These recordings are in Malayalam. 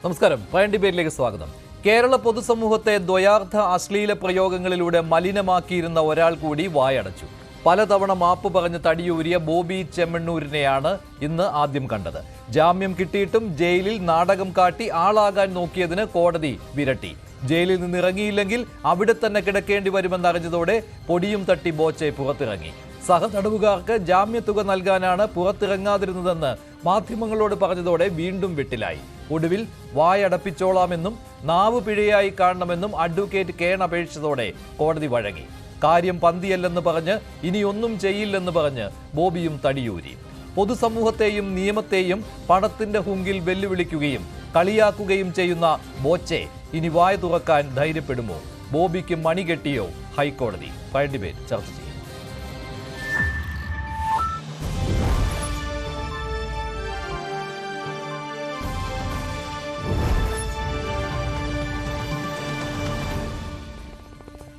നമസ്കാരം. പ്രൈം ഡിബേറ്റിലേക്ക് സ്വാഗതം. കേരള പൊതുസമൂഹത്തെ ദ്വയാർത്ഥ അശ്ലീല പ്രയോഗങ്ങളിലൂടെ മലിനമാക്കിയിരുന്ന ഒരാൾ കൂടി വായടച്ചു. പലതവണ മാപ്പ് പറഞ്ഞ് തടിയൂരിയ ബോബി ചെമ്മണ്ണൂരിനെയാണ് ഇന്ന് ആദ്യം കണ്ടത്. ജാമ്യം കിട്ടിയിട്ടും ജയിലിൽ നാടകം കാട്ടി ആളാകാൻ നോക്കിയതിന് കോടതി വിരട്ടി. ജയിലിൽ നിന്നിറങ്ങിയില്ലെങ്കിൽ അവിടെ തന്നെ കിടക്കേണ്ടി വരുമെന്നറിഞ്ഞതോടെ പൊടിയും തട്ടി ബോച്ചെ പുറത്തിറങ്ങി. സഹതടവുകാർക്ക് ജാമ്യത്തുക നൽകാനാണ് പുറത്തിറങ്ങാതിരുന്നതെന്ന് മാധ്യമങ്ങളോട് പറഞ്ഞതോടെ വീണ്ടും വെട്ടിലായി. ഒടുവിൽ വായടപ്പിച്ചോളാമെന്നും നാവ് പിഴയായി കാണണമെന്നും അഡ്വക്കേറ്റ് കേൺ അപേക്ഷിച്ചതോടെ കോടതി വഴങ്ങി. കാര്യം പന്തിയല്ലെന്ന് പറഞ്ഞ് ഇനിയൊന്നും ചെയ്യില്ലെന്ന് പറഞ്ഞ് ബോബിയും തടിയൂരി. പൊതുസമൂഹത്തെയും നിയമത്തെയും പണത്തിന്റെ ഹുങ്കിൽ വെല്ലുവിളിക്കുകയും കളിയാക്കുകയും ചെയ്യുന്ന ബോച്ചെ ഇനി വായ തുറക്കാൻ ധൈര്യപ്പെടുമോ? ബോബിക്ക് മണി കെട്ടിയോ ഹൈക്കോടതി? പ്രൈം ഡിബേറ്റ് ചർച്ച ചെയ്യും.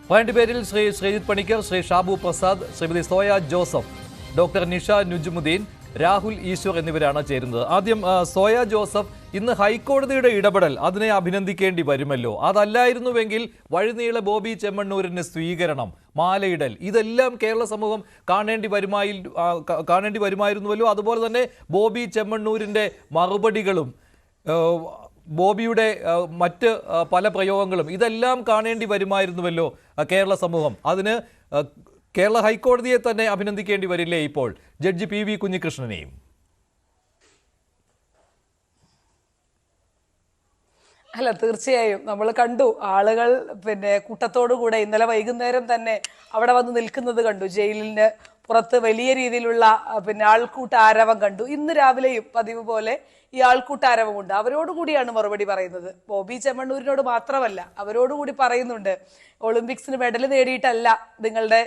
പ്രൈം ഡിബേറ്റിൽ ശ്രീ ശ്രീജിത് പണിക്കർ, ശ്രീ ഷാബു പ്രസാദ്, ശ്രീമതി സോയ ജോസഫ്, ഡോക്ടർ നിഷ നുജ്മുദ്ദീൻ, രാഹുൽ ഈശ്വർ എന്നിവരാണ് ചേരുന്നത്. ആദ്യം സോയ ജോസഫ്, ഇന്ന് ഹൈക്കോടതിയുടെ ഇടപെടൽ അതിനെ അഭിനന്ദിക്കേണ്ടി വരുമല്ലോ. അതല്ലായിരുന്നുവെങ്കിൽ വഴിനീള ബോബി ചെമ്മണ്ണൂരിന് സ്വീകരണം, മാലയിടൽ, ഇതെല്ലാം കേരള സമൂഹം കാണേണ്ടി വരുമായിരുന്നുവല്ലോ. അതുപോലെ തന്നെ ബോബി ചെമ്മണ്ണൂരിൻ്റെ മറുപടികളും ബോബിയുടെ മറ്റ് പല പ്രയോഗങ്ങളും ഇതെല്ലാം കാണേണ്ടി വരുമായിരുന്നുവല്ലോ കേരള സമൂഹം. അതിന് കേരള ഹൈക്കോടതിയെ തന്നെ അഭിനന്ദിക്കേണ്ടി വരില്ലേ ഇപ്പോൾ, ജഡ്ജി PV കുഞ്ഞികൃഷ്ണനെയും? അല്ല, തീർച്ചയായും നമ്മൾ കണ്ടു ആളുകൾ കൂട്ടത്തോടുകൂടെ ഇന്നലെ വൈകുന്നേരം തന്നെ അവിടെ വന്ന് നിൽക്കുന്നത് കണ്ടു. ജയിലിന് പുറത്ത് വലിയ രീതിയിലുള്ള ആൾക്കൂട്ട ആരവം കണ്ടു. ഇന്ന് രാവിലെയും പതിവ് പോലെ ഈ ആൾക്കൂട്ട ആരവമുണ്ട്. അവരോടുകൂടിയാണ് മറുപടി പറയുന്നത്. ബോബി ചെമ്മണ്ണൂരിനോട് മാത്രമല്ല, അവരോടുകൂടി പറയുന്നുണ്ട്, ഒളിമ്പിക്സിന് മെഡൽ നേടിയിട്ടല്ല നിങ്ങളുടെ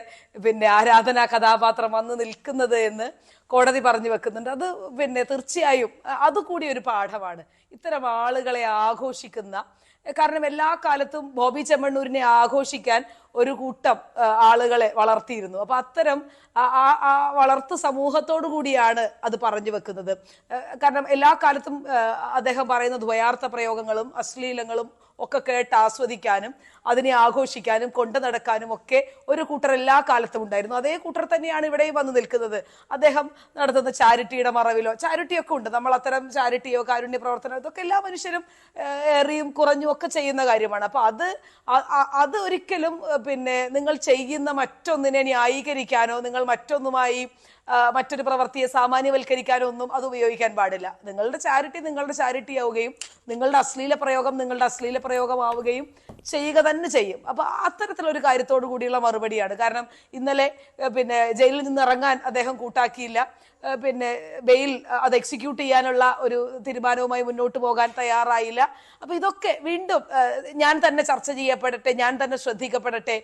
ആരാധനാ കഥാപാത്രം വന്ന് നിൽക്കുന്നത് എന്ന് കോടതി പറഞ്ഞു വെക്കുന്നുണ്ട്. അത് തീർച്ചയായും അതുകൂടി ഒരു പാഠമാണ്. ഇത്തരം ആളുകളെ ആഘോഷിക്കുന്ന, കാരണം എല്ലാ കാലത്തും ബോബി ചെമ്മണ്ണൂരിനെ ആഘോഷിക്കാൻ ഒരു കൂട്ടം ആളുകളെ വളർത്തിയിരുന്നു. അപ്പൊ അത്തരം ആ വളർത്തു സമൂഹത്തോടു കൂടിയാണ് അത് പറഞ്ഞു വെക്കുന്നത്. കാരണം എല്ലാ കാലത്തും അദ്ദേഹം പറയുന്ന ദ്വയാർത്ഥ പ്രയോഗങ്ങളും അശ്ലീലങ്ങളും ഒക്കെ കേട്ട് ആസ്വദിക്കാനും അതിനെ ആഘോഷിക്കാനും കൊണ്ടു നടക്കാനും ഒക്കെ ഒരു കൂട്ടർ എല്ലാ കാലത്തും ഉണ്ടായിരുന്നു. അതേ കൂട്ടർ തന്നെയാണ് ഇവിടെയും വന്ന് നിൽക്കുന്നത്. അദ്ദേഹം നടത്തുന്ന ചാരിറ്റിയുടെ മറവിലോ, ചാരിറ്റിയൊക്കെ ഉണ്ട്, നമ്മൾ അത്തരം ചാരിറ്റിയോ കാരുണ്യ പ്രവർത്തനമോ ഇതൊക്കെ എല്ലാ മനുഷ്യരും ഏറിയും കുറഞ്ഞും ഒക്കെ ചെയ്യുന്ന കാര്യമാണ്. അപ്പൊ അത് ഒരിക്കലും നിങ്ങൾ ചെയ്യുന്ന മറ്റൊന്നിനെ ന്യായീകരിക്കാനോ നിങ്ങൾ മറ്റൊന്നുമായി മറ്റൊരു പ്രവൃത്തിയെ സാമാന്യവൽക്കരിക്കാനോ ഒന്നും അത് ഉപയോഗിക്കാൻ പാടില്ല. നിങ്ങളുടെ ചാരിറ്റി ആവുകയും നിങ്ങളുടെ അശ്ലീല പ്രയോഗമാവുകയും ചെയ്യുക തന്നെ ചെയ്യും. അപ്പൊ അത്തരത്തിലൊരു കാര്യത്തോടു കൂടിയുള്ള മറുപടിയാണ്. കാരണം ഇന്നലെ ജയിലിൽ നിന്ന് ഇറങ്ങാൻ അദ്ദേഹം കൂട്ടാക്കിയില്ല. ബെയിൽ അത് എക്സിക്യൂട്ട് ചെയ്യാനുള്ള ഒരു തീരുമാനവുമായി മുന്നോട്ട് പോകാൻ തയ്യാറായില്ല. അപ്പൊ ഇതൊക്കെ വീണ്ടും ഞാൻ തന്നെ ചർച്ച ചെയ്യപ്പെടട്ടെ, ഞാൻ തന്നെ ശ്രദ്ധിക്കപ്പെടട്ടെ,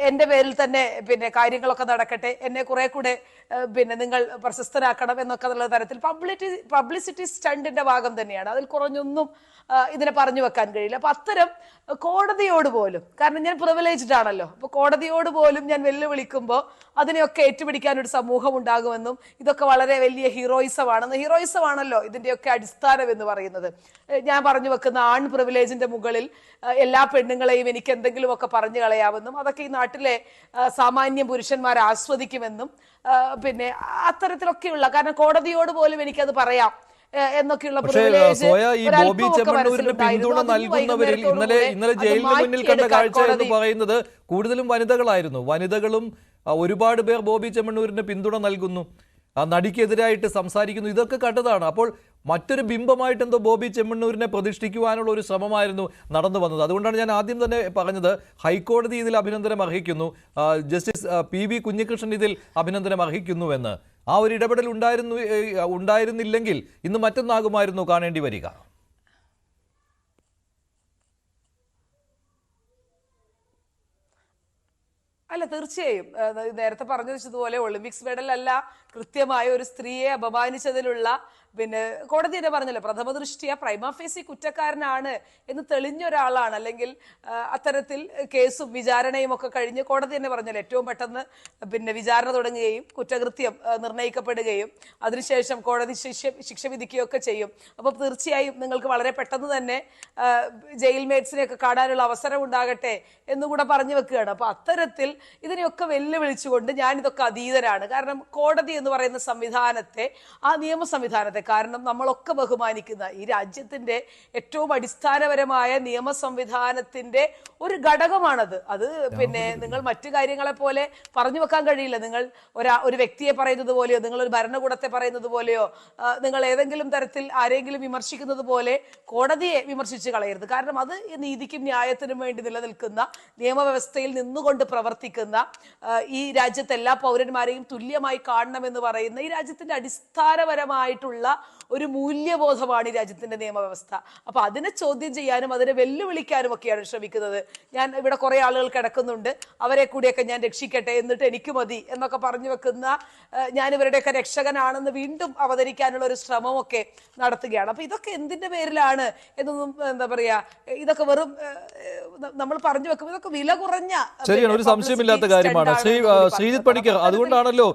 എൻ്റെ പേരിൽ തന്നെ കാര്യങ്ങളൊക്കെ നടക്കട്ടെ, എന്നെ കുറെ കൂടെ നിങ്ങൾ പ്രശസ്തരാക്കണം എന്നൊക്കെ ഉള്ള തരത്തിൽ പബ്ലിസിറ്റി സ്റ്റണ്ടിന്റെ ഭാഗം തന്നെയാണ്. അതിൽ കുറഞ്ഞൊന്നും ഇതിനെ പറഞ്ഞു വെക്കാൻ കഴിയില്ല. അപ്പൊ അത്തരം കോടതിയോട് പോലും, കാരണം ഞാൻ പ്രിവിലേജ്ഡ് ആണല്ലോ, അപ്പൊ കോടതിയോട് പോലും ഞാൻ വെല്ലുവിളിക്കുമ്പോൾ അതിനെയൊക്കെ ഏറ്റുപിടിക്കാൻ ഒരു സമൂഹം ഉണ്ടാകുമെന്നും ഇതൊക്കെ വളരെ വലിയ ഹീറോയിസമാണല്ലോ ഇതിന്റെയൊക്കെ അടിസ്ഥാനം എന്ന് പറയുന്നത്. ഞാൻ പറഞ്ഞു വെക്കുന്ന ആൺ പ്രിവിലേജിന്റെ മുകളിൽ എല്ലാ പെണ്ണുങ്ങളെയും എനിക്ക് എന്തെങ്കിലുമൊക്കെ പറഞ്ഞു കളയാമെന്നും അതൊക്കെ ഈ നാട്ടിലെ സാമാന്യ പുരുഷന്മാർ ആസ്വദിക്കുമെന്നും അത്തരത്തിലൊക്കെയുള്ള, കാരണം കോടതിയോട് പോലും എനിക്കത് പറയാം എന്നൊക്കെയുള്ള ബോബി ചെമ്മണ്ണൂരിന് പിന്തുണ നൽകുന്നവരിൽ ഇന്നലെ ജയിലിന് മുന്നിൽ കണ്ട കാഴ്ച എന്ന് പറയുന്നത് കൂടുതലും വനിതകളായിരുന്നു. വനിതകളും ഒരുപാട് പേർ ബോബി ചെമ്മണ്ണൂരിന് പിന്തുണ നൽകുന്നു, നടിക്കെതിരായിട്ട് സംസാരിക്കുന്നു, ഇതൊക്കെ കണ്ടതാണ്. അപ്പോൾ മറ്റൊരു ബിംബമായിട്ട് എന്തോ ബോബി ചെമ്മണ്ണൂരിനെ പ്രതിഷ്ഠിക്കുവാനുള്ള ഒരു ശ്രമമായിരുന്നു നടന്നു വന്നത്. അതുകൊണ്ടാണ് ഞാൻ ആദ്യം തന്നെ പറഞ്ഞത് ഹൈക്കോടതി ഇതിൽ അഭിനന്ദനം അർഹിക്കുന്നു, ജസ്റ്റിസ് PV കുഞ്ഞികൃഷ്ണൻ ഇതിൽ അഭിനന്ദനം അർഹിക്കുന്നുവെന്ന്. ആ ഒരു ഇടപെടൽ ഉണ്ടായിരുന്നില്ലെങ്കിൽ ഇന്ന് മറ്റൊന്നാകുമായിരുന്നു കാണേണ്ടി വരിക. അല്ല തീർച്ചയായും നേരത്തെ പറഞ്ഞു വെച്ചതുപോലെ ഒളിമ്പിക്സ് മെഡൽ അല്ല, കൃത്യമായ ഒരു സ്ത്രീയെ അപമാനിച്ചതിലുള്ള പിന്നെ കോടതി തന്നെ പറഞ്ഞല്ലോ, പ്രഥമ ദൃഷ്ടിയ പ്രൈമ ഫേസി കുറ്റക്കാരനാണ് എന്ന് തെളിഞ്ഞ ഒരാളാണ്. അല്ലെങ്കിൽ അത്തരത്തിൽ കേസും വിചാരണയും ഒക്കെ കഴിഞ്ഞ് കോടതി തന്നെ പറഞ്ഞല്ലോ ഏറ്റവും പെട്ടെന്ന് പിന്നെ വിചാരണ തുടങ്ങുകയും കുറ്റകൃത്യം നിർണ്ണയിക്കപ്പെടുകയും അതിനുശേഷം കോടതി ശിക്ഷ വിധിക്കുകയൊക്കെ ചെയ്യും. അപ്പൊ തീർച്ചയായും നിങ്ങൾക്ക് വളരെ പെട്ടെന്ന് തന്നെ ജയിൽ മേറ്റ്സിനെയൊക്കെ കാണാനുള്ള അവസരം ഉണ്ടാകട്ടെ എന്നുകൂടെ പറഞ്ഞു വെക്കുകയാണ്. അപ്പൊ അത്തരത്തിൽ ഇതിനെയൊക്കെ വെല്ലുവിളിച്ചുകൊണ്ട് ഞാൻ ഇതൊക്കെ അതീതനാണ്. കാരണം കോടതി എന്ന് പറയുന്ന സംവിധാനത്തെ, ആ നിയമ സംവിധാനത്തെ, കാരണം നമ്മളൊക്കെ ബഹുമാനിക്കുന്ന ഈ രാജ്യത്തിന്റെ ഏറ്റവും അടിസ്ഥാനപരമായ നിയമ സംവിധാനത്തിന്റെ ഒരു ഘടകമാണത്. അത് പിന്നെ നിങ്ങൾ മറ്റു കാര്യങ്ങളെ പോലെ പറഞ്ഞു വെക്കാൻ കഴിയില്ല. നിങ്ങൾ ഒരു വ്യക്തിയെ പറയുന്നത് പോലെയോ, നിങ്ങൾ ഒരു ഭരണകൂടത്തെ പറയുന്നത് പോലെയോ, നിങ്ങൾ ഏതെങ്കിലും തരത്തിൽ ആരെങ്കിലും വിമർശിക്കുന്നത് പോലെ കോടതിയെ വിമർശിച്ച് കളയരുത്. കാരണം അത് നീതിക്കും ന്യായത്തിനും വേണ്ടി നിലനിൽക്കുന്ന, നിയമവ്യവസ്ഥയിൽ നിന്നുകൊണ്ട് പ്രവർത്തിക്കുന്ന, ഈ രാജ്യത്തെ എല്ലാ പൗരന്മാരെയും തുല്യമായി കാണണമെന്ന് പറയുന്ന ഈ രാജ്യത്തിന്റെ അടിസ്ഥാനപരമായിട്ടുള്ള ഒരു മൂല്യബോധമാണ് ഈ രാജ്യത്തിന്റെ നിയമവ്യവസ്ഥ. അപ്പൊ അതിനെ ചോദ്യം ചെയ്യാനും അതിനെ വെല്ലുവിളിക്കാനും ഒക്കെയാണ് ശ്രമിക്കുന്നത്. ഞാൻ ഇവിടെ കുറെ ആളുകൾ കിടക്കുന്നുണ്ട്, അവരെ കൂടിയൊക്കെ ഞാൻ രക്ഷിക്കട്ടെ, എന്നിട്ട് എനിക്ക് മതി എന്നൊക്കെ പറഞ്ഞു വെക്കുന്ന, ഞാൻ ഇവരുടെയൊക്കെ രക്ഷകനാണെന്ന് വീണ്ടും അവതരിക്കാനുള്ള ഒരു ശ്രമമൊക്കെ നടത്തുകയാണ്. അപ്പൊ ഇതൊക്കെ എന്തിന്റെ പേരിലാണ് എന്നൊന്നും എന്താ പറയാ, ഇതൊക്കെ വെറും നമ്മൾ പറഞ്ഞു വെക്കും, ഇതൊക്കെ വില കുറഞ്ഞ, ശരിയാണ്, ഒരു സംശയമില്ലാത്ത കാര്യമാണ്. ശ്രീജിത്ത് പണിക്കർ, അതുകൊണ്ടാണല്ലോ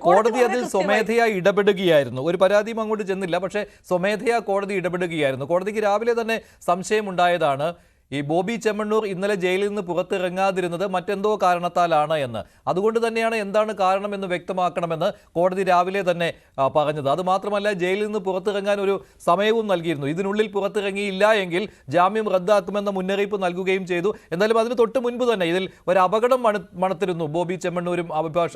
കോടതി അതിൽ സ്വമേധയാ ഇടപെടുകയായിരുന്നു. ഒരു പരാതിയും അങ്ങോട്ട് ചെന്നില്ല, പക്ഷേ സ്വമേധയാ കോടതി ഇടപെടുകയായിരുന്നു. കോടതിക്ക് രാവിലെ തന്നെ സംശയമുണ്ടായതാണ് ഈ ബോബി ചെമ്മണ്ണൂർ ഇന്നലെ ജയിലിൽ നിന്ന് പുറത്തിറങ്ങാതിരുന്നത് മറ്റെന്തോ കാരണത്താലാണ് എന്ന്. അതുകൊണ്ട് തന്നെയാണ് എന്താണ് കാരണമെന്ന് വ്യക്തമാക്കണമെന്ന് കോടതി രാവിലെ തന്നെ പറഞ്ഞത്. അതുമാത്രമല്ല, ജയിലിൽ നിന്ന് പുറത്തിറങ്ങാൻ ഒരു സമയവും നൽകിയിരുന്നു. ഇതിനുള്ളിൽ പുറത്തിറങ്ങിയില്ല എങ്കിൽ ജാമ്യം റദ്ദാക്കുമെന്ന മുന്നറിയിപ്പ് നൽകുകയും ചെയ്തു. എന്നാലും അതിന് തൊട്ട് മുൻപ് തന്നെ ഇതിൽ ഒരു അപകടം മണത്തിരുന്നു ബോബി ചെമ്മണ്ണൂരും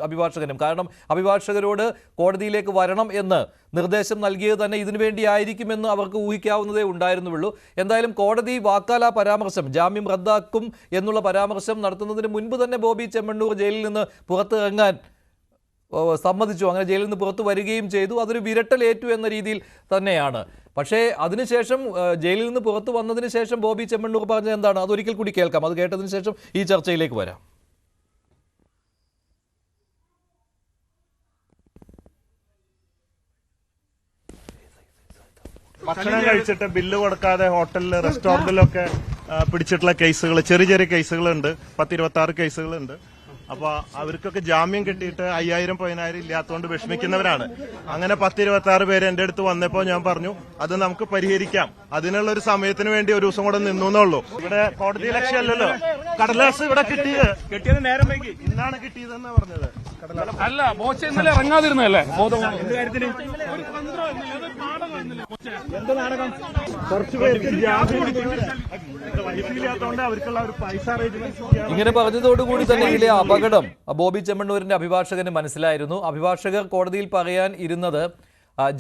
അഭിഭാഷകനും. കാരണം അഭിഭാഷകരോട് കോടതിയിലേക്ക് വരണം എന്ന് നിർദ്ദേശം നൽകിയത് തന്നെ ഇതിനു വേണ്ടിയായിരിക്കുമെന്ന് അവർക്ക് ഊഹിക്കാവുന്നതേ ഉണ്ടായിരുന്നുള്ളൂ. എന്തായാലും കോടതി വാക്കാല പരാമർശം, ജാമ്യം റദ്ദാക്കും എന്നുള്ള പരാമർശം നടത്തുന്നതിന് മുൻപ് തന്നെ ബോബി ചെമ്മണ്ണൂർ ജയിലിൽ നിന്ന് പുറത്തിറങ്ങാൻ സമ്മതിച്ചു. അങ്ങനെ ജയിലിൽ നിന്ന് പുറത്തു വരികയും ചെയ്തു. അതൊരു വിരട്ടലേറ്റു എന്ന രീതിയിൽ തന്നെയാണ്. പക്ഷേ അതിനുശേഷം ജയിലിൽ നിന്ന് പുറത്തു വന്നതിന് ശേഷം ബോബി ചെമ്മണ്ണൂർ പറഞ്ഞത് എന്താണ്, അതൊരിക്കൽ കൂടി കേൾക്കാം. അത് കേട്ടതിന് ശേഷം ഈ ചർച്ചയിലേക്ക് വരാം. ഭക്ഷണം കഴിച്ചിട്ട് ബില്ല് കൊടുക്കാതെ ഹോട്ടലിൽ റെസ്റ്റോറന്റിലൊക്കെ പിടിച്ചിട്ടുള്ള കേസുകൾ, ചെറിയ ചെറിയ കേസുകളുണ്ട്. 10-26 കേസുകളുണ്ട്. അപ്പൊ അവർക്കൊക്കെ ജാമ്യം കിട്ടിയിട്ട് 5000-10000 ഇല്ലാത്തതുകൊണ്ട് വിഷമിക്കുന്നവരാണ്. അങ്ങനെ 10-26 പേര് എന്റെ അടുത്ത് വന്നപ്പോ ഞാൻ പറഞ്ഞു അത് നമുക്ക് പരിഹരിക്കാം, അതിനുള്ള ഒരു സമയത്തിന് വേണ്ടി ഒരു ദിവസം കൂടെ നിന്നുള്ളൂ. ഇവിടെ കോടതി ലക്ഷ്യമല്ലല്ലോ, കടലാസ് ഇവിടെ കിട്ടിയത് നേരം വൈകി, ഇന്നാണ് കിട്ടിയതെന്നാ പറഞ്ഞത്. അല്ല, മോശം ഇന്നലെ ഇറങ്ങാതിരുന്നല്ലേ എന്ത് നാടകം? കുറച്ചു പേർക്ക് വൈഫില്ലാത്തതുകൊണ്ട് അവർക്കുള്ള ഒരു പൈസ അറേഞ്ച്മെന്റ്. ഇങ്ങനെ പറഞ്ഞതോടുകൂടി തന്നെ ഇതിലെ അപകടം ബോബി ചെമ്മണ്ണൂരിന്റെ അഭിഭാഷകന് മനസ്സിലായിരുന്നു. അഭിഭാഷകർ കോടതിയിൽ പറയാൻ ഇരുന്നത്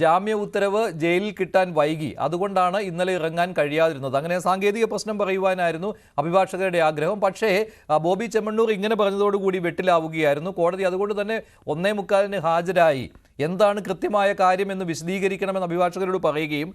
ജാമ്യ ഉത്തരവ് ജയിലിൽ കിട്ടാൻ വൈകി, അതുകൊണ്ടാണ് ഇന്നലെ ഇറങ്ങാൻ കഴിയാതിരുന്നത്. അങ്ങനെ സാങ്കേതിക പ്രശ്നം പറയുവാനായിരുന്നു അഭിഭാഷകരുടെ ആഗ്രഹം. പക്ഷേ ബോബി ചെമ്മണ്ണൂർ ഇങ്ങനെ പറഞ്ഞതോടുകൂടി വെട്ടിലാവുകയായിരുന്നു. കോടതി അതുകൊണ്ട് തന്നെ 1:45 ഹാജരായി. എന്താണ് കൃത്യമായ കാര്യമെന്ന് വിശദീകരിക്കണമെന്ന് അഭിഭാഷകരോട് പറയുകയും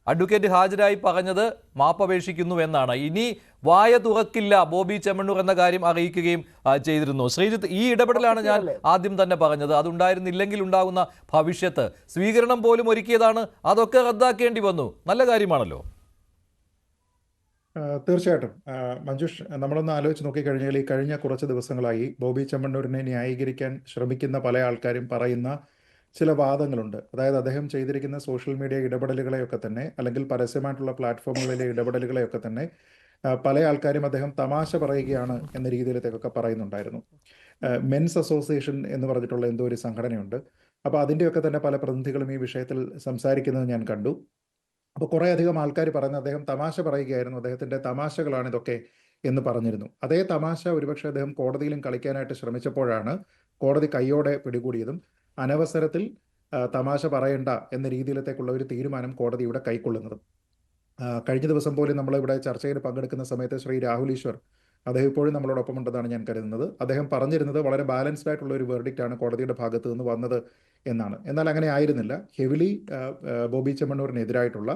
അഡ്വക്കേറ്റ് ഹാജരായി പറഞ്ഞത് മാപ്പപേക്ഷിക്കുന്നു എന്നാണ്. ഇനി വായ തുറക്കില്ല ബോബി ചെമ്മണ്ണൂർ എന്ന കാര്യം അറിയിക്കുകയും ചെയ്തിരുന്നു. ശ്രീജിത്ത്, ഈ ഇടപെടലാണ് ഞാൻ ആദ്യം തന്നെ പറഞ്ഞത്. അതുണ്ടായിരുന്നില്ലെങ്കിൽ ഉണ്ടാകുന്ന ഭവിഷ്യത്ത്, സ്വീകരണം പോലും ഒരുക്കിയതാണ്, അതൊക്കെ റദ്ദാക്കേണ്ടി വന്നു. നല്ല കാര്യമാണല്ലോ. തീർച്ചയായിട്ടും മഞ്ജുഷ്, നമ്മളൊന്ന് ആലോചിച്ച് നോക്കിക്കഴിഞ്ഞാൽ ഈ കഴിഞ്ഞ കുറച്ച് ദിവസങ്ങളായി ബോബി ചെമ്മണ്ണൂരിനെ ന്യായീകരിക്കാൻ ശ്രമിക്കുന്ന പല ആൾക്കാരും പറയുന്ന ചില വാദങ്ങളുണ്ട്. അതായത് അദ്ദേഹം ചെയ്തിരിക്കുന്ന സോഷ്യൽ മീഡിയ ഇടപെടലുകളെയൊക്കെ തന്നെ, അല്ലെങ്കിൽ പരസ്യമായിട്ടുള്ള പ്ലാറ്റ്ഫോമുകളിലെ ഇടപെടലുകളെയൊക്കെ തന്നെ പല ആൾക്കാരും അദ്ദേഹം തമാശ പറയുകയാണ് എന്ന രീതിയിലത്തേക്കൊക്കെ പറയുന്നുണ്ടായിരുന്നു. മെൻസ് അസോസിയേഷൻ എന്ന് പറഞ്ഞിട്ടുള്ള എന്തോ ഒരു സംഘടനയുണ്ട്. അപ്പോൾ അതിൻ്റെയൊക്കെ തന്നെ പല പ്രതിനിധികളും ഈ വിഷയത്തിൽ സംസാരിക്കുന്നത് ഞാൻ കണ്ടു. അപ്പോൾ കുറേയധികം ആൾക്കാർ പറയുന്നത് അദ്ദേഹം തമാശ പറയുകയായിരുന്നു, അദ്ദേഹത്തിൻ്റെ തമാശകളാണ് ഇതൊക്കെ എന്ന് പറഞ്ഞിരുന്നു. അതേ തമാശ ഒരുപക്ഷെ അദ്ദേഹം കോടതിയിലും കളിക്കാനായിട്ട് ശ്രമിച്ചപ്പോഴാണ് കോടതി കൈയോടെ പിടികൂടിയതും അനവസരത്തിൽ തമാശ പറയണ്ട എന്ന രീതിയിലത്തേക്കുള്ള ഒരു തീരുമാനം കോടതി ഇവിടെ കൈക്കൊള്ളുന്നതും. കഴിഞ്ഞ ദിവസം പോലും നമ്മളിവിടെ ചർച്ചയിൽ പങ്കെടുക്കുന്ന സമയത്ത് ശ്രീ രാഹുൽ ഈശ്വർ, അദ്ദേഹം ഇപ്പോഴും നമ്മളോടൊപ്പം ഉണ്ടെന്നാണ് ഞാൻ കരുതുന്നത്, അദ്ദേഹം പറഞ്ഞിരുന്നത് വളരെ ബാലൻസ്ഡ് ആയിട്ടുള്ള ഒരു വെർഡിക്റ്റാണ് കോടതിയുടെ ഭാഗത്ത് നിന്ന് വന്നത് എന്നാണ്. എന്നാൽ അങ്ങനെ ആയിരുന്നില്ല. ഹെവിലി ബോബി ചെമ്മണ്ണൂരിനെതിരായിട്ടുള്ള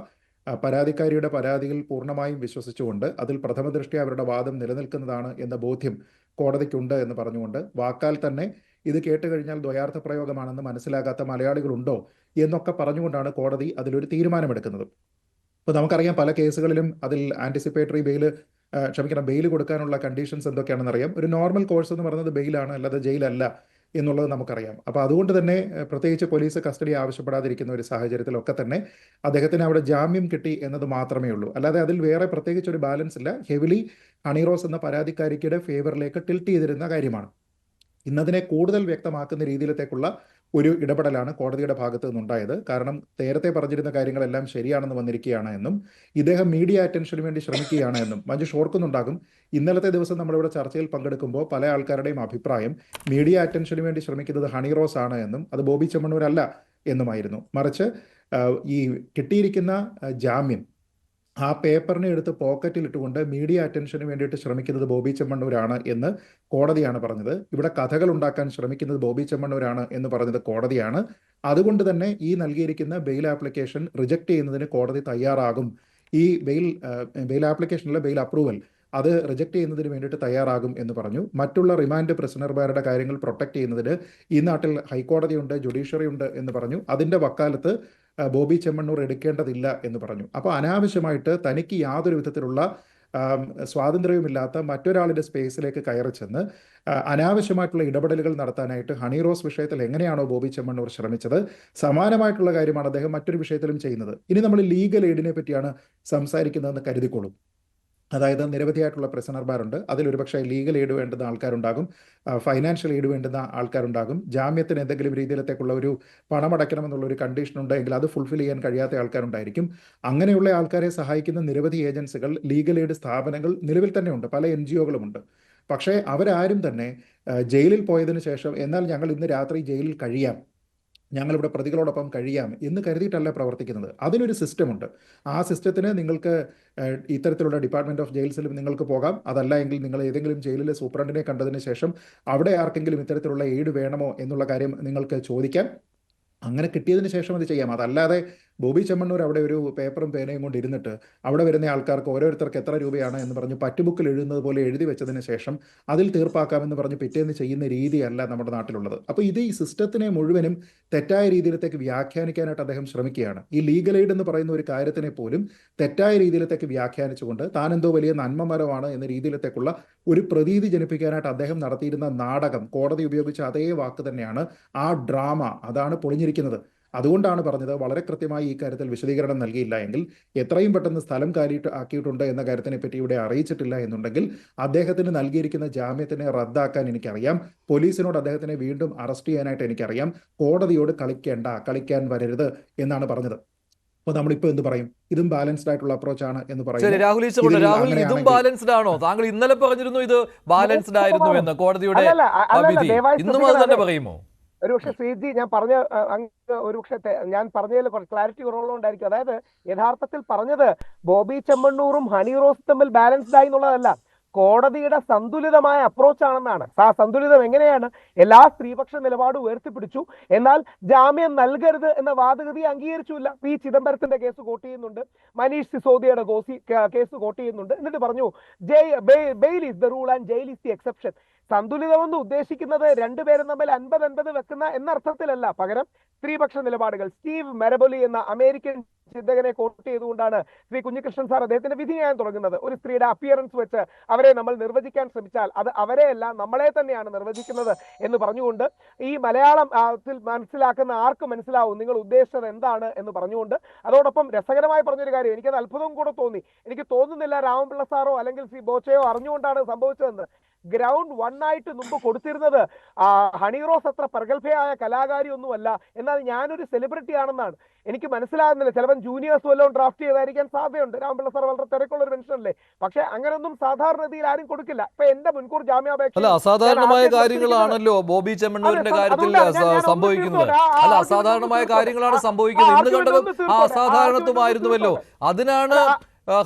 പരാതിക്കാരിയുടെ പരാതിയിൽ പൂർണ്ണമായും വിശ്വസിച്ചുകൊണ്ട് അതിൽ പ്രഥമ ദൃഷ്ട്യാ അവരുടെ വാദം നിലനിൽക്കുന്നതാണ് എന്ന ബോധ്യം കോടതിക്കുണ്ട് എന്ന് പറഞ്ഞുകൊണ്ട് വാക്കാൽ തന്നെ ഇത് കേട്ട് കഴിഞ്ഞാൽ ദ്വയാർത്ഥ പ്രയോഗമാണെന്ന് മനസ്സിലാകാത്ത മലയാളികളുണ്ടോ എന്നൊക്കെ പറഞ്ഞുകൊണ്ടാണ് കോടതി അതിലൊരു തീരുമാനമെടുക്കുന്നത്. ഇപ്പോൾ നമുക്കറിയാം പല കേസുകളിലും അതിൽ ആൻറ്റിസിപ്പേറ്ററി ബെയിൽ കൊടുക്കാനുള്ള കണ്ടീഷൻസ് എന്തൊക്കെയാണെന്ന് അറിയാം. ഒരു നോർമൽ കോഴ്സ് എന്ന് പറയുന്നത് ബെയിലാണ്, അല്ലാതെ ജയിലല്ല എന്നുള്ളത് നമുക്കറിയാം. അപ്പോൾ അതുകൊണ്ട് തന്നെ പ്രത്യേകിച്ച് പോലീസ് കസ്റ്റഡി ആവശ്യപ്പെടാതിരിക്കുന്ന ഒരു സാഹചര്യത്തിലൊക്കെ തന്നെ അദ്ദേഹത്തിന് അവിടെ ജാമ്യം കിട്ടി എന്നത് മാത്രമേ ഉള്ളൂ. അല്ലാതെ അതിൽ വേറെ പ്രത്യേകിച്ച് ഒരു ബാലൻസ് ഇല്ല. ഹെവിലി ഹണിറോസ് എന്ന പരാതിക്കാരിയുടെ ഫേവറിലേക്ക് ടിൽറ്റ് ചെയ്തിരുന്ന കാര്യമാണ്. ഇന്നതിനെ കൂടുതൽ വ്യക്തമാക്കുന്ന രീതിയിലത്തേക്കുള്ള ഒരു ഇടപെടലാണ് കോടതിയുടെ ഭാഗത്തു നിന്നുണ്ടായത്. കാരണം നേരത്തെ പറഞ്ഞിരുന്ന കാര്യങ്ങളെല്ലാം ശരിയാണെന്ന് വന്നിരിക്കുകയാണ് എന്നും ഇദ്ദേഹം മീഡിയ അറ്റൻഷന് വേണ്ടി ശ്രമിക്കുകയാണ് എന്നും മഞ്ജുഷ് ഓർക്കുന്നുണ്ടാകും. ഇന്നലത്തെ ദിവസം നമ്മളിവിടെ ചർച്ചയിൽ പങ്കെടുക്കുമ്പോൾ പല ആൾക്കാരുടെയും അഭിപ്രായം മീഡിയ അറ്റൻഷന് വേണ്ടി ശ്രമിക്കുന്നത് ഹണിറോസ് ആണ് എന്നും അത് ബോബി ചെമ്മണ്ണൂരല്ല എന്നുമായിരുന്നു. മറിച്ച് ഈ കിട്ടിയിരിക്കുന്ന ജാമ്യം ആ പേപ്പറിനെ എടുത്ത് പോക്കറ്റിൽ ഇട്ടുകൊണ്ട് മീഡിയ അറ്റൻഷന് വേണ്ടിയിട്ട് ശ്രമിക്കുന്നത് ബോബി ചെമ്മണ്ണൂരാണ് എന്ന് കോടതിയാണ് പറഞ്ഞത്. ഇവിടെ കഥകൾ ഉണ്ടാക്കാൻ ശ്രമിക്കുന്നത് ബോബി ചെമ്മണ്ണൂരാണ് എന്ന് പറഞ്ഞത് കോടതിയാണ്. അതുകൊണ്ട് തന്നെ ഈ നൽകിയിരിക്കുന്ന ബെയിൽ ആപ്ലിക്കേഷൻ റിജക്ട് ചെയ്യുന്നതിന് കോടതി തയ്യാറാകും. ഈ ബെയിൽ ആപ്ലിക്കേഷനിലെ ബെയിൽ അപ്രൂവൽ അത് റിജക്ട് ചെയ്യുന്നതിന് വേണ്ടിയിട്ട് തയ്യാറാകും എന്ന് പറഞ്ഞു. മറ്റുള്ള റിമാൻഡ് പ്രിസണർമാരുടെ കാര്യങ്ങൾ പ്രൊട്ടക്ട് ചെയ്യുന്നതിന് ഈ നാട്ടിൽ ഹൈക്കോടതിയുണ്ട്, ജുഡീഷ്യറി ഉണ്ട് എന്ന് പറഞ്ഞു. അതിൻ്റെ വക്കാലത്ത് ബോബി ചെമ്മണ്ണൂർ എടുക്കേണ്ടതില്ല എന്ന് പറഞ്ഞു. അപ്പോൾ അനാവശ്യമായിട്ട് തനിക്ക് യാതൊരു വിധത്തിലുള്ള സ്വാതന്ത്ര്യവുമില്ലാത്ത മറ്റൊരാളുടെ സ്പേസിലേക്ക് കയറി ചെന്ന് അനാവശ്യമായിട്ടുള്ള ഇടപെടലുകൾ നടത്താനായിട്ട് ഹണിറോസ് വിഷയത്തിൽ എങ്ങനെയാണോ ബോബി ചെമ്മണ്ണൂർ ശ്രമിച്ചത്, സമാനമായിട്ടുള്ള കാര്യമാണ് അദ്ദേഹം മറ്റൊരു വിഷയത്തിലും ചെയ്യുന്നത്. ഇനി നമ്മൾ ലീഗൽ എയ്ഡിനെ പറ്റിയാണ് സംസാരിക്കുന്നതെന്ന് കരുതിക്കോളൂ. അതായത് നിരവധിയായിട്ടുള്ള പ്രിസണർമാരുണ്ട്. അതിലൊരുപക്ഷെ ലീഗൽ എയ്ഡ് വേണ്ടുന്ന ആൾക്കാരുണ്ടാകും, ഫൈനാൻഷ്യൽ എയ്ഡ് വേണ്ടുന്ന ആൾക്കാരുണ്ടാകും, ജാമ്യത്തിന് എന്തെങ്കിലും രീതിയിലത്തേക്കുള്ള ഒരു പണമടയ്ക്കണമെന്നുള്ള ഒരു കണ്ടീഷൻ ഉണ്ടെങ്കിൽ അത് ഫുൾഫിൽ ചെയ്യാൻ കഴിയാത്ത ആൾക്കാരുണ്ടായിരിക്കും. അങ്ങനെയുള്ള ആൾക്കാരെ സഹായിക്കുന്ന നിരവധി ഏജൻസികൾ, ലീഗൽ എയ്ഡ് സ്ഥാപനങ്ങൾ നിലവിൽ തന്നെ ഉണ്ട്, പല NGOകളുമുണ്ട്. പക്ഷേ അവരാരും തന്നെ ജയിലിൽ പോയതിനു ശേഷം എന്നാൽ ഞങ്ങൾ ഇന്ന് രാത്രി ജയിലിൽ കഴിയാം, ഞങ്ങളിവിടെ പ്രതികളോടൊപ്പം കഴിയാം എന്ന് കരുതിയിട്ടല്ല പ്രവർത്തിക്കുന്നത്. അതിനൊരു സിസ്റ്റമുണ്ട്. ആ സിസ്റ്റത്തിന് നിങ്ങൾക്ക് ഇത്തരത്തിലുള്ള ഡിപ്പാർട്ട്മെൻറ്റ് ഓഫ് ജയിൽസിലും നിങ്ങൾക്ക് പോകാം. അതല്ല എങ്കിൽ നിങ്ങൾ ഏതെങ്കിലും ജയിലിലെ സൂപ്രണ്ടിനെ കണ്ടതിന് ശേഷം അവിടെ ആർക്കെങ്കിലും ഇത്തരത്തിലുള്ള എയ്ഡ് വേണമോ എന്നുള്ള കാര്യം നിങ്ങൾക്ക് ചോദിക്കാം. അങ്ങനെ കിട്ടിയതിന് ശേഷം അത് ചെയ്യാം. അതല്ലാതെ ബോബി ചെമ്മണ്ണൂർ അവിടെ ഒരു പേപ്പറും പേനയും കൊണ്ട് ഇരുന്നിട്ട് അവിടെ വരുന്ന ആൾക്കാർക്ക് ഓരോരുത്തർക്ക് എത്ര രൂപയാണ് എന്ന് പറഞ്ഞ് പറ്റുബുക്കിൽ എഴുതുന്നത് പോലെ എഴുതി വെച്ചതിന് ശേഷം അതിൽ തീർപ്പാക്കാമെന്ന് പറഞ്ഞ് പിറ്റേന്ന് ചെയ്യുന്ന രീതിയല്ല നമ്മുടെ നാട്ടിലുള്ളത്. അപ്പോൾ ഇത് ഈ സിസ്റ്റത്തിനെ മുഴുവനും തെറ്റായ രീതിയിലത്തേക്ക് വ്യാഖ്യാനിക്കാനായിട്ട് അദ്ദേഹം ശ്രമിക്കുകയാണ്. ഈ ലീഗൽ എയ്ഡ് എന്ന് പറയുന്ന ഒരു കാര്യത്തിനെ പോലും തെറ്റായ രീതിയിലത്തേക്ക് വ്യാഖ്യാനിച്ചുകൊണ്ട് താൻ എന്തോ വലിയ നന്മമരമാണ് എന്ന രീതിയിലത്തേക്കുള്ള ഒരു പ്രതീതി ജനിപ്പിക്കാനായിട്ട് അദ്ദേഹം നടത്തിയിരുന്ന നാടകം, കോടതി ഉപയോഗിച്ച അതേ വാക്ക് തന്നെയാണ് ആ ഡ്രാമ, അതാണ് പൊളിഞ്ഞിരിക്കുന്നത്. അതുകൊണ്ടാണ് പറഞ്ഞത് വളരെ കൃത്യമായി ഈ കാര്യത്തിൽ വിശദീകരണം നൽകിയില്ല എങ്കിൽ, എത്രയും പെട്ടെന്ന് സ്ഥലം ആക്കിയിട്ടുണ്ട് എന്ന കാര്യത്തിനെ പറ്റി ഇവിടെ അറിയിച്ചിട്ടില്ല എന്നുണ്ടെങ്കിൽ അദ്ദേഹത്തിന് നൽകിയിരിക്കുന്ന ജാമ്യത്തിനെ റദ്ദാക്കാൻ എനിക്കറിയാം, പോലീസിനോട് അദ്ദേഹത്തിനെ വീണ്ടും അറസ്റ്റ് ചെയ്യാനായിട്ട് എനിക്കറിയാം, കോടതിയോട് കളിക്കാൻ വരരുത് എന്നാണ് പറഞ്ഞത്. അപ്പോൾ നമ്മളിപ്പോൾ എന്ത് പറയും? ഇതും ബാലൻസ്ഡ് ആയിട്ടുള്ള അപ്രോച്ചാണ് എന്ന് പറയും. രാഹുൽ ഇതും ബാലൻസ്ഡ് ആണോ? താങ്കൾ ഇന്നലെ പറഞ്ഞിരുന്നു ഇത് ബാലൻസ്ഡ് ആയിരുന്നു എന്ന് കോടതിയുടെ വിധി. ഇന്നും അത് തന്നെ പറയുമോ? ഒരുപക്ഷെ ശ്രീജി ഞാൻ പറഞ്ഞ ഒരുപക്ഷെ ഞാൻ പറഞ്ഞതിൽ കുറച്ച് ക്ലാരിറ്റി കുറവുള്ളതുകൊണ്ടായിരിക്കും. അതായത് യഥാർത്ഥത്തിൽ പറഞ്ഞത് ബോബി ചെമ്മണ്ണൂറും ഹണിറോസ് തമ്മിൽ ബാലൻസ്ഡ് ആയി എന്നുള്ളതല്ല, കോടതിയുടെ സന്തുലിതമായ അപ്രോച്ച് ആണെന്നാണ്. ആ സന്തുലിതം എങ്ങനെയാണ്? എല്ലാ സ്ത്രീപക്ഷ നിലപാടും ഉയർത്തിപ്പിടിച്ചു, എന്നാൽ ജാമ്യം നൽകരുത് എന്ന വാദഗതി അംഗീകരിച്ചില്ല. പി ചിദംബരത്തിന്റെ കേസ് കോട്ട് ചെയ്യുന്നുണ്ട്, മനീഷ് സിസോദിയുടെ കേസ് കോട്ട് ചെയ്യുന്നുണ്ട്. എന്നിട്ട് പറഞ്ഞു bail is the rule and jail is the exception. സന്തുലിതമെന്ന് ഉദ്ദേശിക്കുന്നത് രണ്ടുപേരും തമ്മിൽ 50-50 വെക്കുന്ന എന്നർത്ഥത്തിലല്ല, പകരം സ്ത്രീപക്ഷ നിലപാടുകൾ. സ്റ്റീവ് മെരബൊലി എന്ന അമേരിക്കൻ ചിന്തകനെ കോട്ട് ചെയ്തുകൊണ്ടാണ് ശ്രീ കുഞ്ഞികൃഷ്ണൻ സാർ അദ്ദേഹത്തിന്റെ വിധി ന്യായം തുടങ്ങുന്നത്. ഒരു സ്ത്രീയുടെ അപ്പിയറൻസ് വെച്ച് അവരെ നമ്മൾ നിർവചിക്കാൻ ശ്രമിച്ചാൽ അത് അവരെയല്ല നമ്മളെ തന്നെയാണ് നിർവചിക്കുന്നത് എന്ന് പറഞ്ഞുകൊണ്ട് ഈ മലയാളം മനസ്സിലാക്കുന്ന ആർക്ക് മനസ്സിലാവും നിങ്ങൾ ഉദ്ദേശിച്ചത് എന്താണ് എന്ന് പറഞ്ഞുകൊണ്ട്, അതോടൊപ്പം രസകരമായി പറഞ്ഞൊരു കാര്യം, എനിക്കത് അത്ഭുതം കൂടെ തോന്നി. എനിക്ക് തോന്നുന്നില്ല രാമപിള്ള സാറോ അല്ലെങ്കിൽ ശ്രീ ബോച്ചയോ അറിഞ്ഞുകൊണ്ടാണ് സംഭവിച്ചതെന്ന്. ഗ്രൗണ്ട് 1 ആയിട്ട് മുമ്പ് കൊടുത്തിരുന്നത് ഹണിറോസ് അത്ര പ്രഗത്ഭയായ കലാകാരി ഒന്നുമല്ല, എന്നാൽ ഞാനൊരു സെലിബ്രിറ്റി ആണെന്നാണ്. എനിക്ക് മനസ്സിലാകുന്നില്ല, ചിലപ്പോൾ ജൂനിയേഴ്സ് വല്ലതും ഡ്രാഫ്റ്റ് ചെയ്തായിരിക്കാൻ സാധ്യതയുണ്ട്. രാമപിള്ള സാർ വളരെ തിരക്കുള്ള ഒരു മനുഷ്യനല്ലേ. പക്ഷെ അങ്ങനെയൊന്നും സാധാരണഗതിയിൽ ആരും കൊടുക്കില്ല. ഇപ്പൊ എന്റെ മുൻകൂർ ജാമ്യാപേക്ഷ അസാധാരണമായ കാര്യങ്ങളാണല്ലോ ബോബി ചെമ്മണ്ണൂരിന്റെ കാര്യത്തിൽ സംഭവിക്കുന്നത്. അസാധാരണമായ കാര്യങ്ങളാണ് സംഭവിക്കുന്നത്. ഇന്ന് കണ്ടതും അസാധാരണത്വമായിരുന്നുവല്ലോ. അതിനാണ്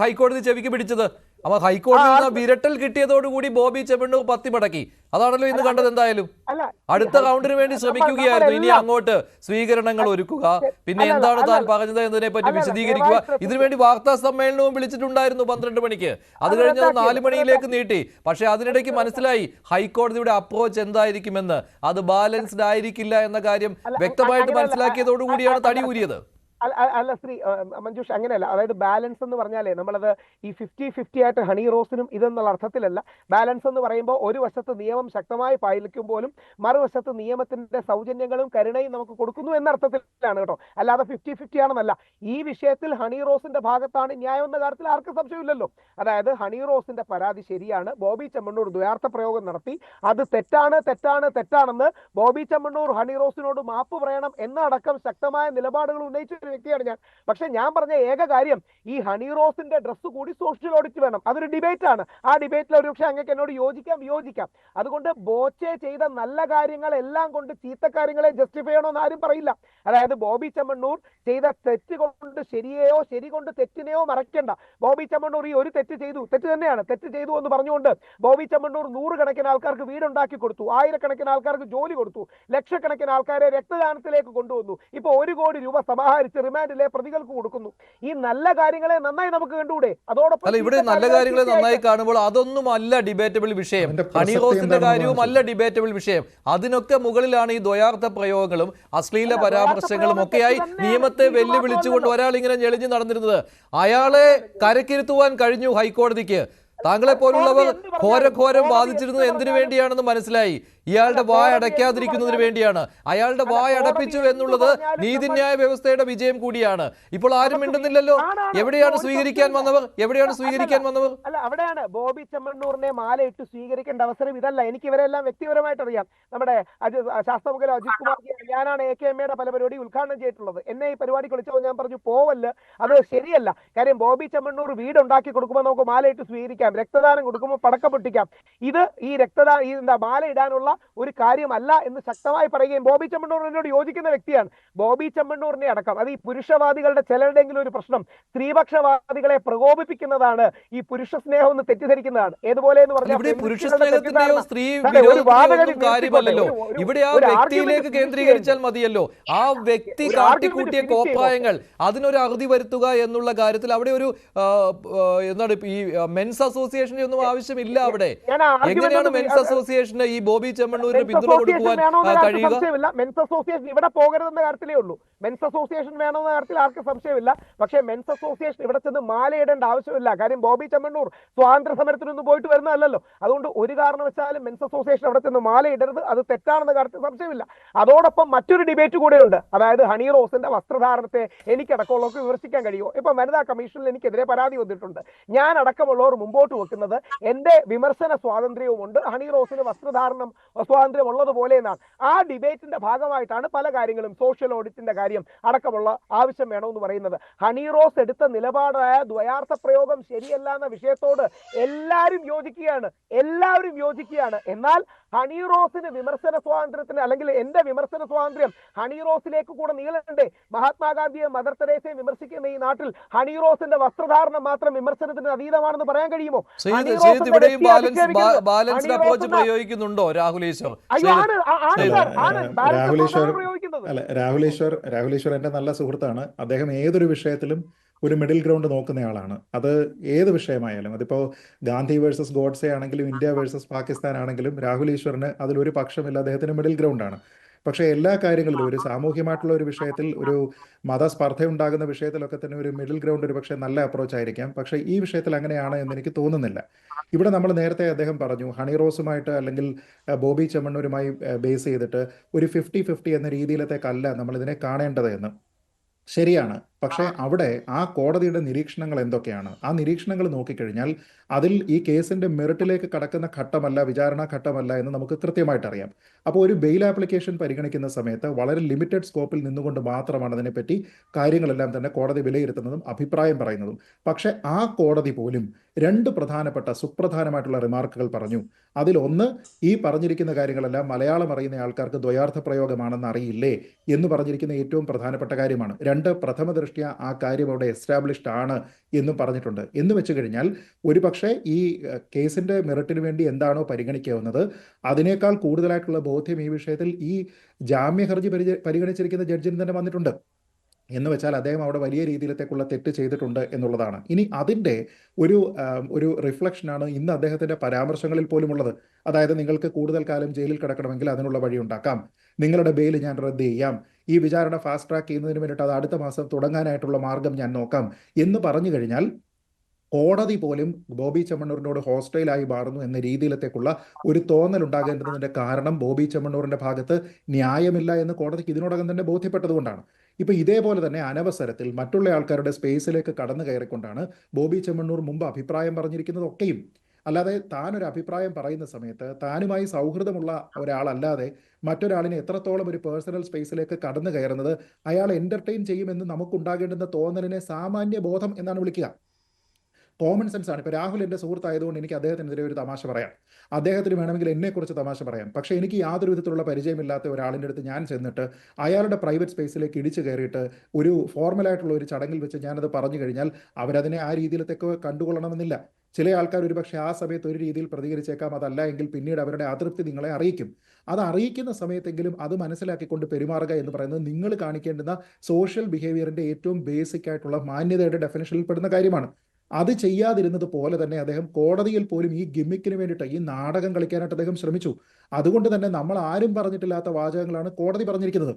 ഹൈക്കോടതി ചെവിക്ക് പിടിച്ചത്. അപ്പൊ ഹൈക്കോടതിയിൽ നിന്ന് വിരട്ടൽ കിട്ടിയതോടുകൂടി ബോബി ചെമ്മണ്ണൂർ പത്തി മടക്കി. അതാണല്ലോ ഇന്ന് കണ്ടത്. എന്തായാലും അല്ല, അടുത്ത റൗണ്ടിന് വേണ്ടി ശ്രമിക്കുകയായിരുന്നു. ഇനി അങ്ങോട്ട് സ്വീകരണങ്ങൾ ഒരുക്കുക, പിന്നെ എന്താണ് താൻ പറഞ്ഞത് എന്നതിനെ പറ്റി വിശദീകരിക്കുക. ഇതിനുവേണ്ടി വാർത്താ സമ്മേളനവും വിളിച്ചിട്ടുണ്ടായിരുന്നു 12 മണിക്ക്. അത് കഴിഞ്ഞത് 4 മണിയിലേക്ക് നീട്ടി. പക്ഷെ അതിനിടയ്ക്ക് മനസ്സിലായി ഹൈക്കോടതിയുടെ അപ്രോച്ച് എന്തായിരിക്കുമെന്ന്. അത് ബാലൻസ്ഡ് ആയിരിക്കില്ല എന്ന കാര്യം വ്യക്തമായിട്ട് മനസ്സിലാക്കിയതോടുകൂടിയാണ് തടി ഊരിയത്. അല്ല ശ്രീ മഞ്ജുഷ്, അങ്ങനെയല്ല. അതായത് ബാലൻസ് എന്ന് പറഞ്ഞാലേ നമ്മളത് ഈ 50-50 ആയിട്ട് ഹണി റോസിനും ഇതെന്നുള്ള അർത്ഥത്തിലല്ല. ബാലൻസ് എന്ന് പറയുമ്പോൾ ഒരു വശത്ത് നിയമം ശക്തമായി പാലിക്കുമ്പോഴും മറുവശത്ത് നിയമത്തിന്റെ സൗജന്യങ്ങളും കരുണയും നമുക്ക് കൊടുക്കുന്നു എന്ന അർത്ഥത്തിലാണ് കേട്ടോ. അല്ലാതെ 50-50 ആണെന്നല്ല. ഈ വിഷയത്തിൽ ഹണി റോസിന്റെ ഭാഗത്താണ് ന്യായം എന്ന കാര്യത്തിൽ ആർക്കും സംശയമില്ലല്ലോ. അതായത് ഹണി റോസിന്റെ പരാതി ശരിയാണ്. ബോബി ചെമ്മണ്ണൂർ ദ്വയാർത്ഥ പ്രയോഗം നടത്തി, അത് തെറ്റാണെന്ന് ബോബി ചെമ്മണ്ണൂർ ഹണി റോസിനോട് മാപ്പ് പറയണം എന്നടക്കം ശക്തമായ നിലപാടുകൾ ഉന്നയിച്ച വ്യക്തിയാണ് ഞാൻ. പക്ഷെ ഞാൻ പറഞ്ഞ ഏക കാര്യം, ഈ ഹണി റോസിന്റെ ഡ്രസ്സ് കൂടി സോഷ്യൽ ഓഡിറ്റ് വേണം. അതൊരു ഡിബേറ്റ് ആണ്. ആ ഡിബേറ്റിൽ ഒരു പക്ഷേ അങ്ങേക്ക് എന്നോട് വിയോജിക്കാം. അതുകൊണ്ട് ബോച്ചെ ചെയ്ത നല്ല കാര്യങ്ങളെല്ലാം കൊണ്ട് ചീത്ത കാര്യങ്ങളെ ജസ്റ്റിഫൈ ചെയ്യണമെന്ന് ആരും പറയില്ല. അതായത് ബോബി ചെമ്മണ്ണൂർ ചെയ്ത തെറ്റ് കൊണ്ട് ശരിയെയോ ശരി കൊണ്ട് തെറ്റിനെയോ മറയ്ക്കണ്ട. ബോബി ചെമ്മണ്ണൂർ ഈ ഒരു തെറ്റ് തന്നെയാണ്, തെറ്റ് ചെയ്തു എന്ന് പറഞ്ഞുകൊണ്ട് ബോബി ചെമ്മണ്ണൂർ 100 കണക്കിന് ആൾക്കാർക്ക് വീടുണ്ടാക്കി കൊടുത്തു, 1000 ആൾക്കാർക്ക് ജോലി കൊടുത്തു, ലക്ഷക്കണക്കിന് ആൾക്കാരെ രക്തദാനത്തിലേക്ക് കൊണ്ടുവന്നു, ഇപ്പൊ 1 കോടി രൂപ സമാഹരിച്ച് റിമാൻഡിലെ പ്രതികൾക്ക് കൊടുക്കുന്നു. ഈ നല്ല കാര്യങ്ങളെ നന്നായി നമുക്ക് കണ്ടുകൂടെ? അതോടൊപ്പം ഇവിടെ നല്ല കാര്യങ്ങളെ നന്നായി കാണുമ്പോൾ അതൊന്നും അല്ല ഡിബേറ്റബിൾ വിഷയം. ഹണി റോസിന്റെ കാര്യവും അല്ല ഡിബേറ്റബിൾ വിഷയം. അതിനൊക്കെ മുകളിലാണ് ഈ ദ്വയാർത്ഥ പ്രയോഗങ്ങളും അശ്ലീല പരാമർശങ്ങളും ഒക്കെയായി നിയമത്തെ വെല്ലുവിളിച്ചുകൊണ്ട് ഒരാൾ ഇങ്ങനെ ഞെളിഞ്ഞു നടന്നിരുന്നത്. അയാളെ കരക്കിരുത്തുവാൻ കഴിഞ്ഞു ഹൈക്കോടതിക്ക്. താങ്കളെ പോലുള്ളവർ ഘോരം ബാധിച്ചിരുന്നത് എന്തിനു വേണ്ടിയാണെന്ന് മനസ്സിലായി. ഇയാളുടെ വായ അടയ്ക്കാതിരിക്കുന്നതിന് വേണ്ടിയാണ്. അയാളുടെ വായ അടപ്പിച്ചു എന്നുള്ളത് നീതിന്യായ വ്യവസ്ഥയുടെ വിജയം കൂടിയാണ്. ഇപ്പോൾ ആരും മിണ്ടുന്നില്ലല്ലോ. എവിടെയാണ് സ്വീകരിക്കാൻ വന്നവർ? അല്ല, അവിടെയാണ് ബോബി ചെമ്മണ്ണൂറിനെ മാലയിട്ട് സ്വീകരിക്കേണ്ട അവസരം ഇതല്ല. എനിക്ക് ഇവരെല്ലാം വ്യക്തിപരമായിട്ട് അറിയാം. നമ്മുടെ ശാസ്ത്രമുഖല അജിത് കുമാർ, ഞാനാണ് AKMയുടെ പല പരിപാടി ഉദ്ഘാടനം ചെയ്തിട്ടുള്ളത്. എന്നെ ഈ പരിപാടി വിളിച്ചപ്പോൾ ഞാൻ പറഞ്ഞു പോവല്ല, അത് ശരിയല്ല. കാര്യം ബോബി ചെമ്മണ്ണൂർ വീടുണ്ടാക്കി കൊടുക്കുമ്പോൾ നമുക്ക് മാലയിട്ട് സ്വീകരിക്കാം, രക്തദാനം കൊടുക്കുമ്പോൾ പടക്കം പൊട്ടിക്കാം. ഇത് ഈ മാല ഇടാനുള്ള ഒരു കാര്യമല്ല എന്ന് ശക്തമായി പറയുകയും ബോബി ചെമ്മണ്ണൂറിനോട് യോജിക്കുന്ന വ്യക്തിയാണ്. ബോബി ചെമ്മണ്ണൂറിനെ അടക്കം അത് ഈ പുരുഷവാദികളുടെ ചിലരുടെയെങ്കിലും ഒരു പ്രശ്നം, സ്ത്രീപക്ഷവാദികളെ പ്രകോപിപ്പിക്കുന്നതാണ് ഈ പുരുഷ സ്നേഹം എന്ന് തെറ്റിദ്ധരിക്കുന്നതാണ്. ഏതുപോലെ എന്ന് പറഞ്ഞാൽ ഇവിടെ ആ വ്യക്തിയിലേക്ക് കേന്ദ്രീകരിച്ചാൽ മതിയല്ലോ. ആ വ്യക്തി കാട്ടിക്കൂട്ടിയ കോപ്രായങ്ങൾ അതിനൊരു അറുതി വരുത്തുക എന്നുള്ള കാര്യത്തിൽ അവിടെ ഒരു എന്താണ് ഈ മെൻസ് അസോസിയേഷന്റെ ഒന്നും ആവശ്യമില്ല. അവിടെ എങ്ങനെയാണ് മെൻസ് അസോസിയേഷന് ഈ ബോബി ചെമ്മണ്ണൂരിന് പിന്തുണ കൊടുക്കുവാൻ കഴിയുക? മെൻസ് അസോസിയേഷൻ ഇവിടെ പോകരുതെന്ന കാര്യത്തിലേ ഉള്ളൂ. മെൻസ് അസോസിയേഷൻ വേണമെന്ന കാര്യത്തിൽ ആർക്കും സംശയമില്ല. പക്ഷേ മെൻസ് അസോസിയേഷൻ ഇവിടെ ചെന്ന് മാലയിടേണ്ട ആവശ്യമില്ല. കാര്യം ബോബി ചെമ്മണ്ണൂർ സ്വാതന്ത്ര്യ സമരത്തിനൊന്നും പോയിട്ട് വരുന്നതല്ലോ. അതുകൊണ്ട് ഒരു കാരണവശാലും മെൻസ് അസോസിയേഷൻ അവിടെ ചെന്ന് മാലയിടരുത്. അത് തെറ്റാണെന്ന കാര്യത്തിൽ സംശയമില്ല. അതോടൊപ്പം മറ്റൊരു ഡിബേറ്റ് കൂടെയുണ്ട്. അതായത് ഹണി റോസിന്റെ വസ്ത്രധാരണത്തെ എനിക്കടക്കമുള്ളവർക്ക് വിമർശിക്കാൻ കഴിയുമോ? ഇപ്പൊ വനിതാ കമ്മീഷനിൽ എനിക്കെതിരെ പരാതി വന്നിട്ടുണ്ട്. ഞാൻ അടക്കമുള്ളവർ മുമ്പോട്ട് വെക്കുന്നത് എന്റെ വിമർശന സ്വാതന്ത്ര്യവുമുണ്ട്, ഹണി റോസിന് വസ്ത്രധാരണം സ്വാതന്ത്ര്യം ഉള്ളതുപോലെ എന്നാണ്. ആ ഡിബേറ്റിന്റെ ഭാഗമായിട്ടാണ് പല കാര്യങ്ങളും സോഷ്യൽ ഓഡിറ്റിന്റെ കാര്യം അടക്കമുള്ള ആവശ്യം വേണമെന്ന് പറയുന്നത്. ഹണി റോസ് എടുത്ത നിലപാടായ ദ്വയാർത്ഥ പ്രയോഗം ശരിയല്ല എന്ന വിഷയത്തോട് എല്ലാവരും യോജിക്കുകയാണ്. എന്നാൽ ഹണി റോസിന് വിമർശന സ്വാതന്ത്ര്യത്തിന് അല്ലെങ്കിൽ എന്റെ വിമർശന സ്വാതന്ത്ര്യം ഹണി റോസിലേക്ക് കൂടെ നീളണ്ടേ? മഹാത്മാഗാന്ധിയെ മദർ തെരേസയെ വിമർശിക്കുന്ന ഈ നാട്ടിൽ ഹണി റോസിന്റെ വസ്ത്രധാരണം മാത്രം വിമർശനത്തിന് അതീതമാണെന്ന് പറയാൻ കഴിയുമോ? പ്രയോഗിക്കുന്നുണ്ടോ രാഹുൽ ഈശ്വർ? രാഹുൽ ഈശ്വർ എന്റെ നല്ല സുഹൃത്താണ്. അദ്ദേഹം ഏതൊരു വിഷയത്തിലും ഒരു മിഡിൽ ഗ്രൗണ്ട് നോക്കുന്നയാളാണ്. അത് ഏത് വിഷയമായാലും, അതിപ്പോൾ ഗാന്ധി വേഴ്സസ് ഗോഡ്സെ ആണെങ്കിലും ഇന്ത്യ വേഴ്സസ് പാകിസ്ഥാൻ ആണെങ്കിലും രാഹുൽ ഈശ്വറിന് അതിലൊരു പക്ഷമില്ല. അദ്ദേഹത്തിന് മിഡിൽ ഗ്രൗണ്ടാണ്. പക്ഷേ എല്ലാ കാര്യങ്ങളിലും ഒരു സാമൂഹ്യമായിട്ടുള്ള ഒരു വിഷയത്തിൽ, ഒരു മതസ്പർദ്ധ ഉണ്ടാകുന്ന വിഷയത്തിലൊക്കെ തന്നെ ഒരു മിഡിൽ ഗ്രൗണ്ട് ഒരു പക്ഷേ നല്ല അപ്രോച്ച് ആയിരിക്കാം. പക്ഷേ ഈ വിഷയത്തിൽ അങ്ങനെയാണ് എന്ന് എനിക്ക് തോന്നുന്നില്ല. ഇവിടെ നമ്മൾ നേരത്തെ അദ്ദേഹം പറഞ്ഞു ഹണി റോസുമായിട്ട് അല്ലെങ്കിൽ ബോബി ചെമ്മണ്ണൂരുമായി ബേസ് ചെയ്തിട്ട് ഒരു 50-50 എന്ന രീതിയിലത്തേക്കല്ല നമ്മളിതിനെ കാണേണ്ടത് എന്ന്. ശരിയാണ്. പക്ഷേ അവിടെ ആ കോടതിയുടെ നിരീക്ഷണങ്ങൾ എന്തൊക്കെയാണ്? ആ നിരീക്ഷണങ്ങൾ നോക്കിക്കഴിഞ്ഞാൽ അതിൽ ഈ കേസിന്റെ മെറിറ്റിലേക്ക് കടക്കുന്ന ഘട്ടമല്ല, വിചാരണ ഘട്ടമല്ല എന്ന് നമുക്ക് കൃത്യമായിട്ട് അറിയാം. അപ്പോൾ ഒരു ബെയിൽ ആപ്ലിക്കേഷൻ പരിഗണിക്കുന്ന സമയത്ത് വളരെ ലിമിറ്റഡ് സ്കോപ്പിൽ നിന്നുകൊണ്ട് മാത്രമാണ് അതിനെപ്പറ്റി കാര്യങ്ങളെല്ലാം തന്നെ കോടതി വിലയിരുത്തുന്നതും അഭിപ്രായം പറയുന്നതും. പക്ഷേ ആ കോടതി പോലും 2 പ്രധാനപ്പെട്ട സുപ്രധാനമായിട്ടുള്ള റിമാർക്കുകൾ പറഞ്ഞു. അതിലൊന്ന്, ഈ പറഞ്ഞിരിക്കുന്ന കാര്യങ്ങളെല്ലാം മലയാളം അറിയുന്ന ആൾക്കാർക്ക് ദ്വയാർത്ഥ പ്രയോഗമാണെന്ന് അറിയില്ലേ എന്ന് പറഞ്ഞിരിക്കുന്ന ഏറ്റവും പ്രധാനപ്പെട്ട കാര്യമാണ്. 2, പ്രഥമ ദൃഷ്ട്യാ ആ കാര്യം അവിടെ എസ്റ്റാബ്ലിഷ്ഡ് ആണ് എന്നും പറഞ്ഞിട്ടുണ്ട്. എന്ന് വെച്ച് കഴിഞ്ഞാൽ ഒരു പക്ഷേ ഈ കേസിൻ്റെ മെറിറ്റിന് വേണ്ടി എന്താണോ പരിഗണിക്കാവുന്നത് അതിനേക്കാൾ കൂടുതലായിട്ടുള്ള ബോധ്യം ഈ വിഷയത്തിൽ ഈ ജാമ്യ ഹർജി പരിഗണിച്ചിരിക്കുന്ന ജഡ്ജിന് തന്നെ വന്നിട്ടുണ്ട്. എന്ന് വെച്ചാൽ അദ്ദേഹം അവിടെ വലിയ രീതിയിലത്തേക്കുള്ള തെറ്റ് ചെയ്തിട്ടുണ്ട് എന്നുള്ളതാണ്. ഇനി അതിൻ്റെ ഒരു റിഫ്ലക്ഷനാണ് ഇന്ന് അദ്ദേഹത്തിൻ്റെ പരാമർശങ്ങളിൽ പോലും ഉള്ളത്. അതായത് നിങ്ങൾക്ക് കൂടുതൽ കാലം ജയിലിൽ കിടക്കണമെങ്കിൽ അതിനുള്ള വഴി ഉണ്ടാക്കാം, നിങ്ങളുടെ ബെയിൽ ഞാൻ റദ്ദ് ചെയ്യാം, ഈ വിചാരണ ഫാസ്റ്റ് ട്രാക്ക് ചെയ്യുന്നതിന് വേണ്ടിയിട്ട് അത് അടുത്ത മാസം തുടങ്ങാനായിട്ടുള്ള മാർഗം ഞാൻ നോക്കാം എന്ന് പറഞ്ഞു കഴിഞ്ഞാൽ കോടതി പോലും ബോബി ചെമ്മണ്ണൂരിനോട് ഹോസ്റ്റൈലായി മാറുന്നു എന്ന രീതിയിലത്തേക്കുള്ള ഒരു തോന്നൽ ഉണ്ടാകേണ്ടതിൻ്റെ കാരണം ബോബി ചെമ്മണ്ണൂരിൻ്റെ ഭാഗത്ത് ന്യായമില്ല എന്ന് കോടതിക്ക് ഇതിനോടകം തന്നെ ബോധ്യപ്പെട്ടതുകൊണ്ടാണ്. ഇപ്പം ഇതേപോലെ തന്നെ അനവസരത്തിൽ മറ്റുള്ള ആൾക്കാരുടെ സ്പേസിലേക്ക് കടന്നു കയറിക്കൊണ്ടാണ് ബോബി ചെമ്മണ്ണൂർ മുമ്പ് അഭിപ്രായം പറഞ്ഞിരിക്കുന്നതൊക്കെയും. അല്ലാതെ താനൊരു അഭിപ്രായം പറയുന്ന സമയത്ത് താനുമായി സൗഹൃദമുള്ള ഒരാളല്ലാതെ മറ്റൊരാളിനെ എത്രത്തോളം ഒരു പേഴ്സണൽ സ്പേസിലേക്ക് കടന്നു കയറുന്നത് അയാൾ എൻ്റർടൈൻ ചെയ്യുമെന്ന് നമുക്കുണ്ടാകേണ്ടുന്ന തോന്നലിനെ സാമാന്യ ബോധം എന്നാണ് വിളിക്കുക. കോമൺ സെൻസ് ആണ്. ഇപ്പോൾ രാഹുൽ എൻ്റെ സുഹൃത്തായതുകൊണ്ട് എനിക്ക് അദ്ദേഹത്തിനെതിരെ ഒരു തമാശ പറയാം, അദ്ദേഹത്തിന് വേണമെങ്കിൽ എന്നെക്കുറിച്ച് തമാശ പറയാം. പക്ഷേ എനിക്ക് യാതൊരു വിധത്തിലുള്ള പരിചയമില്ലാത്ത ഒരാളിൻ്റെ അടുത്ത് ഞാൻ ചെന്നിട്ട് അയാളുടെ പ്രൈവറ്റ് സ്പേസിലേക്ക് ഇടിച്ചു കയറിയിട്ട് ഒരു ഫോർമലായിട്ടുള്ള ഒരു ചടങ്ങിൽ വെച്ച് ഞാനത് പറഞ്ഞു കഴിഞ്ഞാൽ അവരതിനെ ആ രീതിയിലത്തേക്ക് കണ്ടുകൊള്ളണമെന്നില്ല. ചില ആൾക്കാർ ഒരുപക്ഷെ ആ സമയത്ത് ഒരു രീതിയിൽ പ്രതികരിച്ചേക്കാം, അതല്ല എങ്കിൽ പിന്നീട് അവരുടെ അതൃപ്തി നിങ്ങളെ അറിയിക്കും. അത് അറിയിക്കുന്ന സമയത്തെങ്കിലും അത് മനസ്സിലാക്കിക്കൊണ്ട് പെരുമാറുക എന്ന് പറയുന്നത് നിങ്ങൾ കാണിക്കേണ്ടുന്ന സോഷ്യൽ ബിഹേവിയറിൻ്റെ ഏറ്റവും ബേസിക് ആയിട്ടുള്ള മാന്യതയുടെ ഡെഫിനിഷനിൽ പെടുന്ന കാര്യമാണ്. അത് ചെയ്യാതിരുന്നത് പോലെ തന്നെ അദ്ദേഹം കോടതിയിൽ പോലും ഈ ഗിമ്മിക്കിന് വേണ്ടിയിട്ട് ഈ നാടകം കളിക്കാനായിട്ട് അദ്ദേഹം ശ്രമിച്ചു. അതുകൊണ്ട് തന്നെ നമ്മൾ ആരും പറഞ്ഞിട്ടില്ലാത്ത വാചകങ്ങളാണ് കോടതി പറഞ്ഞിരിക്കുന്നത്.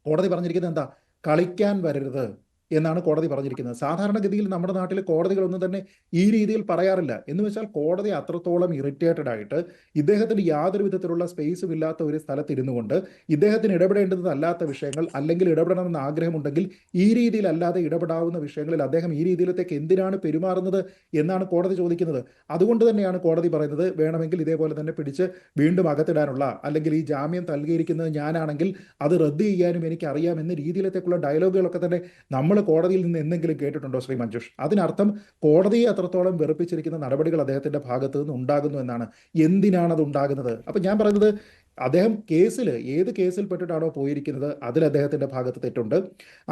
കോടതി പറഞ്ഞിരിക്കുന്നത് എന്താ? കളിക്കാൻ വരരുത് എന്നാണ് കോടതി പറഞ്ഞിരിക്കുന്നത്. സാധാരണഗതിയിൽ നമ്മുടെ നാട്ടിൽ കോടതികളൊന്നും തന്നെ ഈ രീതിയിൽ പറയാറില്ല. എന്ന് വെച്ചാൽ കോടതി അത്രത്തോളം ഇറിറ്റേറ്റഡ് ആയിട്ട് ഇദ്ദേഹത്തിന് യാതൊരു വിധത്തിലുള്ള സ്പേസും ഇല്ലാത്ത ഒരു സ്ഥലത്തിരുന്നു കൊണ്ട് ഇദ്ദേഹത്തിന് ഇടപെടേണ്ടതല്ലാത്ത വിഷയങ്ങൾ അല്ലെങ്കിൽ ഇടപെടണമെന്ന് ആഗ്രഹമുണ്ടെങ്കിൽ ഈ രീതിയിൽ അല്ലാതെ ഇടപെടാവുന്ന വിഷയങ്ങളിൽ അദ്ദേഹം ഈ രീതിയിലത്തേക്ക് എന്തിനാണ് പെരുമാറുന്നത് എന്നാണ് കോടതി ചോദിക്കുന്നത്. അതുകൊണ്ട് തന്നെയാണ് കോടതി പറയുന്നത് വേണമെങ്കിൽ ഇതേപോലെ തന്നെ പിടിച്ച് വീണ്ടും അകത്തിടാനുള്ള അല്ലെങ്കിൽ ഈ ജാമ്യം നൽകിയിരിക്കുന്നത് ഞാനാണെങ്കിൽ അത് റദ്ദ് ചെയ്യാനും എനിക്കറിയാം എന്ന രീതിയിലത്തേക്കുള്ള ഡയലോഗുകളൊക്കെ തന്നെ നമ്മൾ കോടതിയിൽ നിന്ന് എന്തെങ്കിലും കേട്ടിട്ടുണ്ടോ ശ്രീ മഞ്ജുഷ്? അതിനർത്ഥം കോടതിയെ അത്രത്തോളം വെറുപ്പിച്ചിരിക്കുന്ന നടപടികൾ അദ്ദേഹത്തിന്റെ ഭാഗത്ത് നിന്ന് ഉണ്ടാകുന്നു എന്നാണ്. എന്തിനാണ് അത് ഉണ്ടാകുന്നത്? അപ്പം ഞാൻ പറയുന്നത് അദ്ദേഹം ഏത് കേസിൽ പെട്ടിട്ടാണോ പോയിരിക്കുന്നത് അതിൽ അദ്ദേഹത്തിന്റെ ഭാഗത്ത് തെറ്റുണ്ട്.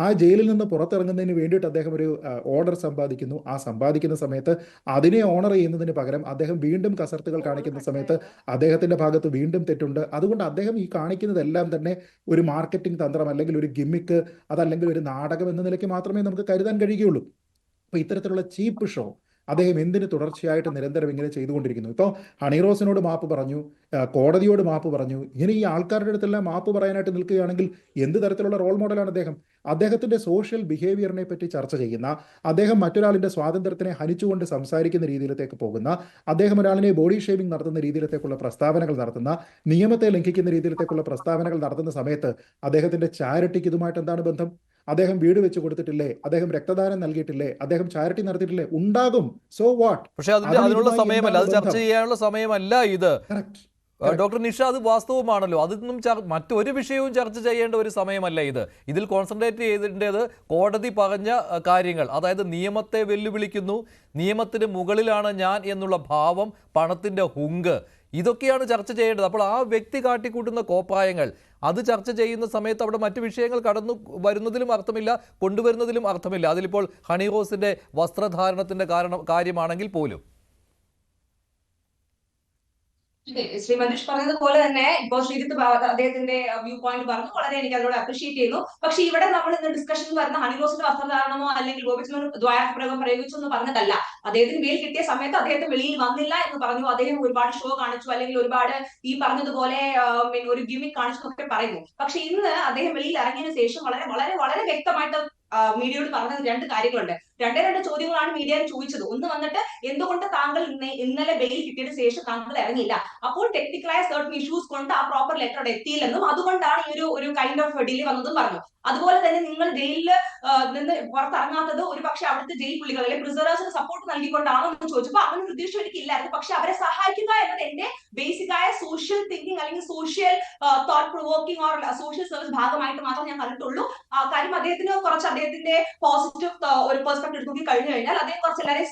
ആ ജയിലിൽ നിന്ന് പുറത്തിറങ്ങുന്നതിന് വേണ്ടിയിട്ട് അദ്ദേഹം ഒരു ഓർഡർ സമ്പാദിക്കുന്നു. ആ സമ്പാദിക്കുന്ന സമയത്ത് അതിനെ ഓണർ ചെയ്യുന്നതിന് പകരം അദ്ദേഹം വീണ്ടും കസർത്തുകൾ കാണിക്കുന്ന സമയത്ത് അദ്ദേഹത്തിന്റെ ഭാഗത്ത് വീണ്ടും തെറ്റുണ്ട്. അതുകൊണ്ട് അദ്ദേഹം ഈ കാണിക്കുന്നതെല്ലാം തന്നെ ഒരു മാർക്കറ്റിംഗ് തന്ത്രം അല്ലെങ്കിൽ ഒരു ഗിമ്മിക്ക്, അതല്ലെങ്കിൽ ഒരു നാടകം എന്ന നിലയ്ക്ക് മാത്രമേ നമുക്ക് കരുതാൻ കഴിയുകയുള്ളൂ. അപ്പോൾ ഇത്തരത്തിലുള്ള ചീപ്പ് ഷോ അദ്ദേഹം എന്തിന് തുടർച്ചയായിട്ട് നിരന്തരം ഇങ്ങനെ ചെയ്തുകൊണ്ടിരിക്കുന്നു? ഇപ്പോൾ ഹണിറോസിനോട് മാപ്പ് പറഞ്ഞു, കോടതിയോട് മാപ്പ് പറഞ്ഞു, ഇങ്ങനെ ഈ ആൾക്കാരുടെ അടുത്തെല്ലാം മാപ്പ് പറയാനായിട്ട് നിൽക്കുകയാണെങ്കിൽ എന്ത് തരത്തിലുള്ള റോൾ മോഡലാണ് അദ്ദേഹം? അദ്ദേഹത്തിൻ്റെ സോഷ്യൽ ബിഹേവിയറിനെ പറ്റി ചർച്ച ചെയ്യുന്ന, അദ്ദേഹം മറ്റൊരാളിൻ്റെ സ്വാതന്ത്ര്യത്തിനെ ഹനിച്ചുകൊണ്ട് സംസാരിക്കുന്ന രീതിയിലത്തേക്ക് പോകുന്ന, അദ്ദേഹം ഒരാളിനെ ബോഡി ഷേമിംഗ് നടത്തുന്ന രീതിയിലത്തേക്കുള്ള പ്രസ്താവനകൾ നടത്തുന്ന, നിയമത്തെ ലംഘിക്കുന്ന രീതിയിലത്തേക്കുള്ള പ്രസ്താവനകൾ നടത്തുന്ന സമയത്ത് അദ്ദേഹത്തിൻ്റെ ചാരിറ്റിക്ക് ഇതുമായിട്ട് എന്താണ് ബന്ധം? അദ്ദേഹം വീട് വെച്ച് കൊടുത്തിട്ടില്ലേ? അദ്ദേഹം രക്തദാനം നൽകിയിട്ടില്ലേ? അദ്ദേഹം ചാരിറ്റി നടത്തിയിട്ടില്ലേ? ഉണ്ടാകും. So what? പക്ഷെ അതിനുള്ള സമയമല്ല, അത് ചർച്ച ചെയ്യാനുള്ള സമയമല്ല ഇത്. ഡോക്ടർ നിഷ, അത് വാസ്തവമാണല്ലോ. അതൊന്നും മറ്റൊരു വിഷയവും ചർച്ച ചെയ്യേണ്ട ഒരു സമയമല്ല ഇത്. ഇതിൽ കോൺസെൻട്രേറ്റ് ചെയ്തിട്ടേണ്ടത് കോടതി പറഞ്ഞ കാര്യങ്ങൾ, അതായത് നിയമത്തെ വെല്ലുവിളിക്കുന്നു, നിയമത്തിന് മുകളിലാണ് ഞാൻ എന്നുള്ള ഭാവം, പണത്തിൻ്റെ ഹുങ്ക്, ഇതൊക്കെയാണ് ചർച്ച ചെയ്യേണ്ടത്. അപ്പോൾ ആ വ്യക്തി കാട്ടിക്കൂട്ടുന്ന കോപ്രായങ്ങൾ അത് ചർച്ച ചെയ്യുന്ന സമയത്ത് അവിടെ മറ്റു വിഷയങ്ങൾ കടന്നു വരുന്നതിലും അർത്ഥമില്ല, കൊണ്ടുവരുന്നതിലും അർത്ഥമില്ല. അതിലിപ്പോൾ ഹണിറോസിൻ്റെ വസ്ത്രധാരണത്തിൻ്റെ കാര്യമാണെങ്കിൽ പോലും. ശ്രീ മഞ്ജുഷ് പറഞ്ഞത് പോലെ തന്നെ ഇപ്പോൾ ശ്രീജിത്ത് അദ്ദേഹത്തിന്റെ വ്യൂ പോയിന്റ് പറഞ്ഞു, വളരെ എനിക്ക് അതിനോട് അപ്രീഷിയേറ്റ് ചെയ്യുന്നു. പക്ഷെ ഇവിടെ നമ്മൾ ഇന്ന് ഡിസ്കഷനിൽ വരുന്ന ഹണിറോസിന്റെ വസ്ത്രധാരണമോ അല്ലെങ്കിൽ ഗോപിച്ചനോട് ദ്വാരപ്രയോഗം പ്രയോഗിച്ചു എന്ന് പറഞ്ഞതല്ല. അദ്ദേഹത്തിന് ബെയിൽ കിട്ടിയ സമയത്ത് അദ്ദേഹത്തെ വെളിയിൽ വന്നില്ല എന്ന് പറഞ്ഞു. അദ്ദേഹം ഒരുപാട് ഷോ കാണിച്ചു, അല്ലെങ്കിൽ ഒരുപാട് ഈ പറഞ്ഞതുപോലെ ഒരു ഗിമിക് കാണിച്ചു എന്നൊക്കെ പറയുന്നു. പക്ഷെ ഇന്ന് അദ്ദേഹം വെളിയിൽ ഇറങ്ങിയതിനു ശേഷം വളരെ വളരെ വളരെ വ്യക്തമായിട്ട് മീഡിയയോട് പറഞ്ഞത് രണ്ട് കാര്യങ്ങളുണ്ട്. രണ്ട് ചോദ്യങ്ങളാണ് മീഡിയ ചോദിച്ചത്. ഒന്ന് വന്നിട്ട് എന്തുകൊണ്ട് താങ്കൾ ഇന്നലെ ബെയിൽ കിട്ടിയതിനു ശേഷം താങ്കൾ ഇറങ്ങിയില്ല? അപ്പോൾ ടെക്നിക്കലായ സർട്ടൻ ഇഷ്യൂസ് കൊണ്ട് ആ പ്രോപ്പർ ലെറ്റർ അവിടെ എത്തിയില്ലെന്നും അതുകൊണ്ടാണ് ഈ ഒരു കൈൻഡ് ഓഫ് ഡിലേ വന്നതും പറഞ്ഞു. അതുപോലെ തന്നെ നിങ്ങൾ ജയിലിൽ നിന്ന് പുറത്തിറങ്ങാത്തത് ഒരു പക്ഷെ അവിടുത്തെ ജയിൽ പുള്ളികൾ അല്ലെങ്കിൽ പ്രിസർവേഴ്സിന് സപ്പോർട്ട് നൽകിക്കൊണ്ടാണോ എന്ന് ചോദിച്ചപ്പോൾ അങ്ങനെ ഒരു ഉദ്ദേശം എനിക്കില്ലായിരുന്നു. പക്ഷെ അവരെ സഹായിക്കുക എന്നത് എന്റെ ബേസിക് ആയ സോഷ്യൽ തിങ്കിങ് അല്ലെങ്കിൽ social thought provoking or social service ഭാഗമായിട്ട് മാത്രം ഞാൻ കണ്ടിട്ടുള്ളൂ. കാര്യം അദ്ദേഹത്തിന് കുറച്ച് അദ്ദേഹത്തിന്റെ പോസിറ്റീവ് ഒരു പെർസ്പെക്ടീവ് എടുത്തു കഴിഞ്ഞു കഴിഞ്ഞാൽ അദ്ദേഹം കുറച്ച് എല്ലാവരെ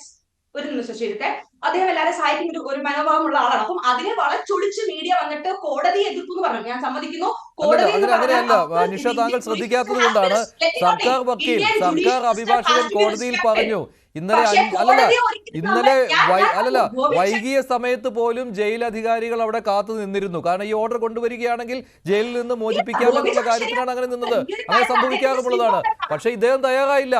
ഒരു നിമിഷം ശ്രീജിത്തെ, അദ്ദേഹം എല്ലാവരും സഹായിക്കുന്ന ഒരു മനോഭാവമുള്ള ആളാണ്. അപ്പം അതിനെ വളച്ചൊടിച്ച് മീഡിയ വന്നിട്ട് കോടതി എതിർപ്പ് എന്ന് പറഞ്ഞു. ഞാൻ സമ്മതിക്കുന്നു, കോടതി എന്ന് അങ്ങനെയല്ല പറഞ്ഞാൽ നിഷ, താങ്കൾ ശ്രദ്ധിക്കാത്തത് കൊണ്ടാണ്. സർക്കാർ വക്കീൽ, സർക്കാർ അഭിഭാഷകൻ കോടതിയിൽ പറഞ്ഞു ഇന്നലെ വൈകിയ സമയത്ത് പോലും ജയിൽ അധികാരികൾ അവിടെ കാത്തു നിന്നിരുന്നു. കാരണം ഈ ഓർഡർ കൊണ്ടുവരികയാണെങ്കിൽ ജയിലിൽ നിന്ന് മോചിപ്പിക്കാമെന്നുള്ള കാര്യത്തിനാണ് അങ്ങനെ നിന്നത്. അങ്ങനെ സംഭവിക്കാറുള്ളതാണ്. പക്ഷെ ഇദ്ദേഹം തയ്യാറായില്ല.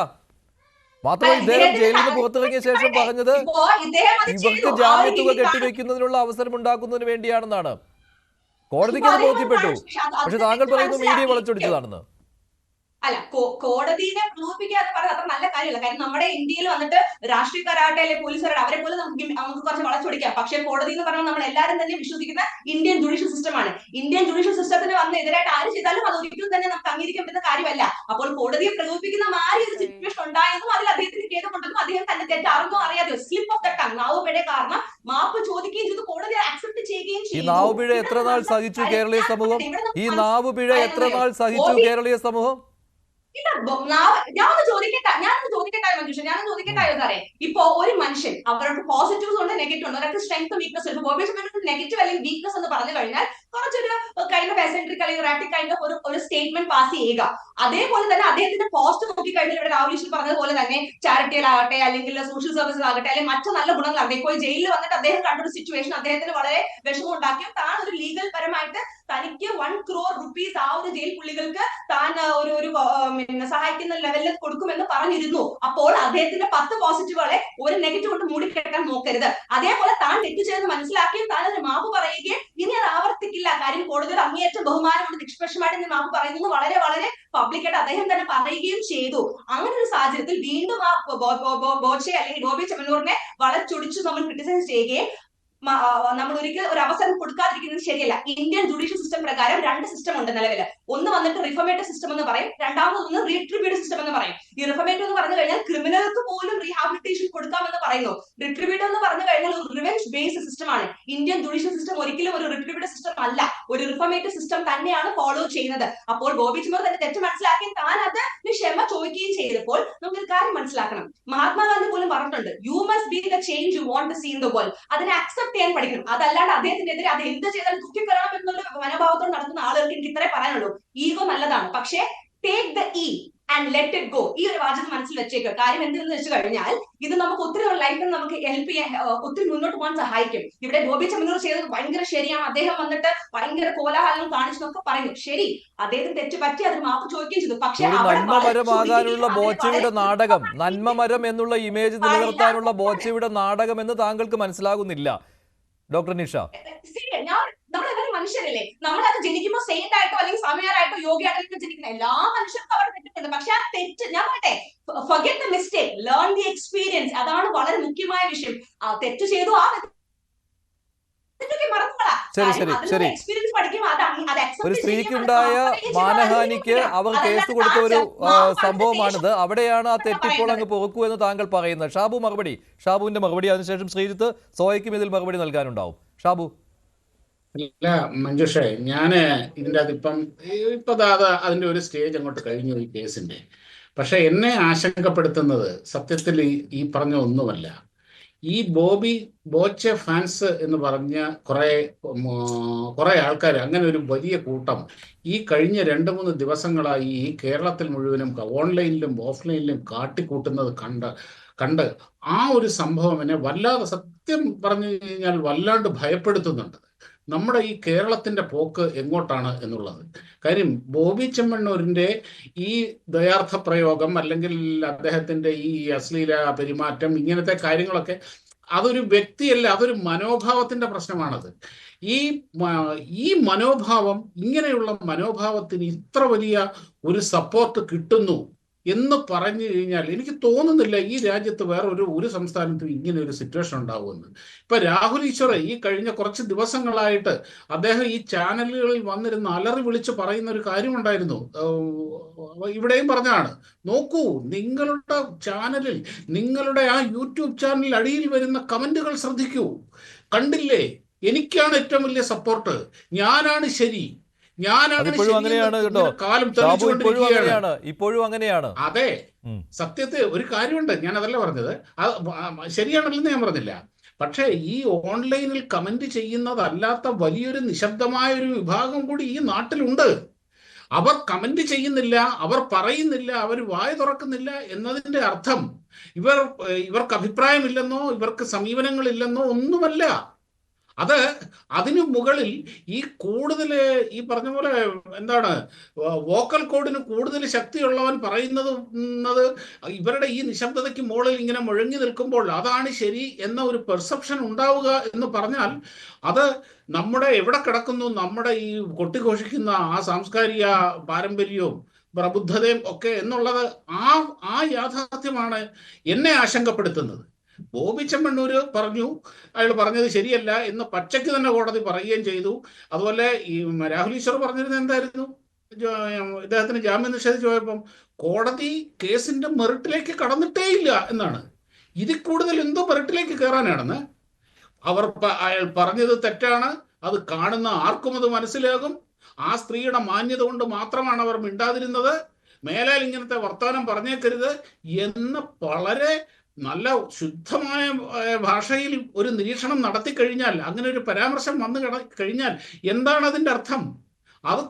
മാത്രമല്ല ഇദ്ദേഹം ജയിലിൽ നിന്ന് പുറത്തിറങ്ങിയ ശേഷം പറഞ്ഞത് ഇവർക്ക് ജാമ്യത്തുക കെട്ടിവെക്കുന്നതിനുള്ള അവസരം ഉണ്ടാക്കുന്നതിന് വേണ്ടിയാണെന്നാണ്. കോടതിക്ക് അത് ബോധ്യപ്പെട്ടു. പക്ഷെ താങ്കൾ പറയുന്നു മീഡിയ വളച്ചൊടിച്ചതാണെന്ന്. അല്ല, കോടതിയെ പ്രലോഭിപ്പിക്കുക എന്ന് പറയുന്നത് അത്ര നല്ല കാര്യമല്ല. കാര്യം നമ്മുടെ ഇന്ത്യയിൽ വന്നിട്ട് രാഷ്ട്രീയക്കാരാകട്ടെ അല്ലെങ്കിൽ പോലീസുകാരുടെ അവരെ പോലെ നമുക്ക് കുറച്ച് വളച്ചൊടിക്കാം. പക്ഷേ കോടതി എന്ന് പറഞ്ഞാൽ നമ്മൾ എല്ലാവരും തന്നെ വിശ്വസിക്കുന്ന ഇന്ത്യൻ ജുഡീഷ്യൽ സിസ്റ്റമാണ്. ഇന്ത്യൻ ജുഡീഷ്യൽ സിസ്റ്റത്തിന് വന്ന് എതിരായിട്ട് ആര് ചെയ്താലും അത് ഒരിക്കലും തന്നെ നമുക്ക് അംഗീകരിക്കാൻ പറ്റുന്ന കാര്യമല്ല. അപ്പോൾ കോടതിയെ പ്രലോഭിപ്പിക്കുന്ന മാറി ഒരു സിറ്റുവേഷൻ ഉണ്ടായെന്നും അതിൽ അദ്ദേഹത്തിന് ഖേദമുണ്ടെന്നും അദ്ദേഹം തന്നെ തെറ്റാറുന്നോ അറിയാതെയോ സ്ലിപ്പ് ഓഫ് ദ ടങ്, നാവുപിഴ കാരണം മാപ്പ് ചോദിക്കുകയും ചെയ്തു, കോടതി അക്സെപ്റ്റ് ചെയ്യുകയും ചെയ്തു. ഈ നാവുപിഴ എത്ര നാൾ സഹിച്ചു കേരളീയ സമൂഹം? ഈ നാവുപിഴ എത്ര നാൾ സഹിച്ചു കേരളീയ സമൂഹം? ഞാനൊന്ന് ചോദിക്കട്ടെ മഞ്ജുഷ, സാറേ. ഇപ്പൊ ഒരു മനുഷ്യൻ അവർക്ക് പോസിറ്റീവ്സ് ഉണ്ട്, നെഗറ്റീവ് ഉണ്ട്, അവർക്ക് സ്ട്രെങ്ത് വീക്നസ് ഉണ്ട്. നെഗറ്റീവ് അല്ലെങ്കിൽ വീക്നസ് എന്ന് പറഞ്ഞു കഴിഞ്ഞാൽ കുറച്ചൊരു കൈൻഡ് ഓഫ് എസെൻട്രിക് അല്ലെങ്കിൽ റാറ്റിക് കൈൻഡ് ഓഫ് ഒരു സ്റ്റേറ്റ്മെന്റ് പാസ് ചെയ്യുക. അതേപോലെ തന്നെ അദ്ദേഹത്തിന്റെ പോസ്റ്റ് നോക്കിക്കഴിഞ്ഞാൽ ഇവിടെ രാഹുൽ ഈശ്വർ പറഞ്ഞതുപോലെ തന്നെ ചാരിറ്റിയിലാകട്ടെ അല്ലെങ്കിൽ സോഷ്യൽ സർവീസസ് ആകട്ടെ അല്ലെങ്കിൽ മറ്റു നല്ല ഗുണങ്ങളാകട്ടെ, ഇപ്പോൾ ജയിലിൽ വന്നിട്ട് അദ്ദേഹം കണ്ടൊരു സിറ്റുവേഷൻ അദ്ദേഹത്തിന് വളരെ വിഷമം ഉണ്ടാക്കിയും താൻ ഒരു ലീഗൽ പരമായിട്ട് തനിക്ക് 1 crore rupees ആ ഒരു ജയിൽ പുള്ളികൾക്ക് താൻ ഒരു സഹായിക്കുന്ന ലെവലിൽ കൊടുക്കുമെന്ന് പറഞ്ഞിരുന്നു. അപ്പോൾ അദ്ദേഹത്തിന്റെ 10 പോസിറ്റീവുകളെ ഒരു നെഗറ്റീവ് കൊണ്ട് മൂടിക്കെട്ടാൻ നോക്കരുത്. അതേപോലെ താൻ തെറ്റ് ചെയ്തെന്ന് മനസ്സിലാക്കിയും താൻ അതിന് മാപ്പ് പറയുകയും ഇനി അത് ആവർത്തിക്കില്ല, കാര്യം കോടതിയുടെ അങ്ങേയറ്റം ബഹുമാനമുണ്ട്, നിഷ്പക്ഷമായിട്ട് ഞാൻ മാപ്പ് പറയുന്നത് വളരെ വളരെ പബ്ലിക്കായിട്ട് അദ്ദേഹം തന്നെ പറയുകയും ചെയ്തു. അങ്ങനെ ഒരു സാഹചര്യത്തിൽ വീണ്ടും ആ ബോച്ചെ അല്ലെങ്കിൽ ബോബി ചെമ്മണ്ണൂരിനെ വളച്ചൊടിച്ച് നമ്മൾ ക്രിട്ടിസൈസ് ചെയ്യുകയും നമ്മൾ ഒരിക്കൽ ഒരു അവസരം കൊടുക്കാതിരിക്കുന്നത് ശരിയല്ല. ഇന്ത്യൻ ജുഡീഷ്യൽ സിസ്റ്റം പ്രകാരം 2 സിസ്റ്റം ഉണ്ട് നിലവിൽ. ഒന്ന് വന്നിട്ട് റിഫോർമേറ്റീവ് സിസ്റ്റം എന്ന് പറയും, രണ്ടാമതൊന്ന് റീട്രിബ്യൂട്ടീവ് സിസ്റ്റം എന്ന് പറയും. ഈ റിഫോർമേറ്റീവ് എന്ന് പറഞ്ഞു കഴിഞ്ഞാൽ ക്രിമിനൽക്ക് പോലും റീഹാബിലിറ്റേഷൻ കൊടുക്കാമെന്ന് പറയുന്നു. റിട്രിബ്യൂട്ടീവ് എന്ന് പറഞ്ഞു കഴിഞ്ഞാൽ ഒരു റിവെഞ്ച് ബേസ്ഡ് സിസ്റ്റമാണ്. ഇന്ത്യൻ ജുഡീഷ്യൽ സിസ്റ്റം ഒരിക്കലും ഒരു റിട്രിബ്യൂട്ടീവ് സിസ്റ്റം അല്ല, ഒരു റിഫോർമേറ്റീവ് സിസ്റ്റം തന്നെയാണ് ഫോളോ ചെയ്യുന്നത്. അപ്പോൾ ബോബി ചെമ്മണ്ണൂർ തന്നെ തെറ്റ് മനസ്സിലാക്കി താൻ അത് ക്ഷമ ചോദിക്കുകയും ചെയ്തപ്പോൾ നമുക്ക് ഒരു കാര്യം മനസ്സിലാക്കണം. മഹാത്മാഗാന്ധി പോലും പറഞ്ഞിട്ടുണ്ട്, you must be the change you want to see in the world. അതിനെ അക്സെപ്റ്റ് ചെയ്യാൻ പഠിക്കണം. അതല്ലാണ്ട് അദ്ദേഹത്തിനെതിരെ അത് എന്ത് ചെയ്താലും തൂക്കിക്കൊല്ലണം എന്നുള്ള മനോഭാവത്തോട് നടത്തുന്ന ആളുകൾക്ക് എനിക്ക് ഇത്രേ പറയാനുള്ളൂ. ഈഗോ നല്ലതാണ്, പക്ഷേ take the E and let it go. ഈ ഒരു വാചകം മനസ്സിൽ വെച്ചേക്കുക. കാര്യം എന്തെന്ന് വെച്ച് കഴിഞ്ഞാൽ ഇത് നമുക്ക് ഒത്തിരി ലൈഫിൽ നമുക്ക് ഹെൽപ്പ് ചെയ്യാൻ ഒത്തിരി മുന്നോട്ട് പോകാൻ സഹായിക്കും. ഇവിടെ ബോബി ചെമ്മണ്ണൂർ ചെയ്തത് ഭയങ്കര ശരിയാണ്. അദ്ദേഹം വന്നിട്ട് ഭയങ്കര കോലാഹലങ്ങൾ കാണിച്ചെന്നൊക്കെ പറയുന്നു. ശരി, അദ്ദേഹത്തിന് തെറ്റ് പറ്റി, അതിന് മാപ്പ് ചോദിക്കുകയും ചെയ്തു. പക്ഷേ നന്മമരമാകാനുള്ള ബോച്ചയുടെ നാടകം, നന്മമരം എന്നുള്ള ഇമേജ് നിലനിർത്താനുള്ള ബോച്ചയുടെ നാടകം എന്ന് താങ്കൾക്ക് മനസ്സിലാകുന്നില്ല ഡോക്ടർ നിഷ? നമ്മളെല്ലാവരും മനുഷ്യരല്ലേ. നമ്മളത് ജനിക്കുമ്പോൾ സെയിന്റ് ആയിട്ടോ അല്ലെങ്കിൽ സമയമായിട്ടോ യോഗിയായിട്ടോ ജനിക്കുന്ന എല്ലാ മനുഷ്യർക്കും അവിടെ തെറ്റുണ്ട്. പക്ഷെ ആ തെറ്റ് ഞാൻ പറയട്ടെ, forget the mistake, learn the experience. അതാണ് വളരെ മുഖ്യമായ വിഷയം. ആ തെറ്റ് ചെയ്തു, ആ ഒരു സ്ത്രീക്കുണ്ടായ മാനഹാനിക്ക് അവർ കേസ് കൊടുത്ത ഒരു സംഭവമാണിത്. അവിടെയാണ് ആ തെറ്റിപ്പോൾ അങ്ങ് പൊറുക്കൂ എന്ന് താങ്കൾ പറയുന്നത്. ഷാബുവിന്റെ മറുപടി, അതിനുശേഷം ശ്രീജിത്ത് സോയയ്ക്കും ഇതിൽ മറുപടി നൽകാനുണ്ടാവും. ഷാബു. അല്ല മഞ്ജുഷേ, ഞാൻ ഇതിൻ്റെ അതിപ്പം അതിൻ്റെ ഒരു സ്റ്റേജ് അങ്ങോട്ട് കഴിഞ്ഞു ഈ കേസിൻ്റെ. പക്ഷെ എന്നെ ആശങ്കപ്പെടുത്തുന്നത് സത്യത്തിൽ ഈ പറഞ്ഞ ഒന്നുമല്ല. ഈ ബോച്ചെ ഫാൻസ് എന്ന് പറഞ്ഞ കുറെ ആൾക്കാർ, അങ്ങനെ ഒരു വലിയ കൂട്ടം ഈ കഴിഞ്ഞ 2-3 ദിവസങ്ങളായി ഈ കേരളത്തിൽ മുഴുവനും ഓൺലൈനിലും ഓഫ്ലൈനിലും കാട്ടിക്കൂട്ടുന്നത് കണ്ട് ആ ഒരു സംഭവം എന്നെ വല്ലാതെ, സത്യം പറഞ്ഞു കഴിഞ്ഞാൽ വല്ലാണ്ട് ഭയപ്പെടുത്തുന്നുണ്ട്. നമ്മുടെ ഈ കേരളത്തിന്റെ പോക്ക് എങ്ങോട്ടാണ് എന്നുള്ളത്. കാര്യം ബോബി ചെമ്മണ്ണൂരിന്റെ ഈ ദ്വയാർത്ഥ പ്രയോഗം അല്ലെങ്കിൽ അദ്ദേഹത്തിന്റെ ഈ അശ്ലീല പെരുമാറ്റം, ഇങ്ങനത്തെ കാര്യങ്ങളൊക്കെ അതൊരു വ്യക്തിയല്ല, അതൊരു മനോഭാവത്തിന്റെ പ്രശ്നമാണത്. ഈ മനോഭാവം, ഇങ്ങനെയുള്ള മനോഭാവത്തിന് ഇത്ര വലിയ ഒരു സപ്പോർട്ട് കിട്ടുന്നു എന്ന് പറഞ്ഞു കഴിഞ്ഞാൽ എനിക്ക് തോന്നുന്നില്ല ഈ രാജ്യത്ത് വേറെ ഒരു സംസ്ഥാനത്തും ഇങ്ങനെ ഒരു സിറ്റുവേഷൻ ഉണ്ടാവുമെന്ന്. ഇപ്പൊ രാഹുൽ ഈശ്വർ ഈ കഴിഞ്ഞ കുറച്ച് ദിവസങ്ങളായിട്ട് അദ്ദേഹം ഈ ചാനലുകളിൽ വന്നിരുന്ന് അലറി വിളിച്ച് പറയുന്ന ഒരു കാര്യമുണ്ടായിരുന്നു. ഇവിടെയും പറഞ്ഞാണ്, നോക്കൂ, നിങ്ങളുടെ ചാനലിൽ, നിങ്ങളുടെ ആ യൂട്യൂബ് ചാനലിൽ അടിയിൽ വരുന്ന കമന്റുകൾ ശ്രദ്ധിക്കൂ. കണ്ടില്ലേ, എനിക്കാണ് ഏറ്റവും വലിയ സപ്പോർട്ട്, ഞാനാണ് ശരി, ഞാൻ അങ്ങനെ അതിപ്പോഴും അങ്ങനെയാണ് കേട്ടോ കാലം ഷാബു, ഇപ്പോഴും തെളിച്ചുകൊണ്ടിരിക്കുകയാണ്. അങ്ങനെയാണ്, ഇപ്പോഴും അങ്ങനെയാണ്. അതെ, ഉം. സത്യത്തിൽ ഒരു കാര്യമുണ്ട്, ഞാൻ അതല്ല പറഞ്ഞത്, ശരിയാണല്ലെന്ന് ഞാൻ പറഞ്ഞില്ല. പക്ഷേ ഈ ഓൺലൈനിൽ കമന്റ് ചെയ്യുന്നതല്ലാത്ത വലിയൊരു നിശബ്ദമായ ഒരു വിഭാഗം കൂടി ഈ നാട്ടിലുണ്ട്. അവർ കമന്റ് ചെയ്യുന്നില്ല, അവർ പറയുന്നില്ല, അവർ വായ തുറക്കുന്നില്ല എന്നതിന്റെ അർത്ഥം ഇവർക്ക് അഭിപ്രായമില്ലെന്നോ ഇവർക്ക് സമീപനങ്ങളില്ലെന്നോ ഒന്നുമല്ല. അതിനു മുകളിൽ ഈ കൂടുതൽ ഈ പറഞ്ഞ പോലെ എന്താണ് വോക്കൽ കോഡിന് കൂടുതൽ ശക്തിയുള്ളവൻ പറയുന്നത് ഇവരുടെ ഈ നിശബ്ദതയ്ക്ക് മുകളിൽ ഇങ്ങനെ മുഴങ്ങി നിൽക്കുമ്പോൾ അതാണ് ശരി എന്ന ഒരു പെർസെപ്ഷൻ ഉണ്ടാവുക എന്ന് പറഞ്ഞാൽ അത് നമ്മുടെ എവിടെ കിടക്കുന്നു, നമ്മുടെ ഈ കൊട്ടിഘോഷിക്കുന്ന ആ സാംസ്കാരിക പാരമ്പര്യവും പ്രബുദ്ധതയും ഒക്കെ എന്നുള്ളത് ആ യാഥാർത്ഥ്യമാണ് എന്നെ ആശങ്കപ്പെടുത്തുന്നത്. ബോബി ചെമ്മണ്ണൂർ പറഞ്ഞു, അയാൾ പറഞ്ഞത് ശരിയല്ല എന്ന് പച്ചയ്ക്ക് തന്നെ കോടതി പറയുകയും ചെയ്തു. അതുപോലെ ഈ രാഹുൽ ഈശ്വർ പറഞ്ഞിരുന്നത് എന്തായിരുന്നു, ഇദ്ദേഹത്തിന് ജാമ്യം നിഷേധിച്ചു പോയപ്പം കോടതി കേസിന്റെ മെറിറ്റിലേക്ക് കടന്നിട്ടേയില്ല എന്നാണ്. ഇതിൽ കൂടുതൽ എന്തോ മെറിറ്റിലേക്ക് കയറാനാണെന്ന് അയാൾ പറഞ്ഞത് തെറ്റാണ്, അത് കാണുന്ന ആർക്കും അത് മനസ്സിലാകും. ആ സ്ത്രീയുടെ മാന്യത കൊണ്ട് മാത്രമാണ് അവർ മിണ്ടാതിരുന്നത്, മേലാൽ ഇങ്ങനത്തെ വർത്തമാനം പറഞ്ഞേക്കരുത് എന്ന് വളരെ നല്ല ശുദ്ധമായ ഭാഷയിൽ ഒരു നിരീക്ഷണം നടത്തി കഴിഞ്ഞാൽ, അങ്ങനെ ഒരു പരാമർശം വന്നു കഴിഞ്ഞാൽ എന്താണ് അതിന്റെ അർത്ഥം? അത്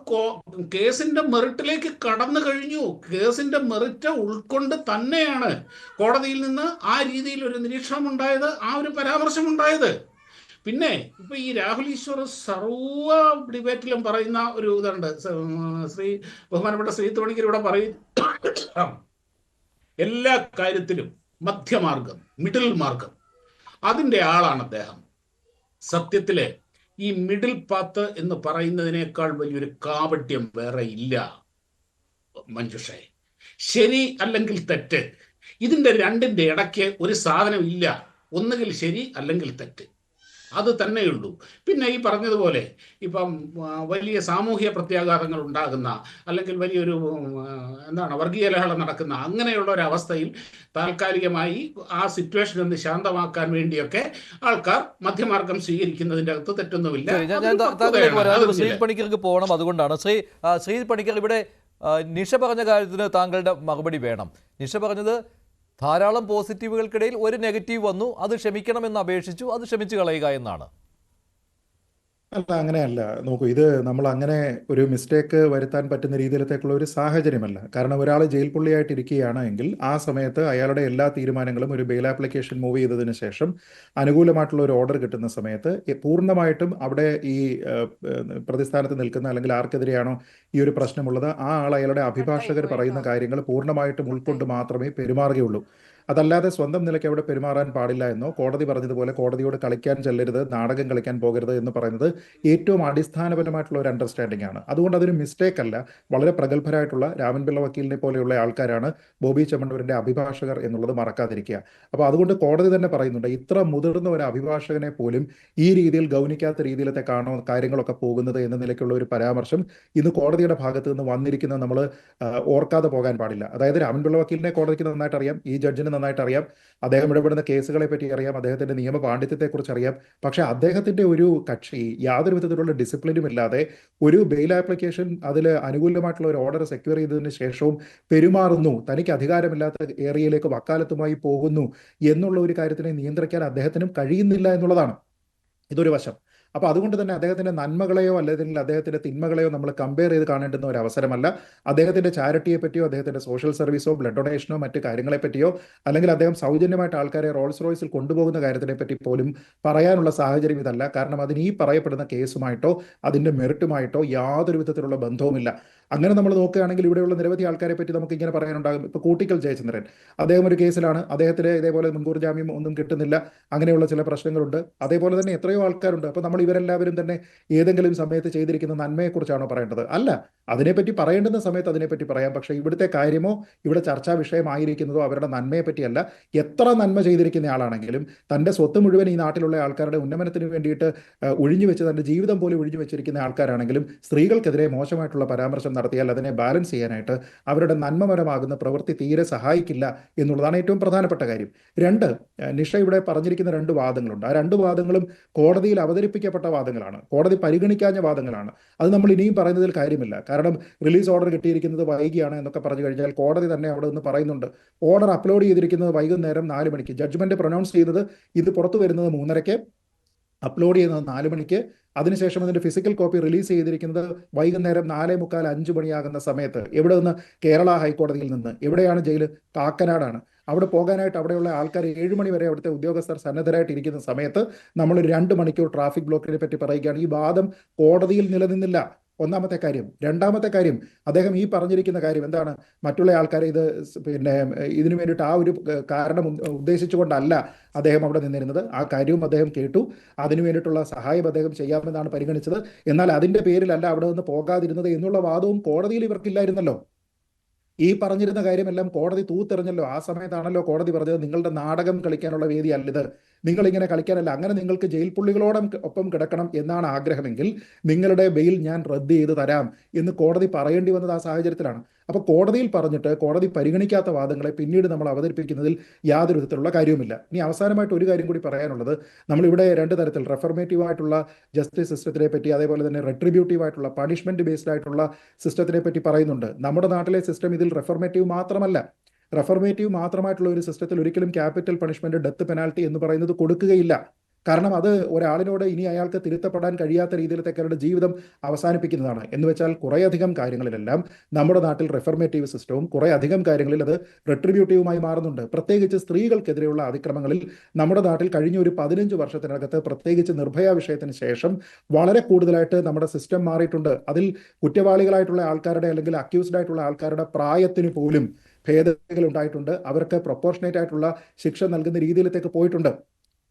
കേസിന്റെ മെറിറ്റിലേക്ക് കടന്നു കഴിഞ്ഞു. കേസിന്റെ മെറിറ്റ് ഉൾക്കൊണ്ട് തന്നെയാണ് കോടതിയിൽ നിന്ന് ആ രീതിയിൽ ഒരു നിരീക്ഷണം ഉണ്ടായത്, ആ ഒരു പരാമർശം ഉണ്ടായത്. പിന്നെ ഇപ്പൊ ഈ രാഹുൽ ഈശ്വർ സർവ ഡിബേറ്റിലും പറയുന്ന ഒരു ഇതുണ്ട്, ബഹുമാനപ്പെട്ട ശ്രീ തോണിക്കർ ഇവിടെ പറയും, എല്ലാ കാര്യത്തിലും മധ്യമാർഗം, മിഡിൽ മാർഗം, അതിൻ്റെ ആളാണ് അദ്ദേഹം. സത്യത്തില് ഈ മിഡിൽ പാത്ത് എന്ന് പറയുന്നതിനേക്കാൾ വലിയൊരു കാപട്യം വേറെ ഇല്ല മഞ്ജുഷേ. ശരി അല്ലെങ്കിൽ തെറ്റ്, ഇതിന്റെ രണ്ടിന്റെ ഇടയ്ക്ക് ഒരു സാധനം ഇല്ല. ഒന്നുകിൽ ശരി അല്ലെങ്കിൽ തെറ്റ്, അത് തന്നെയുള്ളൂ. പിന്നെ ഈ പറഞ്ഞതുപോലെ ഇപ്പം വലിയ സാമൂഹ്യ പ്രത്യാഘാതങ്ങൾ ഉണ്ടാകുന്ന അല്ലെങ്കിൽ വലിയൊരു വർഗീയ ലഹള നടക്കുന്ന അങ്ങനെയുള്ള ഒരു അവസ്ഥയിൽ താൽക്കാലികമായി ആ സിറ്റുവേഷൻ ഒന്ന് ശാന്തമാക്കാൻ വേണ്ടിയൊക്കെ ആൾക്കാർ മധ്യമാർഗം സ്വീകരിക്കുന്നതിൻ്റെ അകത്ത് തെറ്റൊന്നുമില്ല. ശ്രീ പണിക്കർക്ക് പോകണം, അതുകൊണ്ടാണ് ശ്രീ പണിക്കർ ഇവിടെ നിഷ പറഞ്ഞ കാര്യത്തിന് താങ്കളുടെ മറുപടി വേണം. നിഷ പറഞ്ഞത് ധാരാളം പോസിറ്റീവുകൾക്കിടയിൽ ഒരു നെഗറ്റീവ് വന്നു, അത് ക്ഷമിക്കണമെന്ന് അപേക്ഷിച്ചു, അത് ക്ഷമിച്ചു കളയുക എന്നാണ്. അല്ല, അങ്ങനെയല്ല. നോക്കൂ, ഇത് നമ്മൾ അങ്ങനെ ഒരു മിസ്റ്റേക്ക് വരുത്താൻ പറ്റുന്ന രീതിയിലത്തേക്കുള്ള ഒരു സാഹചര്യമല്ല. കാരണം ഒരാൾ ജയിൽ പുള്ളിയായിട്ട് ഇരിക്കുകയാണ് എങ്കിൽ ആ സമയത്ത് അയാളുടെ എല്ലാ തീരുമാനങ്ങളും ഒരു ബെയിൽ ആപ്ലിക്കേഷൻ മൂവ് ചെയ്തതിന് ശേഷം അനുകൂലമായിട്ടുള്ള ഒരു ഓർഡർ കിട്ടുന്ന സമയത്ത് പൂർണ്ണമായിട്ടും അവിടെ ഈ പ്രതിസ്ഥാനത്ത് നിൽക്കുന്ന അല്ലെങ്കിൽ ആർക്കെതിരെയാണോ ഈ ഒരു പ്രശ്നമുള്ളത് ആ ആൾ അയാളുടെ അഭിഭാഷകർ പറയുന്ന കാര്യങ്ങൾ പൂർണ്ണമായിട്ടും ഉൾക്കൊണ്ട് മാത്രമേ പെരുമാറുകയുള്ളൂ. അതല്ലാതെ സ്വന്തം നിലയ്ക്ക് അവിടെ പെരുമാറാൻ പാടില്ല എന്നോ കോടതി പറഞ്ഞതുപോലെ കോടതിയോട് കളിക്കാൻ ചെല്ലരുത്, നാടകം കളിക്കാൻ പോകരുത് എന്ന് പറയുന്നത് ഏറ്റവും അടിസ്ഥാനപരമായിട്ടുള്ള ഒരു അണ്ടർസ്റ്റാൻഡിംഗ് ആണ്. അതുകൊണ്ട് അതൊരു മിസ്റ്റേക്ക് അല്ല. വളരെ പ്രഗത്ഭരായിട്ടുള്ള രാമൻപിള്ള വക്കീലിനെ പോലെയുള്ള ആൾക്കാരാണ് ബോബി ചെമ്മണ്ണൂരിന്റെ അഭിഭാഷകർ എന്നുള്ളത് മറക്കാതിരിക്കുക. അപ്പോൾ അതുകൊണ്ട് കോടതി തന്നെ പറയുന്നുണ്ട്, ഇത്ര മുതിർന്ന ഒരു അഭിഭാഷകനെ പോലും ഈ രീതിയിൽ ഗൗനിക്കാത്ത രീതിയിലത്തെ കാണോ കാര്യങ്ങളൊക്കെ പോകുന്നത് എന്ന നിലയ്ക്കുള്ള ഒരു പരാമർശം ഇന്ന് കോടതിയുടെ ഭാഗത്ത് നിന്ന് വന്നിരിക്കുന്നത് നമ്മൾ ഓർക്കാതെ പോകാൻ പാടില്ല. അതായത് രാമൻപിള്ള വക്കീലിനെ കോടതിക്ക് നന്നായിട്ട് അറിയാം, ഈ ജഡ്ജിന് നന്നായിട്ട് അറിയാം, അദ്ദേഹം ഇടപെടുന്ന കേസുകളെ പറ്റി അറിയാം, അദ്ദേഹത്തിന്റെ നിയമ പാണ്ഡിത്യത്തെക്കുറിച്ച് അറിയാം. പക്ഷെ അദ്ദേഹത്തിന്റെ ഒരു കക്ഷി യാതൊരു വിധത്തിലുള്ള ഡിസിപ്ലിനും ഇല്ലാതെ ഒരു ബെയിൽ ആപ്ലിക്കേഷൻ അതിൽ അനുകൂലമായിട്ടുള്ള ഒരു ഓർഡർ സെക്യൂർ ചെയ്തതിന് ശേഷവും പെരുമാറുന്നു, തനിക്ക് അധികാരമില്ലാത്ത ഏരിയയിലേക്ക് വക്കാലത്തുമായി പോകുന്നു എന്നുള്ള ഒരു കാര്യത്തിനെ നിയന്ത്രിക്കാൻ അദ്ദേഹത്തിനും കഴിയുന്നില്ല എന്നുള്ളതാണ് ഇതൊരു വശം. അപ്പോൾ അതുകൊണ്ട് തന്നെ അദ്ദേഹത്തിന്റെ നന്മകളെയോ അല്ലെങ്കിൽ അദ്ദേഹത്തിന്റെ തിന്മകളെയോ നമ്മൾ കമ്പയർ ചെയ്ത് കാണേണ്ടുന്ന ഒരു അവസരമല്ല. അദ്ദേഹത്തിന്റെ ചാരിറ്റിയെ പറ്റിയോ അദ്ദേഹത്തിന്റെ സോഷ്യൽ സർവീസോ ബ്ലഡ് ഡൊണേഷനോ മറ്റ് കാര്യങ്ങളെ പറ്റിയോ അല്ലെങ്കിൽ അദ്ദേഹം സൗജന്യമായിട്ട് ആൾക്കാരെ റോൾസ് റോയ്സിൽ കൊണ്ടുപോകുന്ന കാര്യത്തിനെ പറ്റി പോലും പറയാനുള്ള സാഹചര്യം ഇതല്ല. കാരണം അതിന് ഈ പറയപ്പെടുന്ന കേസുമായിട്ടോ അതിന്റെ മെറിറ്റുമായിട്ടോ യാതൊരു വിധത്തിലുള്ള ബന്ധവുമില്ല. അങ്ങനെ നമ്മൾ നോക്കുകയാണെങ്കിൽ ഇവിടെയുള്ള നിരവധി ആൾക്കാരെ പറ്റി നമുക്ക് ഇങ്ങനെ പറയാനുണ്ടാകും. ഇപ്പോൾ കൂട്ടിക്കൽ ജയചന്ദ്രൻ, അദ്ദേഹം ഒരു കേസിലാണ്, അദ്ദേഹത്തിന് ഇതേപോലെ മുൻകൂർ ജാമ്യം ഒന്നും കിട്ടുന്നില്ല, അങ്ങനെയുള്ള ചില പ്രശ്നങ്ങളുണ്ട്. അതേപോലെ തന്നെ എത്രയോ ആൾക്കാരുണ്ട്. അപ്പോൾ നമ്മൾ ഇവരെല്ലാവരും തന്നെ ഏതെങ്കിലും സമയത്ത് ചെയ്തിരിക്കുന്ന നന്മയെക്കുറിച്ചാണോ പറയേണ്ടത്? അല്ല, അതിനെപ്പറ്റി പറയേണ്ടുന്ന സമയത്ത് അതിനെപ്പറ്റി പറയാം. പക്ഷേ ഇവിടുത്തെ കാര്യമോ ഇവിടെ ചർച്ചാ വിഷയമായിരിക്കുന്നതോ അവരുടെ നന്മയെ പറ്റിയല്ല. എത്ര നന്മ ചെയ്തിരിക്കുന്ന ആളാണെങ്കിലും തൻ്റെ സ്വത്ത് മുഴുവൻ ഈ നാട്ടിലുള്ള ആൾക്കാരുടെ ഉന്നമനത്തിന് വേണ്ടിയിട്ട് ഒഴിഞ്ഞു വെച്ച് തൻ്റെ ജീവിതം പോലും ഒഴിഞ്ഞു വെച്ചിരിക്കുന്ന ആൾക്കാരാണെങ്കിലും സ്ത്രീകൾക്കെതിരെ മോശമായിട്ടുള്ള പരാമർശം നടത്തിയാൽ അതിനെ ബാലൻസ് ചെയ്യാനായിട്ട് അവരുടെ നന്മപരമാകുന്ന പ്രവൃത്തി തീരെ സഹായിക്കില്ല എന്നുള്ളതാണ് ഏറ്റവും പ്രധാനപ്പെട്ട കാര്യം. രണ്ട്, നിഷ ഇവിടെ പറഞ്ഞിരിക്കുന്ന രണ്ട് വാദങ്ങളുണ്ട്. ആ രണ്ട് വാദങ്ങളും കോടതിയിൽ അവതരിപ്പിക്കപ്പെട്ട വാദങ്ങളാണ്, കോടതി പരിഗണിക്കാഞ്ഞ വാദങ്ങളാണ്. അത് നമ്മൾ ഇനിയും പറയുന്നതിൽ കാര്യമില്ല. കാരണം റിലീസ് ഓർഡർ കിട്ടിയിരിക്കുന്നത് വൈകിയാണ് എന്നൊക്കെ പറഞ്ഞു കഴിഞ്ഞാൽ കോടതി തന്നെ അവിടെ നിന്ന് പറയുന്നുണ്ട്, ഓർഡർ അപ്ലോഡ് ചെയ്തിരിക്കുന്നത് വൈകുന്നേരം 4 മണിക്ക്, ജഡ്ജ്മെന്റ് പ്രൊനൗൺസ് ചെയ്തത് ഇത് പുറത്തു വരുന്നത് 3:30, അപ്ലോഡ് ചെയ്യുന്നത് 4 മണിക്ക്, അതിനുശേഷം അതിന്റെ ഫിസിക്കൽ കോപ്പി റിലീസ് ചെയ്തിരിക്കുന്നത് വൈകുന്നേരം 4:45 5 മണിയാകുന്ന സമയത്ത്. എവിടെ നിന്ന്? കേരള ഹൈക്കോടതിയിൽ നിന്ന്. എവിടെയാണ് ജയിൽ? കാക്കനാടാണ്. അവിടെ പോകാനായിട്ട് അവിടെയുള്ള ആൾക്കാർ 7 മണി വരെ അവിടുത്തെ ഉദ്യോഗസ്ഥർ സന്നദ്ധരായിട്ട് ഇരിക്കുന്ന സമയത്ത് നമ്മൾ 2 മണിക്കൂർ ട്രാഫിക് ബ്ലോക്കിനെ പറ്റി പറയുകയാണ്. ഈ വാദം കോടതിയിൽ നിലനിന്നില്ല. ഒന്നാമത്തെ കാര്യം. രണ്ടാമത്തെ കാര്യം, അദ്ദേഹം ഈ പറഞ്ഞിരിക്കുന്ന കാര്യം എന്താണ്? മറ്റുള്ള ആൾക്കാരെ ഇതിനു വേണ്ടിയിട്ട് ആ ഒരു കാരണം ഉദ്ദേശിച്ചുകൊണ്ടല്ല അദ്ദേഹം അവിടെ നിന്നിരുന്നത്. ആ കാര്യവും അദ്ദേഹം കേട്ടു, അതിനു വേണ്ടിയിട്ടുള്ള സഹായം അദ്ദേഹം ചെയ്യാമെന്നാണ് പരിഗണിച്ചത്. എന്നാൽ അതിന്റെ പേരിലല്ല അവിടെ നിന്ന് പോകാതിരുന്നത് എന്നുള്ള വാദവും കോടതിയിൽ ഇവർക്കില്ലായിരുന്നല്ലോ. ഈ പറഞ്ഞിരുന്ന കാര്യമെല്ലാം കോടതി തൂത്തെറിഞ്ഞല്ലോ. ആ സമയത്താണല്ലോ കോടതി പറഞ്ഞത്, നിങ്ങളുടെ നാടകം കളിക്കാനുള്ള വേദിയല്ലിത്, നിങ്ങളിങ്ങനെ കളിക്കാനല്ല, അങ്ങനെ നിങ്ങൾക്ക് ജയിൽ പുള്ളികളോടൊപ്പം കിടക്കണം എന്നാണ് ആഗ്രഹമെങ്കിൽ നിങ്ങളുടെ ബെയിൽ ഞാൻ റദ്ദ് ചെയ്ത് തരാം എന്ന് കോടതി പറയേണ്ടി വന്നത് ആ സാഹചര്യത്തിലാണ്. അപ്പോൾ കോടതിയിൽ പറഞ്ഞിട്ട് കോടതി പരിഗണിക്കാത്ത വാദങ്ങളെ പിന്നീട് നമ്മൾ അവതരിപ്പിക്കുന്നതിൽ യാതൊരു വിധത്തിലുള്ള കാര്യവുമില്ല. ഇനി അവസാനമായിട്ട് ഒരു കാര്യം കൂടി പറയാനുള്ളത്, നമ്മളിവിടെ 2 തരത്തിൽ റെഫർമേറ്റീവ് ആയിട്ടുള്ള ജസ്റ്റിസ് സിസ്റ്റത്തിനെ പറ്റി, അതേപോലെ തന്നെ റെട്രിബ്യൂട്ടീവ് ആയിട്ടുള്ള പണിഷ്മെന്റ് ബേസ്ഡ് ആയിട്ടുള്ള സിസ്റ്റത്തിനെ പറ്റി പറയുന്നുണ്ട്. നമ്മുടെ നാട്ടിലെ സിസ്റ്റം ഇതിൽ റെഫർമേറ്റീവ് മാത്രമല്ല. റെഫർമേറ്റീവ് മാത്രമായിട്ടുള്ള ഒരു സിസ്റ്റത്തിൽ ഒരിക്കലും ക്യാപിറ്റൽ പണിഷ്മെന്റ്, ഡെത്ത് പെനാൽറ്റി എന്ന് പറയുന്നത് കൊടുക്കുകയില്ല. കാരണം അത് ഒരാളിനോട് ഇനി അയാൾക്ക് തിരുത്തപ്പെടാൻ കഴിയാത്ത രീതിയിലത്തേക്ക് അവരുടെ ജീവിതം അവസാനിപ്പിക്കുന്നതാണ്. എന്ന് വെച്ചാൽ കുറേയധികം കാര്യങ്ങളിലെല്ലാം നമ്മുടെ നാട്ടിൽ റെഫർമേറ്റീവ് സിസ്റ്റവും കുറേ അധികം കാര്യങ്ങളിൽ അത് റെട്രിബ്യൂട്ടീവുമായി മാറുന്നുണ്ട്. പ്രത്യേകിച്ച് സ്ത്രീകൾക്കെതിരെയുള്ള അതിക്രമങ്ങളിൽ നമ്മുടെ നാട്ടിൽ കഴിഞ്ഞ ഒരു 15 വർഷത്തിനകത്ത്, പ്രത്യേകിച്ച് നിർഭയ വിഷയത്തിന് ശേഷം വളരെ കൂടുതലായിട്ട് നമ്മുടെ സിസ്റ്റം മാറിയിട്ടുണ്ട്. അതിൽ കുറ്റവാളികളായിട്ടുള്ള ആൾക്കാരുടെ അല്ലെങ്കിൽ അക്യൂസ്ഡ് ആയിട്ടുള്ള ആൾക്കാരുടെ പ്രായത്തിന് പോലും ഭേദഗതികൾ ഉണ്ടായിട്ടുണ്ട്. അവർക്ക് പ്രൊപ്പോർഷനേറ്റ് ആയിട്ടുള്ള ശിക്ഷ നൽകുന്ന രീതിയിലേക്ക് പോയിട്ടുണ്ട്.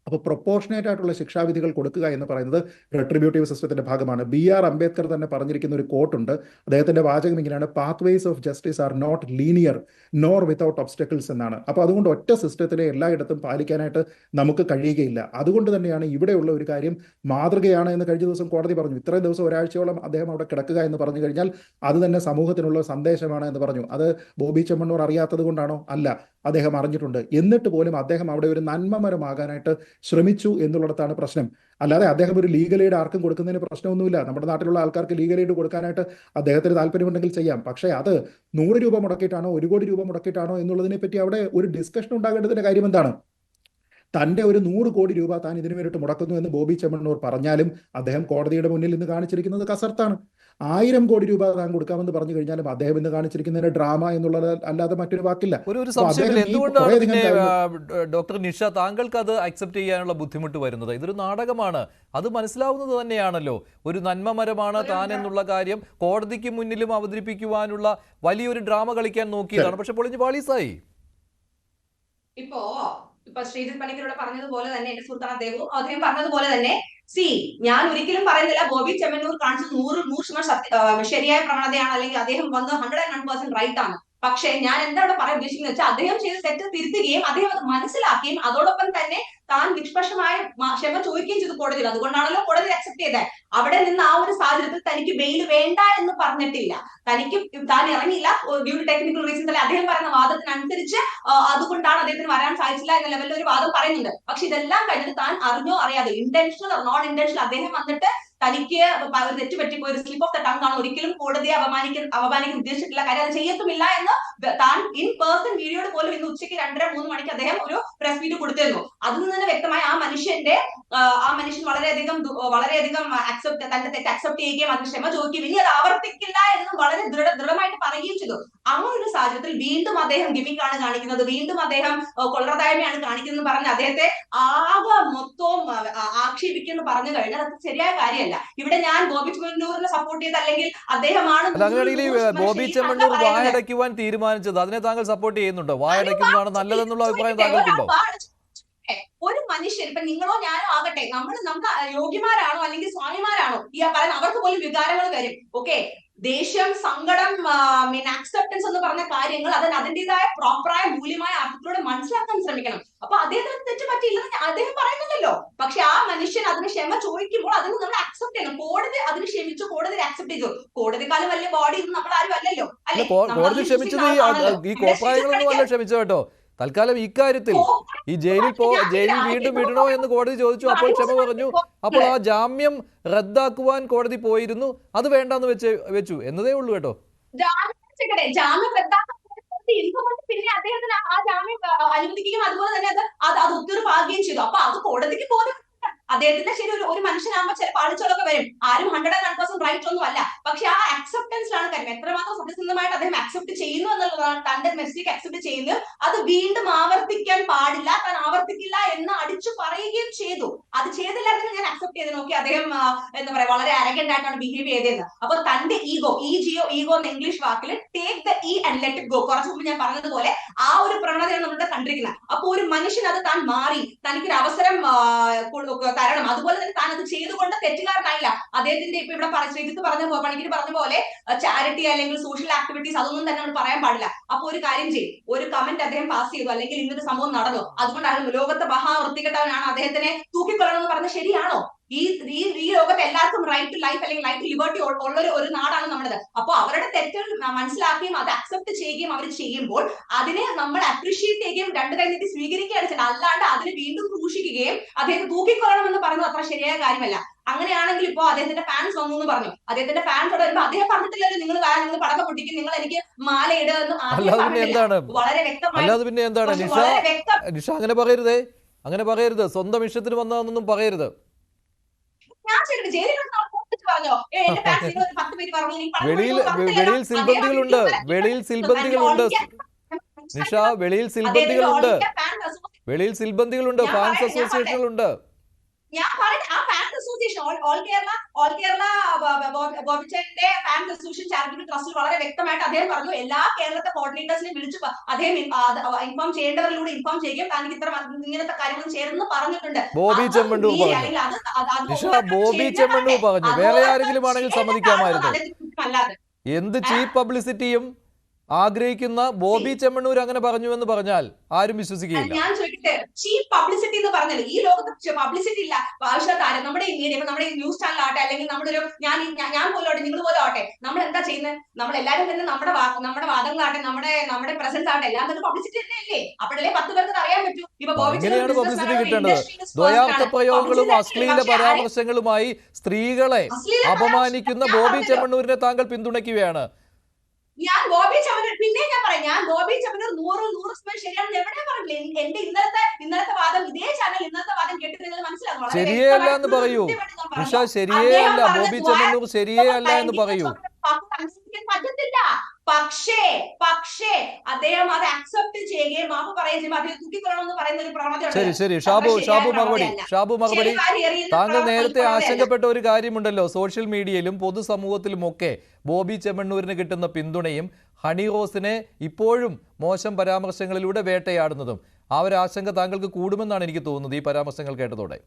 അപ്പോൾ പ്രൊപ്പോർഷനേറ്റ് ആയിട്ടുള്ള ശിക്ഷാവിധികൾ കൊടുക്കുക എന്ന് പറയുന്നത് റെട്രിബ്യൂട്ടീവ് സിസ്റ്റത്തിന്റെ ഭാഗമാണ്. BR അംബേദ്കർ തന്നെ പറഞ്ഞിരിക്കുന്ന ഒരു കോട്ടുണ്ട്. അദ്ദേഹത്തിന്റെ വാചകം ഇങ്ങനെയാണ്: pathways of justice are not linear nor without obstacles എന്നാണ്. അപ്പോൾ അതുകൊണ്ട് ഒറ്റ സിസ്റ്റത്തിനെ എല്ലായിടത്തും പാലിക്കാനായിട്ട് നമുക്ക് കഴിയുകയില്ല. അതുകൊണ്ട് തന്നെയാണ് ഇവിടെയുള്ള ഒരു കാര്യം മാതൃകയാണ് എന്ന് കഴിഞ്ഞ ദിവസം കോടതി പറഞ്ഞു. ഇത്രയും ദിവസം ഒരാഴ്ചയോളം അദ്ദേഹം അവിടെ കിടക്കുക എന്ന് പറഞ്ഞു കഴിഞ്ഞാൽ അത് തന്നെ സമൂഹത്തിനുള്ള സന്ദേശമാണ് എന്ന് പറഞ്ഞു. അത് ബോബി ചെമ്മണ്ണൂർ അറിയാത്തത് കൊണ്ടാണോ? അല്ല, അദ്ദേഹം അറിഞ്ഞിട്ടുണ്ട്. എന്നിട്ട് പോലും അദ്ദേഹം അവിടെ ഒരു നന്മമരമാകാനായിട്ട് ശ്രമിച്ചു എന്നുള്ളിടത്താണ് പ്രശ്നം. അല്ലാതെ അദ്ദേഹം ഒരു ലീഗൽ എയ്ഡ് ആർക്കും കൊടുക്കുന്നതിന് പ്രശ്നമൊന്നുമില്ല. നമ്മുടെ നാട്ടിലുള്ള ആൾക്കാർക്ക് ലീഗൽ എയ്ഡ് കൊടുക്കാനായിട്ട് അദ്ദേഹത്തിന് താല്പര്യമുണ്ടെങ്കിൽ ചെയ്യാം. പക്ഷേ അത് 100 രൂപ മുടക്കിയിട്ടാണോ 1 കോടി രൂപ മുടക്കിയിട്ടാണോ എന്നുള്ളതിനെ പറ്റി അവിടെ ഒരു ഡിസ്കഷൻ ഉണ്ടാകേണ്ടതിന്റെ കാര്യം എന്താണ്? തൻ്റെ ഒരു 100 കോടി രൂപ താൻ ഇതിനു വേണ്ടിയിട്ട് മുടക്കുന്നു എന്ന് ബോബി ചെമ്മണ്ണൂർ പറഞ്ഞാലും അദ്ദേഹം കോടതിയുടെ മുന്നിൽ ഇന്ന് കാണിച്ചിരിക്കുന്നത് കസർത്താണ്. 1000 കോടി രൂപ താൻ കൊടുക്കാമെന്ന് പറഞ്ഞു കഴിഞ്ഞാലും അദ്ദേഹം ഇന്ന് കാണിച്ചിരിക്കുന്നതിന് ഡ്രാമ എന്നുള്ളത് അല്ലാതെ മറ്റൊരു വാക്കില്ല. ഒരു സംശയമില്ല. എന്തുകൊണ്ടാണ് പിന്നെ ഡോക്ടർ നിഷ താങ്കൾക്ക് അത് അക്സെപ്റ്റ് ചെയ്യാനുള്ള ബുദ്ധിമുട്ട് വരുന്നത്? ഇതൊരു നാടകമാണ്, അത് മനസ്സിലാവുന്നത് തന്നെയാണല്ലോ. ഒരു നന്മമരമാണ് താൻ എന്നുള്ള കാര്യം കോടതിക്ക് മുന്നിലും അവതരിപ്പിക്കുവാനുള്ള വലിയൊരു ഡ്രാമ കളിക്കാൻ നോക്കിയതാണ്, പക്ഷെ പൊളിഞ്ഞ് പാളീസായി. ഇപ്പൊ ശ്രീജിത്ത് പണിക്കരോട് പറഞ്ഞതുപോലെ തന്നെ, എന്റെ സുഹൃത്താണ് അദ്ദേഹം പറഞ്ഞതുപോലെ തന്നെ, ഞാൻ ഒരിക്കലും പറയുന്നില്ല ബോബി ചെമ്മണ്ണൂർ കാണിച്ചത് 100% ശരിയായ പ്രവണതയാണ്, അല്ലെങ്കിൽ അദ്ദേഹം വന്ന് 101% റൈറ്റ് ആണ്. പക്ഷേ ഞാൻ എന്താ ഇവിടെ പറയാൻ ഉദ്ദേശിക്കുന്നത് വെച്ചാൽ, അദ്ദേഹം ചെയ്ത തെറ്റ് തിരുത്തുകയും അദ്ദേഹം അത് മനസ്സിലാക്കുകയും അതോടൊപ്പം തന്നെ താൻ നിഷ്പക്ഷമായ ക്ഷമ ചോദിക്കുകയും ചെയ്തു കോടതിയിൽ. അതുകൊണ്ടാണല്ലോ കോടതി അക്സെപ്റ്റ് ചെയ്തത്. അവിടെ നിന്ന് ആ ഒരു സാഹചര്യത്തിൽ തനിക്ക് ബെയിൽ വേണ്ട എന്ന് പറഞ്ഞിട്ടില്ല. താൻ ഇറങ്ങിയില്ല ഡ്യൂ ടു ടെക്നിക്കൽ റീസൺസ്, അല്ലെ അദ്ദേഹം പറയുന്ന വാദത്തിനനുസരിച്ച് അതുകൊണ്ടാണ് അദ്ദേഹത്തിന് വരാൻ സാധിച്ചില്ല എന്ന ലെവലിൽ ഒരു വാദം പറയുന്നുണ്ട്. പക്ഷെ ഇതെല്ലാം കഴിഞ്ഞിട്ട് താൻ അറിഞ്ഞോ അറിയാതെ, ഇന്റൻഷണൽ ഓർ നോൺ ഇന്റൻഷണൽ, അദ്ദേഹം വന്നിട്ട് തനിക്ക് ഒരു തെറ്റ് പറ്റിപ്പോയി, ഒരു സ്ലിപ്പ് ഓഫ് ദ ടങ് ആണ്, ഒരിക്കലും കോടതിയെ അപമാനിക്കാൻ ഉദ്ദേശിച്ചിട്ടില്ല, കാര്യം അത് ചെയ്യത്തുമില്ല എന്ന് താൻ ഇൻ പേഴ്സൺ വീഡിയോയുടെ പോലും ഇന്ന് ഉച്ചയ്ക്ക് 2:30-3 മണിക്ക് അദ്ദേഹം ഒരു പ്രസ് മീറ്റ് കൊടുത്തിരുന്നു. അതിൽ നിന്ന് വ്യക്തമായ ആ മനുഷ്യൻ വളരെയധികം തന്റെ തെറ്റ് അക്സെപ്റ്റ് ചെയ്യുകയും അതിന് ക്ഷമ ചോദിക്കുകയും ഇനി അത് ആവർത്തിക്കില്ല എന്നും വളരെ ദൃഢമായിട്ട് പറയുകയും ചെയ്തു. അങ്ങനെ ഒരു സാഹചര്യത്തിൽ വീണ്ടും അദ്ദേഹം ഗിമിക് ആണ് കാണിക്കുന്നത്, വീണ്ടും അദ്ദേഹം കൊള്ളതായ്മയാണ് കാണിക്കുന്നത് പറഞ്ഞ് അദ്ദേഹത്തെ ആകെ മൊത്തവും ആക്ഷേപിക്കുന്നു പറഞ്ഞു കഴിഞ്ഞാൽ അത് ശരിയായ കാര്യമല്ല. ഇവിടെ ഞാൻ ബോബി ചെമ്മണ്ണൂരിനെ സപ്പോർട്ട് ചെയ്ത് അല്ലെങ്കിൽ അദ്ദേഹമാണ് ബോബി ചെമ്മണ്ണൂർ വായടയ്ക്കുവാൻ തീരുമാനിച്ചത്, അതിനെ താങ്കൾ സപ്പോർട്ട് ചെയ്യുന്നുണ്ടോ? വായടയ്ക്കുന്നതാണ് നല്ലതെന്നുള്ള അഭിപ്രായം താങ്കൾക്കുണ്ടോ? ഒരു മനുഷ്യൻ ഇപ്പൊ നിങ്ങളോ ഞാനോ ആകട്ടെ നമുക്ക് യോഗ്യമാരാണോ അല്ലെങ്കിൽ സ്വാമിമാരാണോ ഈ പറയുന്ന അവർക്ക് പോലും വികാരങ്ങൾ വരും. ഓക്കെ, ദേഷ്യം, സങ്കടം, അക്സെപ്റ്റൻസ് എന്ന് പറഞ്ഞ കാര്യങ്ങൾ അതിന്റേതായ പ്രോപ്പറായ മൂല്യമായ അർത്ഥത്തിലൂടെ മനസ്സിലാക്കാൻ ശ്രമിക്കണം. അപ്പൊ അദ്ദേഹത്തിന് തെറ്റ് പറ്റിയില്ലെന്ന് അദ്ദേഹം പറയുന്നില്ലല്ലോ. പക്ഷെ ആ മനുഷ്യൻ അതിന് ക്ഷമ ചോദിക്കുമ്പോൾ അതിന് നമ്മൾ അക്സെപ്റ്റ് ചെയ്യണം. കോടതി അതിന് ക്ഷമിച്ചു, കോടതി അക്സെപ്റ്റ് ചെയ്തു. കോടതിക്കാലം വലിയ ബോഡി ഒന്നും നമ്മൾ ആരും അല്ലല്ലോ, അല്ലെ? കോടതി ക്ഷമിച്ചത് ഈ കോപ്രായങ്ങളൊന്നും അല്ല ക്ഷമിച്ചത് കേട്ടോ. തൽക്കാലം ഇക്കാര്യത്തിൽ ഈ ജയിലിൽ വീണ്ടും വിടണോ എന്ന് കോടതി ചോദിച്ചു. അപ്പോൾ ക്ഷമ പറഞ്ഞു. അപ്പോൾ ആ ജാമ്യം റദ്ദാക്കുവാൻ കോടതി പോയിരുന്നു. അത് വേണ്ടെന്ന് വെച്ചു എന്നതേ ഉള്ളൂ കേട്ടോ. ജാമ്യം റദ്ദാക്കാൻ എന്തുകൊണ്ട് പിന്നെ അദ്ദേഹത്തിന് ആ ജാമ്യം അനുവദിക്കുകയും അതുപോലെ തന്നെ അത് ഒത്തുതീർപ്പാകുകയും ചെയ്തു. അപ്പൊ അത് കോടതിക്ക് പോലും അദ്ദേഹത്തിന്റെ ശരി ഒരു മനുഷ്യനാകുമ്പോൾ ചില പാളിച്ചകളൊക്കെ വരും. ആരും 101% റൈറ്റ് ഒന്നും അല്ല. പക്ഷെ ആ അക്സെപ്റ്റൻസിലാണ് കാര്യം. എത്രമാത്രം സത്യസന്ധമായിട്ട് അദ്ദേഹം അക്സെപ്റ്റ് ചെയ്യുന്നു എന്നുള്ളതാണ്. തന്റെ മിസ്റ്റേക്ക് അക്സെപ്റ്റ് ചെയ്യുന്നു, അത് വീണ്ടും ആവർത്തിക്കാൻ പാടില്ല, താൻ ആവർത്തിക്കില്ല എന്ന് അടിച്ചു പറയുകയും ചെയ്തു. അത് ചെയ്തില്ലായിരുന്നു ഞാൻ അക്സെപ്റ്റ് ചെയ്ത് നോക്കി അദ്ദേഹം എന്താ പറയാ വളരെ അരഗന്റ് ആയിട്ടാണ് ബിഹേവ് ചെയ്തത്. അപ്പൊ തന്റെ ഈഗോ എന്ന ഇംഗ്ലീഷ് വാക്കിൽ take the E and let it go, കുറച്ചു മുമ്പ് ഞാൻ പറഞ്ഞതുപോലെ ആ ഒരു പ്രവണതയാണ് നമ്മുടെ കണ്ടിരിക്കുന്നത്. അപ്പൊ ഒരു മനുഷ്യൻ അത് താൻ മാറി തനിക്കൊരു അവസരം തരണം, അതുപോലെ തന്നെ താൻ അത് ചെയ്തുകൊണ്ട് തെറ്റുകാരനായില്ല. അദ്ദേഹത്തിന്റെ ഇപ്പൊ ഇവിടെ ശ്രീജിത്ത് പണിക്കര് പറഞ്ഞ പോലെ ചാരിറ്റി അല്ലെങ്കിൽ സോഷ്യൽ ആക്ടിവിറ്റീസ് അതൊന്നും തന്നെ നമ്മൾ പറയാൻ പാടില്ല. അപ്പൊ ഒരു കാര്യം ചെയ്യും, ഒരു കമന്റ് അദ്ദേഹം പാസ് ചെയ്തു അല്ലെങ്കിൽ ഇന്നൊരു സംഭവം നടന്നു, അതുകൊണ്ടാണ് ലോകത്തെ മഹാവൃത്തികെട്ടവനാണ് അദ്ദേഹത്തിനെ തൂക്കിക്കൊള്ളണം എന്ന് പറഞ്ഞത് ശരിയാണോ? ഈ ലോകത്ത് എല്ലാവർക്കും റൈറ്റ് ടു ലൈഫ് അല്ലെങ്കിൽ റൈറ്റ് ടു ലിബർട്ടി ഉള്ള ഒരു നാടാണ് നമ്മുടേത്. അപ്പൊ അവരുടെ തെറ്റുകൾ മനസ്സിലാക്കുകയും അത് അക്സെപ്റ്റ് ചെയ്യുകയും അവർ ചെയ്യുമ്പോൾ അതിനെ നമ്മൾ അപ്രീഷിയേറ്റ് ചെയ്യുകയും രണ്ടു കൈ നീട്ടി സ്വീകരിക്കുകയാണ് ചെയ്യുന്നത്. അല്ലാണ്ട് അതിനെ വീണ്ടും ക്രൂശിക്കുകയും അദ്ദേഹത്തെ തൂക്കിക്കൊള്ളണം എന്ന് പറയുന്നത് അത്ര ശരിയായ കാര്യമല്ല. അങ്ങനെയാണെങ്കിൽ ഇപ്പോ അദ്ദേഹത്തിന്റെ ഫാൻസ് വന്നു എന്ന് പറഞ്ഞു. അദ്ദേഹത്തിന്റെ ഫാൻസ് വരുമ്പോ അദ്ദേഹം പറഞ്ഞിട്ടില്ലല്ലോ നിങ്ങൾ പടക്കം പൊട്ടിക്കും, നിങ്ങൾ എനിക്ക് മാല ഇടുന്നു. വളരെ വ്യക്തമായി നിഷ അങ്ങനെ പറയരുതേ, അങ്ങനെ പറയരുത്. സ്വന്തം ഇഷ്ടത്തിന് വന്നതെന്നൊന്നും പറയരുത്. വെളിയിൽ സിൽബന്ധികളുണ്ട്, വെളിയിൽ സിൽബന്ധികളുണ്ട് നിഷ, വെളിയിൽ സിൽബന്ധികളുണ്ട്, വെളിയിൽ സിൽബന്ധികളുണ്ട്, ഫാൻസ് അസോസിയേഷനുകളുണ്ട്. ഞാൻ പറഞ്ഞ ആ ഫാൻസ് അസോസിയേഷൻ ഓൾ കേരള ബോബിച്ചന്റെ ഫാൻസ് അസോസിയേഷൻ ചാരിറ്റബിൾ ട്രസ്റ്റിൽ വളരെ വ്യക്തമായിട്ട് അദ്ദേഹം പറഞ്ഞു എല്ലാ കേരളത്തെ കോർഡിനേറ്റേഴ്സിനെ വിളിച്ചു അദ്ദേഹം ഇൻഫോം ചെയ്യേണ്ടവരിലൂടെ ഇൻഫോം ചെയ്യുകയും താൻ ഇങ്ങനത്തെ കാര്യങ്ങൾ ചേർന്ന് പറഞ്ഞിട്ടുണ്ട്. ബോബി ചെമ്മണ്ണൂർ പറഞ്ഞു, വേറെ ആരെങ്കിലും ആണെങ്കിൽ സമ്മതിക്കാമായിരുന്നു. എന്ത് ചീപ്പ് പബ്ലിസിറ്റിയും ആഗ്രഹിക്കുന്ന ബോബി ചെമ്മണ്ണൂർ അങ്ങനെ പറഞ്ഞു എന്ന് പറഞ്ഞാൽ ആരും വിശ്വസിക്കുകയില്ല. ഞാൻ ചോദിക്കട്ടെ, ചീപ്പ് പബ്ലിസിറ്റി എന്ന് പറഞ്ഞാൽ ഈ ലോകത്ത് പബ്ലിസിറ്റി ഇല്ല ആവശ്യത്താരം നമ്മുടെ ഈ മീഡിയ, നമ്മുടെ ഈ ന്യൂസ് ചാനൽ ആവട്ടെ അല്ലെങ്കിൽ നമ്മുടെ ഒരു ഞാൻ പോലും ആവട്ടെ നിങ്ങൾ പോലും ആവട്ടെ, നമ്മൾ എന്താ ചെയ്യുന്നത്? നമ്മൾ എല്ലാവരും തന്നെ നമ്മുടെ വാദങ്ങളാട്ടെ നമ്മുടെ പ്രസൻസ് ആവട്ടെ എല്ലാം തന്നെ പബ്ലിസിറ്റി തന്നെ അല്ലേ? അപ്പോഴല്ലേ 10 പേർക്ക് അറിയാൻ പറ്റൂ. ഇങ്ങനെയാണ് പബ്ലിസിറ്റി കിട്ടേണ്ടത്. ദ്വയാർത്ഥ പ്രയോഗങ്ങളും അശ്ലീല പരാമർശങ്ങളുമായി സ്ത്രീകളെ അപമാനിക്കുന്ന ബോബി ചെമ്മണ്ണൂരിനെ താങ്കൾ പിന്തുണയ്ക്കുകയാണ്. ഞാൻ ബോബി ചെമ്മണ്ണൂർ പിന്നെ ഞാൻ പറയാം, ഞാൻ ബോബി ചെമ്മണ്ണൂർ 100% ശരിയാണെന്ന് എവിടെ പറഞ്ഞില്ല. എന്റെ ഇന്നലത്തെ വാദം ഇതേ ചാനൽ ഇന്നത്തെ വാദം കേട്ട് നിങ്ങൾ മനസ്സിലാക്കണം. ശരിയേ അല്ല എന്ന് പറയൂ നിഷ, ശരിയേ അല്ല, ബോബി ചെമ്മണ്ണൂർ ശരിയേ അല്ല എന്ന് പറയൂ. പറ്റത്തില്ല. പക്ഷേ അദ്ദേഹം അത് അക്സെപ്റ്റ് ചെയ്യുകയും മാപ്പ് പറയുകയും ചെയ്യുമ്പോൾ അദ്ദേഹം തൂക്കിക്കൊള്ളണമെന്ന് പറയുന്ന ഒരു പ്രവണതയാണ്. ശരി ഷാബു മറുപടി. താങ്കൾ നേരത്തെ ആശങ്കപ്പെട്ട ഒരു കാര്യമുണ്ടല്ലോ, സോഷ്യൽ മീഡിയയിലും പൊതുസമൂഹത്തിലും ഒക്കെ ബോബി ചെമ്മണ്ണൂരിന് കിട്ടുന്ന പിന്തുണയും ഹണി റോസിനെ ഇപ്പോഴും മോശം പരാമർശങ്ങളിലൂടെ വേട്ടയാടുന്നതും, ആ ഒരു ആശങ്ക താങ്കൾക്ക് കൂടുമെന്നാണ് എനിക്ക് തോന്നുന്നത് ഈ പരാമർശങ്ങൾ കേട്ടതോടെ.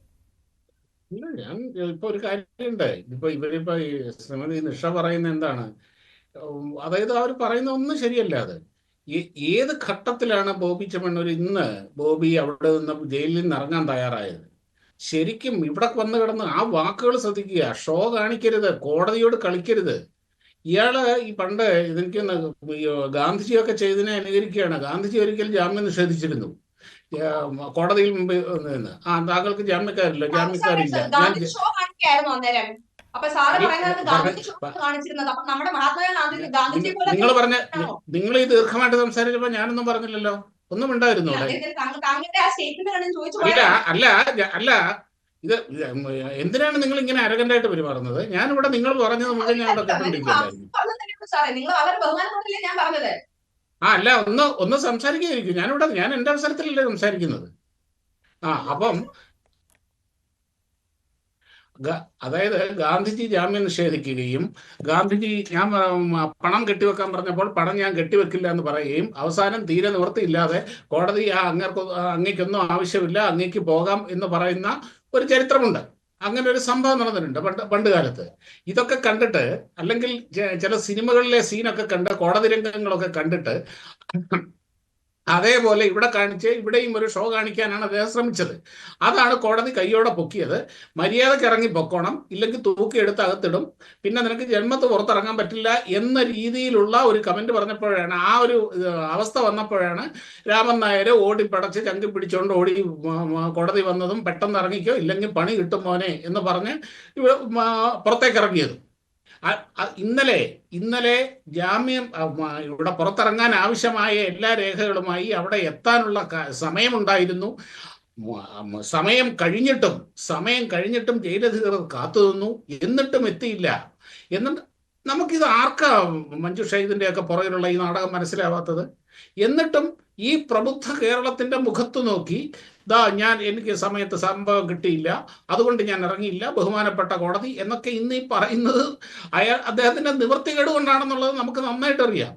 ഞാൻ ഇപ്പൊ ഒരു കാര്യമുണ്ട്, ഇവരിപ്പോ ശ്രീമതി നിഷ പറയുന്ന എന്താണ്, അതായത് അവർ പറയുന്ന ഒന്നും ശരിയല്ല. അത് ഏത് ഘട്ടത്തിലാണ് ബോബി ചെമ്മണ്ണൂർ ഇന്ന് ബോബി അവിടെ നിന്ന് ജയിലിൽ നിന്ന് ഇറങ്ങാൻ തയ്യാറായത്? ശരിക്കും ഇവിടെ വന്ന് കിടന്ന് ആ വാക്കുകൾ ശ്രദ്ധിക്കുക. ഷോ കാണിക്കരുത്, കോടതിയോട് കളിക്കരുത്. ഇയാള് ഈ പണ്ട് ഇതെനിക്ക് ഗാന്ധിജിയൊക്കെ ചെയ്തതിനെ അനുകരിക്കുകയാണ്. ഗാന്ധിജി ഒരിക്കൽ ജാമ്യം നിഷേധിച്ചിരുന്നു കോടതിയിൽ മുമ്പ് നിന്ന്. താങ്കൾക്ക് ജാമ്യക്കാരില്ല. നിങ്ങൾ പറഞ്ഞ നിങ്ങൾ ഈ ദീർഘമായിട്ട് സംസാരിച്ചപ്പോ ഞാനൊന്നും പറഞ്ഞില്ലല്ലോ, ഒന്നും ഉണ്ടായിരുന്നു. അല്ല ഇത് എന്തിനാണ് നിങ്ങൾ ഇങ്ങനെ അരഗന്റായിട്ട് പെരുമാറുന്നത്? ഞാനിവിടെ നിങ്ങൾ പറഞ്ഞത് മുഴുവൻ ഞാൻ ഇവിടെ കേട്ടോണ്ടിരിക്കുകയായിരുന്നു. അല്ല ഒന്ന് സംസാരിക്കുകയായിരിക്കും. ഞാൻ എന്റെ അവസരത്തിലല്ലേ സംസാരിക്കുന്നത്. അപ്പം അതായത് ഗാന്ധിജി ജാമ്യം നിഷേധിക്കുകയും ഗാന്ധിജി ഞാൻ പണം കെട്ടിവെക്കാൻ പറഞ്ഞപ്പോൾ പണം ഞാൻ കെട്ടിവെക്കില്ല എന്ന് പറയുകയും അവസാനം തീരെ നിവൃത്തിയില്ലാതെ കോടതി അങ്ങേക്കൊന്നും ആവശ്യമില്ല, അങ്ങേക്ക് പോകാം എന്ന് പറയുന്ന ഒരു ചരിത്രമുണ്ട്. അങ്ങനെ ഒരു സംഭവം നടന്നിട്ടുണ്ട് പണ്ട് കാലത്ത്. ഇതൊക്കെ കണ്ടിട്ട്, അല്ലെങ്കിൽ ചില സിനിമകളിലെ സീനൊക്കെ കണ്ട്, കോടതി രംഗങ്ങളൊക്കെ കണ്ടിട്ട് അതേപോലെ ഇവിടെ കാണിച്ച് ഇവിടെയും ഒരു ഷോ കാണിക്കാനാണ് അദ്ദേഹം ശ്രമിച്ചത്. അതാണ് കോടതി കയ്യോടെ പൊക്കിയത്. മര്യാദക്ക് ഇറങ്ങി പൊക്കോണം, ഇല്ലെങ്കിൽ തൂക്കിയെടുത്ത് അകത്തിടും, പിന്നെ നിനക്ക് ജന്മത്ത് പുറത്തിറങ്ങാൻ പറ്റില്ല എന്ന രീതിയിലുള്ള ഒരു കമന്റ് പറഞ്ഞപ്പോഴാണ്, ആ ഒരു അവസ്ഥ വന്നപ്പോഴാണ് രാമൻ നായർ ഓടിപ്പടച്ച് ചങ്കി പിടിച്ചുകൊണ്ട് ഓടി കോടതി വന്നതും പെട്ടെന്ന് ഇറങ്ങിക്കോ ഇല്ലെങ്കിൽ പണി കിട്ടും മോനെ എന്ന് പറഞ്ഞ് പുറത്തേക്ക് ഇറങ്ങിയതും. ഇന്നലെ ജാമ്യം ഇവിടെ പുറത്തിറങ്ങാൻ ആവശ്യമായ എല്ലാ രേഖകളുമായി അവിടെ എത്താനുള്ള സമയമുണ്ടായിരുന്നു. സമയം കഴിഞ്ഞിട്ടും ജയിലധികൃതർ കാത്തുനിന്നു, എന്നിട്ടും എത്തിയില്ല. എന്നിട്ട് നമുക്കിത് ആർക്കാ മഞ്ജുഷ ഇതിൻ്റെയൊക്കെ പുറകിലുള്ള ഈ നാടകം മനസ്സിലാവാത്തത്? എന്നിട്ടും ഈ പ്രബുദ്ധ കേരളത്തിന്റെ മുഖത്ത് നോക്കി, എനിക്ക് സമയത്ത് സംഭവം കിട്ടിയില്ല, അതുകൊണ്ട് ഞാൻ ഇറങ്ങിയില്ല, ബഹുമാനപ്പെട്ട കോടതി എന്നൊക്കെ ഇന്ന് ഈ പറയുന്നത് അദ്ദേഹത്തിന്റെ നിവൃത്തികേട് കൊണ്ടാണെന്നുള്ളത് നമുക്ക് നന്നായിട്ടറിയാം,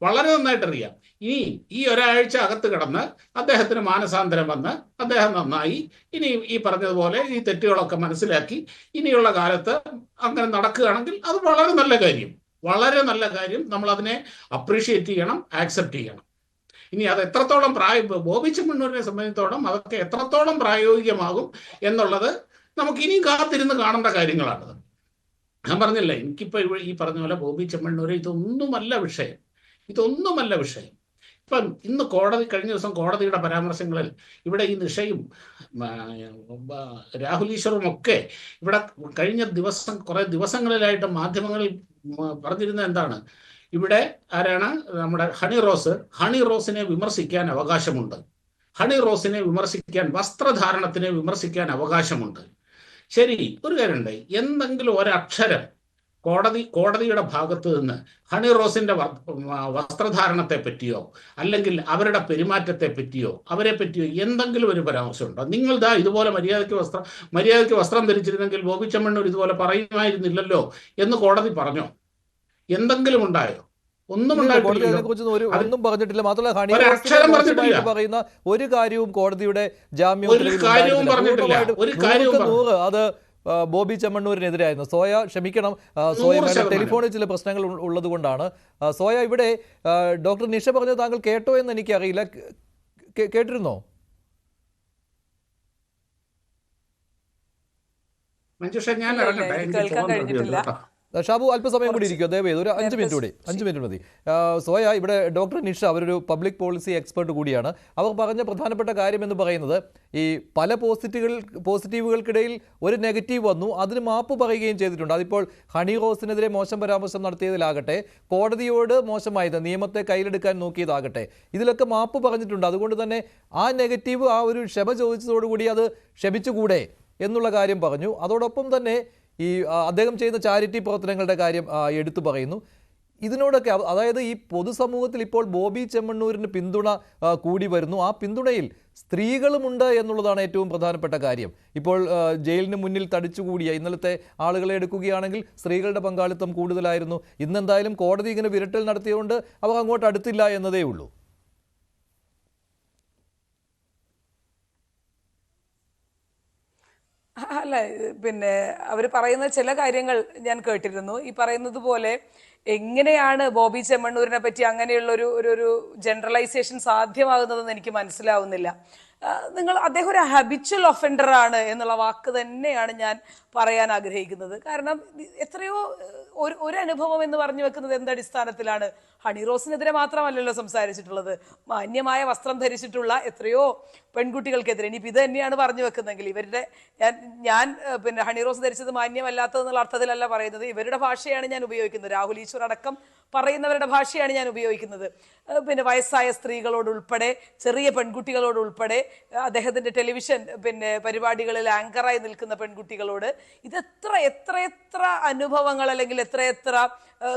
വളരെ നന്നായിട്ടറിയാം. ഇനി ഈ ഒരാഴ്ച അകത്ത് കിടന്ന് അദ്ദേഹത്തിന് മാനസാന്തരം വന്ന് അദ്ദേഹം നന്നായി, ഇനി ഈ പറഞ്ഞതുപോലെ ഈ തെറ്റുകളൊക്കെ മനസ്സിലാക്കി ഇനിയുള്ള കാലത്ത് അങ്ങനെ നടക്കുകയാണെങ്കിൽ അത് വളരെ നല്ല കാര്യം. നമ്മൾ അതിനെ അപ്രീഷിയേറ്റ് ചെയ്യണം, ആക്സെപ്റ്റ് ചെയ്യണം. ഇനി അത് എത്രത്തോളം ബോബി ചെമ്മണ്ണൂരിനെ സംബന്ധിച്ചിടത്തോളം അതൊക്കെ എത്രത്തോളം പ്രായോഗികമാകും എന്നുള്ളത് നമുക്ക് ഇനിയും കാത്തിരുന്ന് കാണേണ്ട കാര്യങ്ങളാണ്. ഞാൻ പറഞ്ഞില്ലേ, എനിക്കിപ്പോ ഈ പറഞ്ഞ പോലെ ബോബി ചെമ്മണ്ണൂര് ഇതൊന്നുമല്ല വിഷയം. ഇപ്പം ഇന്ന് കഴിഞ്ഞ ദിവസം കോടതിയുടെ പരാമർശങ്ങളിൽ ഇവിടെ ഈ നിഷയും രാഹുൽ ഈശ്വറും ഒക്കെ ഇവിടെ കഴിഞ്ഞ കുറെ ദിവസങ്ങളിലായിട്ട് മാധ്യമങ്ങളിൽ പറഞ്ഞിരുന്നത് എന്താണ്? ഇവിടെ ആരാണ്? നമ്മുടെ ഹണി റോസിനെ വിമർശിക്കാൻ അവകാശമുണ്ട്. വസ്ത്രധാരണത്തിനെ വിമർശിക്കാൻ അവകാശമുണ്ട്. ശരി, ഒരു കാര്യമുണ്ട്, എന്തെങ്കിലും ഒരക്ഷരം കോടതിയുടെ ഭാഗത്ത് നിന്ന് ഹണി റോസിന്റെ വസ്ത്രധാരണത്തെ പറ്റിയോ അല്ലെങ്കിൽ അവരുടെ പെരുമാറ്റത്തെ പറ്റിയോ എന്തെങ്കിലും ഒരു പരാമർശമുണ്ടോ? നിങ്ങൾ ഇതുപോലെ മര്യാദയ്ക്ക് വസ്ത്രം ധരിച്ചിരുന്നെങ്കിൽ ബോബി ചെമ്മണ്ണൂർ ഇതുപോലെ പറയുമായിരുന്നില്ലല്ലോ എന്ന് കോടതി പറഞ്ഞോ? എന്തെങ്കിലും ഉണ്ടായോ? ഒന്നും പറഞ്ഞിട്ടില്ല. മാത്രമല്ല പറയുന്ന ഒരു കാര്യവും കോടതിയുടെ ജാമ്യം അത് ബോബി ചെമ്മണ്ണൂരിനെതിരായിരുന്നു. സോയ ടെലിഫോണിൽ ചില പ്രശ്നങ്ങൾ ഉള്ളത് കൊണ്ടാണ്. സോയ, ഇവിടെ ഡോക്ടർ നിഷ പറഞ്ഞത് താങ്കൾ കേട്ടോ എന്ന് എനിക്കറിയില്ല, കേട്ടിരുന്നോ? മഞ്ജുഷ, ഞാൻ ഷാബു അല്പസമയം കൂടി ഇരിക്കുമോ? ദയവേത് ഒരു 5 മിനിറ്റ് മതി. സോയ, ഇവിടെ ഡോക്ടർ നിഷ അവരൊരു പബ്ലിക് പോളിസി എക്സ്പെർട്ട് കൂടിയാണ്. അവർ പറഞ്ഞ പ്രധാനപ്പെട്ട കാര്യം എന്ന് പറയുന്നത്, ഈ പല പോസിറ്റീവുകൾക്കിടയിൽ ഒരു നെഗറ്റീവ് വന്നു, അതിന് മാപ്പ് പറയുകയും ചെയ്തിട്ടുണ്ട്. അതിപ്പോൾ ഹണി റോസിനെതിരെ മോശം പരാമർശം നടത്തിയതിലാകട്ടെ, കോടതിയോട് മോശമായത് നിയമത്തെ കയ്യിലെടുക്കാൻ നോക്കിയതാകട്ടെ, ഇതിലൊക്കെ മാപ്പ് പറഞ്ഞിട്ടുണ്ട്. അതുകൊണ്ട് തന്നെ ആ നെഗറ്റീവ്, ആ ഒരു ക്ഷമ ചോദിച്ചതോടുകൂടി അത് ക്ഷമിച്ചുകൂടെ എന്നുള്ള കാര്യം പറഞ്ഞു. അതോടൊപ്പം തന്നെ ഈ അദ്ദേഹം ചെയ്യുന്ന ചാരിറ്റി പ്രവർത്തനങ്ങളുടെ കാര്യം എടുത്തു പറയുന്നു. ഇതിനോടൊക്കെ, അതായത് ഈ പൊതുസമൂഹത്തിൽ ഇപ്പോൾ ബോബി ചെമ്മണ്ണൂരിന് പിന്തുണ കൂടി വരുന്നു. ആ പിന്തുണയിൽ സ്ത്രീകളുമുണ്ട് എന്നുള്ളതാണ് ഏറ്റവും പ്രധാനപ്പെട്ട കാര്യം. ഇപ്പോൾ ജയിലിന് മുന്നിൽ തടിച്ചുകൂടിയ ഇന്നലത്തെ ആളുകളെ എടുക്കുകയാണെങ്കിൽ സ്ത്രീകളുടെ പങ്കാളിത്തം കൂടുതലായിരുന്നു. ഇന്നെന്തായാലും കോടതി ഇങ്ങനെ വിരട്ടൽ നടത്തിയതുകൊണ്ട് അവർ അങ്ങോട്ട് അടുത്തില്ല എന്നതേ ഉള്ളൂ. അല്ല, പിന്നെ അവർ പറയുന്ന ചില കാര്യങ്ങൾ ഞാൻ കേട്ടിരുന്നു. ഈ പറയുന്നത് പോലെ എങ്ങനെയാണ് ബോബി ചെമ്മണ്ണൂരിനെ പറ്റി അങ്ങനെയുള്ള ഒരു ജനറലൈസേഷൻ സാധ്യമാകുന്നതെന്ന് എനിക്ക് മനസ്സിലാവുന്നില്ല. അദ്ദേഹം ഒരു ഹാബിച്വൽ ഒഫൻഡർ ആണ് എന്നുള്ള വാക്ക് തന്നെയാണ് ഞാൻ പറയാൻ ആഗ്രഹിക്കുന്നത്. കാരണം എത്രയോ ഒരു അനുഭവം എന്ന് പറഞ്ഞു വെക്കുന്നത് എന്തടിസ്ഥാനത്തിലാണ്? ഹണി റോസിനെതിരെ മാത്രമല്ലല്ലോ സംസാരിച്ചിട്ടുള്ളത്, മാന്യമായ വസ്ത്രം ധരിച്ചിട്ടുള്ള എത്രയോ പെൺകുട്ടികൾക്കെതിരെ. ഇനിയിപ്പോൾ ഇത് തന്നെയാണ് പറഞ്ഞു വെക്കുന്നെങ്കിൽ ഞാൻ പിന്നെ ഹണി റോസ് ധരിച്ചത് മാന്യമല്ലാത്തതെന്നുള്ള അർത്ഥത്തിലല്ല പറയുന്നത്. ഇവരുടെ ഭാഷയാണ് ഞാൻ ഉപയോഗിക്കുന്നത്, രാഹുൽ ഈശ്വർ അടക്കം പറയുന്നവരുടെ ഭാഷയാണ് ഞാൻ ഉപയോഗിക്കുന്നത്. പിന്നെ വയസ്സായ സ്ത്രീകളോട് ഉൾപ്പെടെ, ചെറിയ പെൺകുട്ടികളോട് ഉൾപ്പെടെ, അദ്ദേഹത്തിന്റെ ടെലിവിഷൻ പരിപാടികളിൽ ആങ്കറായി നിൽക്കുന്ന പെൺകുട്ടികളോട്, ഇത് എത്ര അനുഭവങ്ങൾ അല്ലെങ്കിൽ എത്ര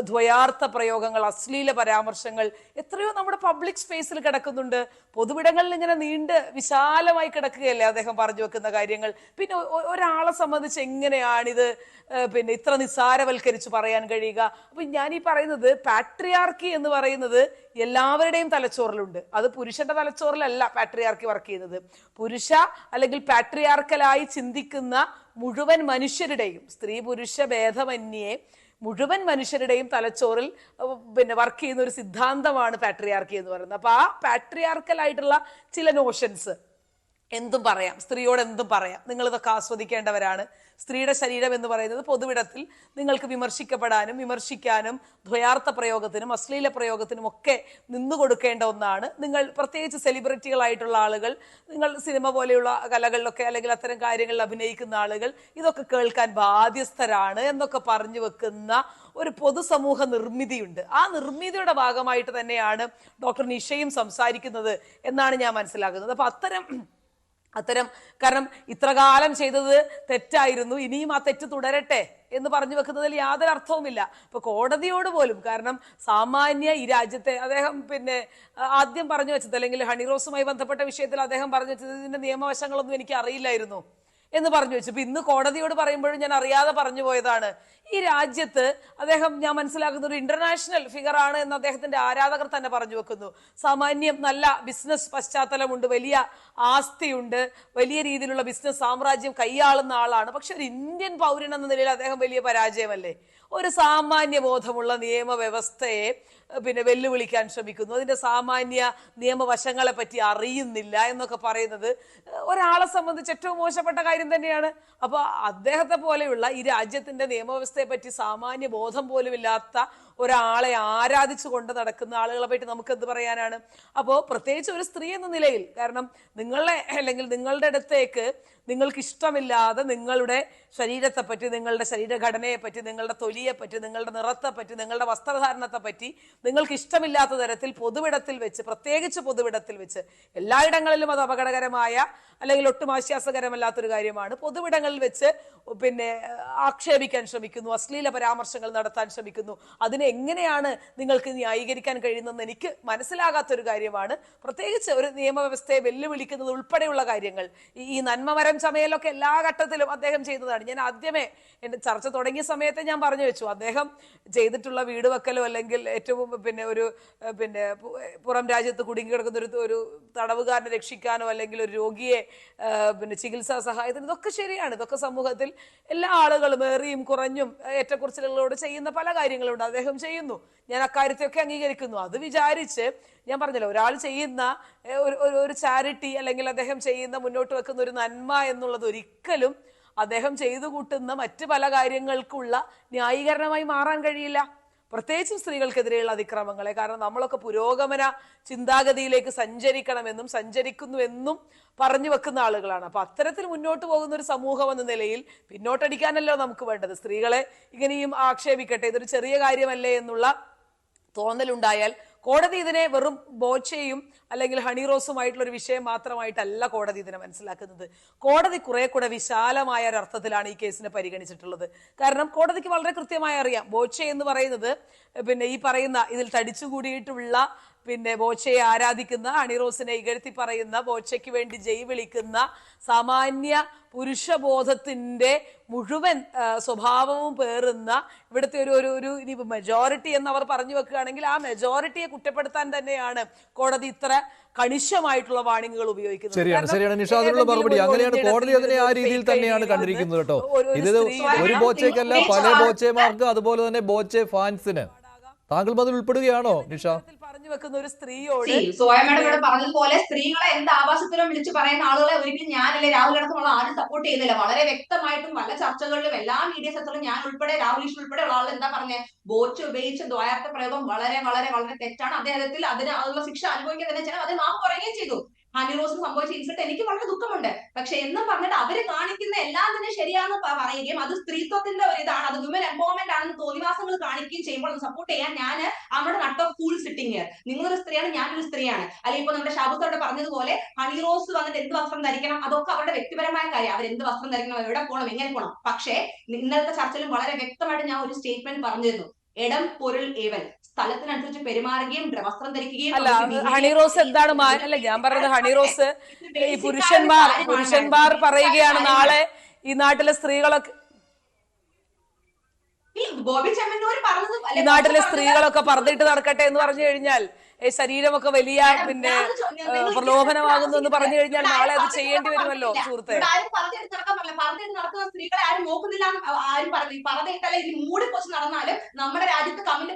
ദ്വയാർത്ഥ പ്രയോഗങ്ങൾ, അശ്ലീല പരാമർശങ്ങൾ എത്രയോ നമ്മുടെ പബ്ലിക് സ്പേസിൽ കിടക്കുന്നുണ്ട്. പൊതുവിടങ്ങളിൽ ഇങ്ങനെ നീണ്ട് വിശാലമായി കിടക്കുകയല്ലേ അദ്ദേഹം പറഞ്ഞു വെക്കുന്ന കാര്യങ്ങൾ. പിന്നെ ഒരാളെ സംബന്ധിച്ച് എങ്ങനെയാണിത് പിന്നെ ഇത്ര നിസ്സാരവൽക്കരിച്ച് പറയാൻ കഴിയുക? അപ്പൊ ഞാൻ ഈ പറയുന്നത് പാട്രിയാർക്കി എന്ന് പറയുന്നത് എല്ലാവരുടെയും തലച്ചോറിലുണ്ട്. അത് പുരുഷന്റെ തലച്ചോറിലല്ല പാട്രിയാർക്കി വർക്ക് ചെയ്യുന്നത്. പുരുഷ അല്ലെങ്കിൽ പാട്രിയാർക്കലായി ചിന്തിക്കുന്ന മുഴുവൻ മനുഷ്യരുടെയും, സ്ത്രീ പുരുഷ ഭേദമന്യേ മുഴുവൻ മനുഷ്യരുടെയും തലച്ചോറിൽ പിന്നെ വർക്ക് ചെയ്യുന്ന ഒരു സിദ്ധാന്തമാണ് പാട്രിയാർക്കി എന്ന് പറയുന്നത്. അപ്പൊ ആ പാട്രിയാർക്കലായിട്ടുള്ള ചില നോഷൻസ് എന്തും പറയാം, സ്ത്രീയോട് എന്തും പറയാം, നിങ്ങൾ ഇതൊക്കെ ആസ്വദിക്കേണ്ടവരാണ്. സ്ത്രീയുടെ ശരീരം എന്ന് പറയുന്നത് പൊതുവിടത്തിൽ നിങ്ങൾക്ക് വിമർശിക്കപ്പെടാനും വിമർശിക്കാനും ദ്വയാർത്ഥ പ്രയോഗത്തിനും അശ്ലീല പ്രയോഗത്തിനും ഒക്കെ നിന്നു കൊടുക്കേണ്ട ഒന്നാണ്. നിങ്ങൾ പ്രത്യേകിച്ച് സെലിബ്രിറ്റികളായിട്ടുള്ള ആളുകൾ, നിങ്ങൾ സിനിമ പോലെയുള്ള കലകളിലൊക്കെ അല്ലെങ്കിൽ അത്തരം കാര്യങ്ങളിൽ അഭിനയിക്കുന്ന ആളുകൾ ഇതൊക്കെ കേൾക്കാൻ ബാധ്യസ്ഥരാണ് എന്നൊക്കെ പറഞ്ഞു വെക്കുന്ന ഒരു പൊതുസമൂഹ നിർമ്മിതിയുണ്ട്. ആ നിർമ്മിതിയുടെ ഭാഗമായിട്ട് തന്നെയാണ് ഡോക്ടർ നിഷയും സംസാരിക്കുന്നത് എന്നാണ് ഞാൻ മനസ്സിലാക്കുന്നത്. അപ്പൊ അത്തരം കാരണം ഇത്രകാലം ചെയ്തത് തെറ്റായിരുന്നു, ഇനിയും ആ തെറ്റ് തുടരട്ടെ എന്ന് പറഞ്ഞു വെക്കുന്നതിൽ യാതൊരു അർത്ഥവുമില്ല. ഇപ്പൊ കോടതിയോട് പോലും, കാരണം സാമാന്യ ഈ രാജ്യത്തെ അദ്ദേഹം പിന്നെ ആദ്യം പറഞ്ഞു വെച്ചത്, അല്ലെങ്കിൽ ഹണിറോസുമായി ബന്ധപ്പെട്ട വിഷയത്തിൽ അദ്ദേഹം പറഞ്ഞു വെച്ചത് ഇതിന്റെ നിയമവശങ്ങളൊന്നും എനിക്ക് അറിയില്ലായിരുന്നു എന്ന് പറഞ്ഞു വെച്ചു. ഇപ്പൊ ഇന്ന് കോടതിയോട് പറയുമ്പോഴും ഞാൻ അറിയാതെ പറഞ്ഞു പോയതാണ്. ഈ രാജ്യത്ത് അദ്ദേഹം, ഞാൻ മനസ്സിലാക്കുന്ന, ഒരു ഇന്റർനാഷണൽ ഫിഗർ ആണ് എന്ന് അദ്ദേഹത്തിന്റെ ആരാധകർ തന്നെ പറഞ്ഞു വെക്കുന്നു. സാമാന്യം നല്ല ബിസിനസ് പശ്ചാത്തലമുണ്ട്, വലിയ ആസ്തിയുണ്ട്, വലിയ രീതിയിലുള്ള ബിസിനസ് സാമ്രാജ്യം കൈയാളുന്ന ആളാണ്. പക്ഷെ ഒരു ഇന്ത്യൻ പൗരൻ എന്ന നിലയിൽ അദ്ദേഹം വലിയ പരാജയമല്ലേ? ഒരു സാമാന്യ ബോധമുള്ള നിയമവ്യവസ്ഥയെ പിന്നെ വെല്ലുവിളിക്കാൻ ശ്രമിക്കുന്നു, അതിന്റെ സാമാന്യ നിയമവശങ്ങളെ പറ്റി അറിയുന്നില്ല എന്നൊക്കെ പറയുന്നത് ഒരാളെ സംബന്ധിച്ച് ഏറ്റവും മോശപ്പെട്ട കാര്യം തന്നെയാണ്. അപ്പൊ അദ്ദേഹത്തെ പോലെയുള്ള ഈ രാജ്യത്തിന്റെ നിയമവ്യവസ്ഥയെ പറ്റി സാമാന്യ ബോധം പോലും ഇല്ലാത്ത ഒരാളെ ആരാധിച്ചു കൊണ്ട് നടക്കുന്ന ആളുകളെ പറ്റി നമുക്ക് എന്ത് പറയാനാണ്? അപ്പോൾ പ്രത്യേകിച്ച് ഒരു സ്ത്രീ എന്ന നിലയിൽ, കാരണം നിങ്ങളെ അല്ലെങ്കിൽ നിങ്ങളുടെ അടുത്തേക്ക് നിങ്ങൾക്ക് ഇഷ്ടമില്ലാതെ നിങ്ങളുടെ ശരീരത്തെ പറ്റി, നിങ്ങളുടെ ശരീരഘടനയെ പറ്റി, നിങ്ങളുടെ തൊലിയെ പറ്റി, നിങ്ങളുടെ നിറത്തെ പറ്റി, നിങ്ങളുടെ വസ്ത്രധാരണത്തെ പറ്റി നിങ്ങൾക്ക് ഇഷ്ടമില്ലാത്ത തരത്തിൽ പൊതുവിടത്തിൽ വെച്ച്, പ്രത്യേകിച്ച് പൊതുവിടത്തിൽ വെച്ച്, എല്ലായിടങ്ങളിലും അത് അപകടകരമായ അല്ലെങ്കിൽ ഒട്ടും ആശ്വാസകരമല്ലാത്തൊരു കാര്യമാണ്, പൊതുവിടങ്ങളിൽ വെച്ച് പിന്നെ ആക്ഷേപിക്കാൻ ശ്രമിക്കുന്നു, അശ്ലീല പരാമർശങ്ങൾ നടത്താൻ ശ്രമിക്കുന്നു. അതിനെ എങ്ങനെയാണ് നിങ്ങൾക്ക് ന്യായീകരിക്കാൻ കഴിയുന്നതെന്ന് എനിക്ക് മനസ്സിലാകാത്തൊരു കാര്യമാണ്. പ്രത്യേകിച്ച് ഒരു നിയമവ്യവസ്ഥയെ വെല്ലുവിളിക്കുന്നത് ഉൾപ്പെടെയുള്ള കാര്യങ്ങൾ, ഈ നന്മമരം ചമയലൊക്കെ എല്ലാ ഘട്ടത്തിലും അദ്ദേഹം ചെയ്യുന്നതാണ്. ഞാൻ ആദ്യമേ എന്റെ ചർച്ച തുടങ്ങിയ സമയത്ത് ഞാൻ പറഞ്ഞു വെച്ചു, അദ്ദേഹം ചെയ്തിട്ടുള്ള വീട് വെക്കലോ അല്ലെങ്കിൽ ഏറ്റവും പിന്നെ ഒരു പിന്നെ പുറം രാജ്യത്ത് കുടുങ്ങിക്കിടക്കുന്ന ഒരു തടവുകാരനെ രക്ഷിക്കാനോ അല്ലെങ്കിൽ ഒരു രോഗിയെ പിന്നെ ചികിത്സാ സഹായത്തിന്, ഇതൊക്കെ ശരിയാണ്. ഇതൊക്കെ സമൂഹത്തിൽ എല്ലാ ആളുകളും ഏറിയും കുറഞ്ഞും ഏറ്റക്കുറച്ചിലുകളോട് ചെയ്യുന്ന പല കാര്യങ്ങളുണ്ട്, അദ്ദേഹം ചെയ്യുന്നു. ഞാൻ അക്കാര്യത്തെയൊക്കെ അംഗീകരിക്കുന്നു. അത് വിചാരിച്ച് ഞാൻ പറഞ്ഞല്ലോ, ഒരാൾ ചെയ്യുന്ന ഒരു ചാരിറ്റി അല്ലെങ്കിൽ അദ്ദേഹം ചെയ്യുന്ന മുന്നോട്ട് വെക്കുന്ന ഒരു നന്മ എന്നുള്ളത് ഒരിക്കലും അദ്ദേഹം ചെയ്തു കൂട്ടുന്ന മറ്റ് പല കാര്യങ്ങൾക്കുള്ള ന്യായീകരണമായി മാറാൻ കഴിയില്ല. പ്രത്യേകിച്ചും സ്ത്രീകൾക്കെതിരെയുള്ള അതിക്രമങ്ങളെ. കാരണം നമ്മളൊക്കെ പുരോഗമന ചിന്താഗതിയിലേക്ക് സഞ്ചരിക്കണമെന്നും സഞ്ചരിക്കുന്നുവെന്നും പറഞ്ഞു വെക്കുന്ന ആളുകളാണ്. അപ്പൊ അത്തരത്തിൽ മുന്നോട്ട് പോകുന്ന ഒരു സമൂഹം എന്ന നിലയിൽ പിന്നോട്ടടിക്കാനല്ലോ നമുക്ക് വേണ്ടത്. സ്ത്രീകളെ ഇങ്ങനെയും ആക്ഷേപിക്കട്ടെ, ഇതൊരു ചെറിയ കാര്യമല്ലേ എന്നുള്ള തോന്നലുണ്ടായാൽ കോടതി ഇതിനെ വെറും ബോച്ചയും അല്ലെങ്കിൽ ഹണിറോസുമായിട്ടുള്ള ഒരു വിഷയം മാത്രമായിട്ടല്ല കോടതി ഇതിനെ മനസ്സിലാക്കുന്നത്. കോടതി കുറെ കൂടെ വിശാലമായ ഒരർത്ഥത്തിലാണ് ഈ കേസിനെ പരിഗണിച്ചിട്ടുള്ളത്. കാരണം കോടതിക്ക് വളരെ കൃത്യമായി അറിയാം, ബോച്ച എന്ന് പറയുന്നത് പിന്നെ ഈ പറയുന്ന ഇതിൽ തടിച്ചുകൂടിയിട്ടുള്ള പിന്നെ ബോച്ചയെ ആരാധിക്കുന്ന, ഹണിറോസിനെ ഇകഴ്ത്തി പറയുന്ന, ബോച്ചയ്ക്ക് വേണ്ടി ജയ് വിളിക്കുന്ന സാമാന്യ പുരുഷബോധത്തിന്റെ മുഴുവൻ സ്വഭാവവും പേറുന്ന ഇവിടുത്തെ ഒരു ഇനി മെജോറിറ്റി എന്ന് അവർ പറഞ്ഞു വെക്കുകയാണെങ്കിൽ ആ മെജോറിറ്റിയെ കുറ്റപ്പെടുത്താൻ തന്നെയാണ് കോടതി ഇത്ര കണിശമായിട്ടുള്ള വാണിങ്ങുകൾ ഉപയോഗിക്കുന്നത്. ശരിയാണ് നിഷ, അതിനുള്ള മറുപടി അങ്ങനെയാണ് കോടതി അതിനെ ആ രീതിയിൽ തന്നെയാണ് കണ്ടിരിക്കുന്നത് കേട്ടോ. ഇത് ഒരു ബോച്ചയ്ക്കല്ല, പല ബോച്ചമാർക്ക്, അതുപോലെ തന്നെ ബോച്ചെ ഫാൻസിന്. താങ്കൾ അതിൽ ഉൾപ്പെടുകയാണോ നിഷ? പറഞ്ഞു വെക്കുന്ന ഒരു സ്ത്രീയോട് സോയ മാഡം ഇവിടെ പറഞ്ഞതുപോലെ സ്ത്രീകളെ എന്ത് ആഭാസത്തിലും വിളിച്ച് പറയുന്ന ആളുകളെ ഒരിക്കലും ഞാനല്ലേ രാഹുൽ അടക്കമുള്ള ആരും സപ്പോർട്ട് ചെയ്യുന്നില്ല. വളരെ വ്യക്തമായിട്ടും പല ചർച്ചകളിലും എല്ലാ മീഡിയ സെക്ടറിലും ഞാൻ ഉൾപ്പെടെ രാഹുൽ ഈശ്വർ ഉൾപ്പെടെ ഉള്ള ആളുകൾ എന്താ പറഞ്ഞത്, ബോച്ച് ഉപയോഗിച്ച ദ്വയാർത്ഥ പ്രയോഗം വളരെ വളരെ വളരെ തെറ്റാണ്, അദ്ദേഹത്തിൽ അതിനുള്ള ശിക്ഷ അനുഭവിക്കാൻ തന്നെ ചെയ്യണം, അത് നാം പറയുകയും ചെയ്തു. ഹണിറോസിന് സംഭവിച്ച ഇൻസിഡന്റ് എനിക്ക് വളരെ ദുഃഖമുണ്ട്. പക്ഷെ എന്നും പറഞ്ഞിട്ട് അവര് കാണിക്കുന്ന എല്ലാം തന്നെ ശരിയാണെന്ന് പറയുകയും അത് സ്ത്രീത്വത്തിന്റെ ഒരു ഇതാണ്, അത് വിമൻ എംപവർമെന്റ് ആണെന്ന് തോന്നിവാസങ്ങൾ കാണിക്കുകയും ചെയ്യുമ്പോൾ അത് സപ്പോർട്ട് ചെയ്യാൻ ഞാൻ നമ്മുടെ നട്ട് ഓഫ് ഫൂൾ സിറ്റിംഗ് ഹിയർ. നിങ്ങളൊരു സ്ത്രീയാണ്, ഞാനൊരു സ്ത്രീയാണ്. അല്ലെങ്കിൽ ഇപ്പൊ നമ്മുടെ ഷാബുത്തോടെ പറഞ്ഞതുപോലെ ഹണിറോസ് വന്നിട്ട് എന്ത് വസ്ത്രം ധരിക്കണം അതൊക്കെ അവരുടെ വ്യക്തിപരമായ കാര്യം, അവരെന്ത് വസ്ത്രം ധരിക്കണം, എവിടെ പോകണം, എങ്ങനെ പോകണം. പക്ഷേ ഇന്നത്തെ ചർച്ചയിലും വളരെ വ്യക്തമായിട്ട് ഞാൻ ഒരു സ്റ്റേറ്റ്മെന്റ് പറഞ്ഞിരുന്നു, ഇടം പൊരുൾ ഏവൽ, സ്ഥലത്തിനനുസരിച്ച് പെരുമാറുകയും വസ്ത്രം ധരിക്കുകയും അല്ല ഹണി റോസ് എന്താണ് അല്ല ഞാൻ പറഞ്ഞത് ഹണി റോസ് ഈ പുരുഷന്മാർ പറയുകയാണ് നാളെ ഈ നാട്ടിലെ സ്ത്രീകളൊക്കെ ബോബി ചെമ്മണ്ണൂർ പറഞ്ഞത് ഈ നാട്ടിലെ സ്ത്രീകളൊക്കെ പറഞ്ഞിട്ട് നടക്കട്ടെ എന്ന് പറഞ്ഞു കഴിഞ്ഞാൽ ശരീരമൊക്കെ വലിയ പ്രലോഭനമാകുന്നു എന്ന് പറഞ്ഞു കഴിഞ്ഞാൽ നാളെ അത് ചെയ്യേണ്ടി വരുമല്ലോ സുഹൃത്തെ. ആരും പറഞ്ഞിട്ട് നടക്കുന്ന സ്ത്രീകളെ ആരും നോക്കുന്നില്ല ആരും പറഞ്ഞിട്ടല്ല. ഇത് മൂടി പൊച്ച് നടന്നാലും നമ്മുടെ രാജ്യത്ത് കമ്മിറ്റി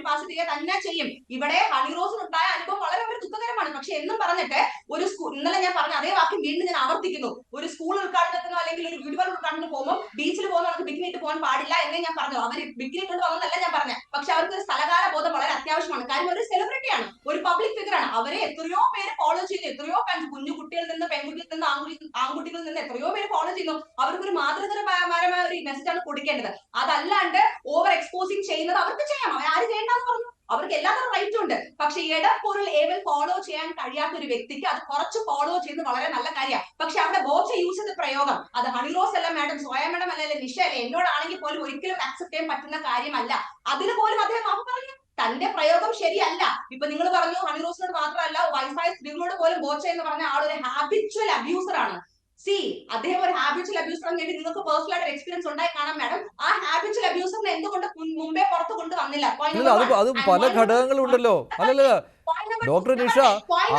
പാസ് ചെയ്യുക തന്നെ ചെയ്യും. ഇവിടെ ഹണി റോസിനുണ്ടായ അനുഭവം വളരെ വളരെ ദുഃഖകരമാണ്. പക്ഷെ എന്നും പറഞ്ഞിട്ട് ഒരു സ്കൂൾ, ഇന്നലെ ഞാൻ പറഞ്ഞ അതേ വാക്യം വീണ്ടും ഞാൻ ആവർത്തിക്കുന്നു, ഒരു സ്കൂൾ ഉദ്ഘാടനത്തിനോ അല്ലെങ്കിൽ ഒരു ബ്യൂട്ടി പാർലർ ഉദ്ഘാടനത്തിന് പോകുമ്പോൾ ബീച്ചിൽ പോകുന്നവർക്ക് ബിക്കിനി ഇട്ട് പോകാൻ പാടില്ല എന്നേ ഞാൻ പറഞ്ഞു. അവർ ബിക്കിനി ഇട്ടുകൊണ്ട് വന്നതല്ല ഞാൻ പറഞ്ഞത്. പക്ഷെ അവർക്ക് ഒരു സ്ഥലകാല ബോധം വളരെ അത്യാവശ്യമാണ്. കാര്യം ഒരു സെലിബ്രിറ്റി, ഒരു പബ്ലിക് ഫിഗർ ആണ്. അവരെ എത്രയോ പേര് ഫോളോ ചെയ്യുന്നു, എത്രയോ കുഞ്ഞു കുട്ടികളിൽ നിന്ന്, പെൺകുട്ടികളിൽ നിന്ന്, ആൺകുട്ടികളിൽ നിന്ന് എത്രയോ പേര് ഫോളോ ചെയ്യുന്നു. അവർക്കൊരു മാതൃകപരമായ ഒരു മെസ്സേജ് ആണ് കൊടുക്കേണ്ടത്. അതല്ലാണ്ട് ഓവർ എക്സ്പോസിങ് ചെയ്യുന്നത് അവർക്ക് ചെയ്യാം, ആര് ചെയ്യേണ്ടെന്ന് പറഞ്ഞു. അവർക്ക് എല്ലാത്തരം റൈറ്റും ഉണ്ട്. പക്ഷെ ഇടപ്പൊരുൾ ഏവൽ ഫോളോ ചെയ്യാൻ കഴിയാത്ത ഒരു വ്യക്തിക്ക് അത് കുറച്ച് ഫോളോ ചെയ്യുന്നത് വളരെ നല്ല കാര്യമാണ്. പക്ഷെ അവിടെ ബോച്ച യൂസ് ചെയ്ത പ്രയോഗം അത് ഹണി റോസ് അല്ല മാഡം, സോയ മാഡം അല്ല, നിഷ അല്ല, എന്നോടാണെങ്കിൽ പോലും ഒരിക്കലും അക്സെപ്റ്റ് ചെയ്യാൻ പറ്റുന്ന കാര്യമല്ല. അതിന് പോലും അദ്ദേഹം മാപ്പ് പറഞ്ഞു. തന്റെ പ്രയോഗം ശരിയല്ല. ഇപ്പൊ നിങ്ങൾ പറഞ്ഞു ഹണി റോസിനോട് മാത്രമല്ല വയസ്സായ സ്ത്രീകളോട് പോലും ബോച്ച എന്ന് പറഞ്ഞ ആളൊരു ഹാബിച്വൽ അബ്യൂസർ ആണ്. അദ്ദേഹം ഒരു ഹാബിച്വൽ അബ്യൂസർ എന്ന് നിങ്ങൾക്ക് പേഴ്സണൽ ആയിട്ട് എക്സ്പീരിയൻസ് ഉണ്ടായി കാണാം മാഡം. ആ ഹാബിച്വൽ അബ്യൂസറിനെ എന്തുകൊണ്ട് മുമ്പേ പുറത്ത് കൊണ്ടുവന്നില്ല? അത് പല ഘടകങ്ങളുണ്ടല്ലോ. അല്ലല്ല ഡോക്ടർ നിഷ,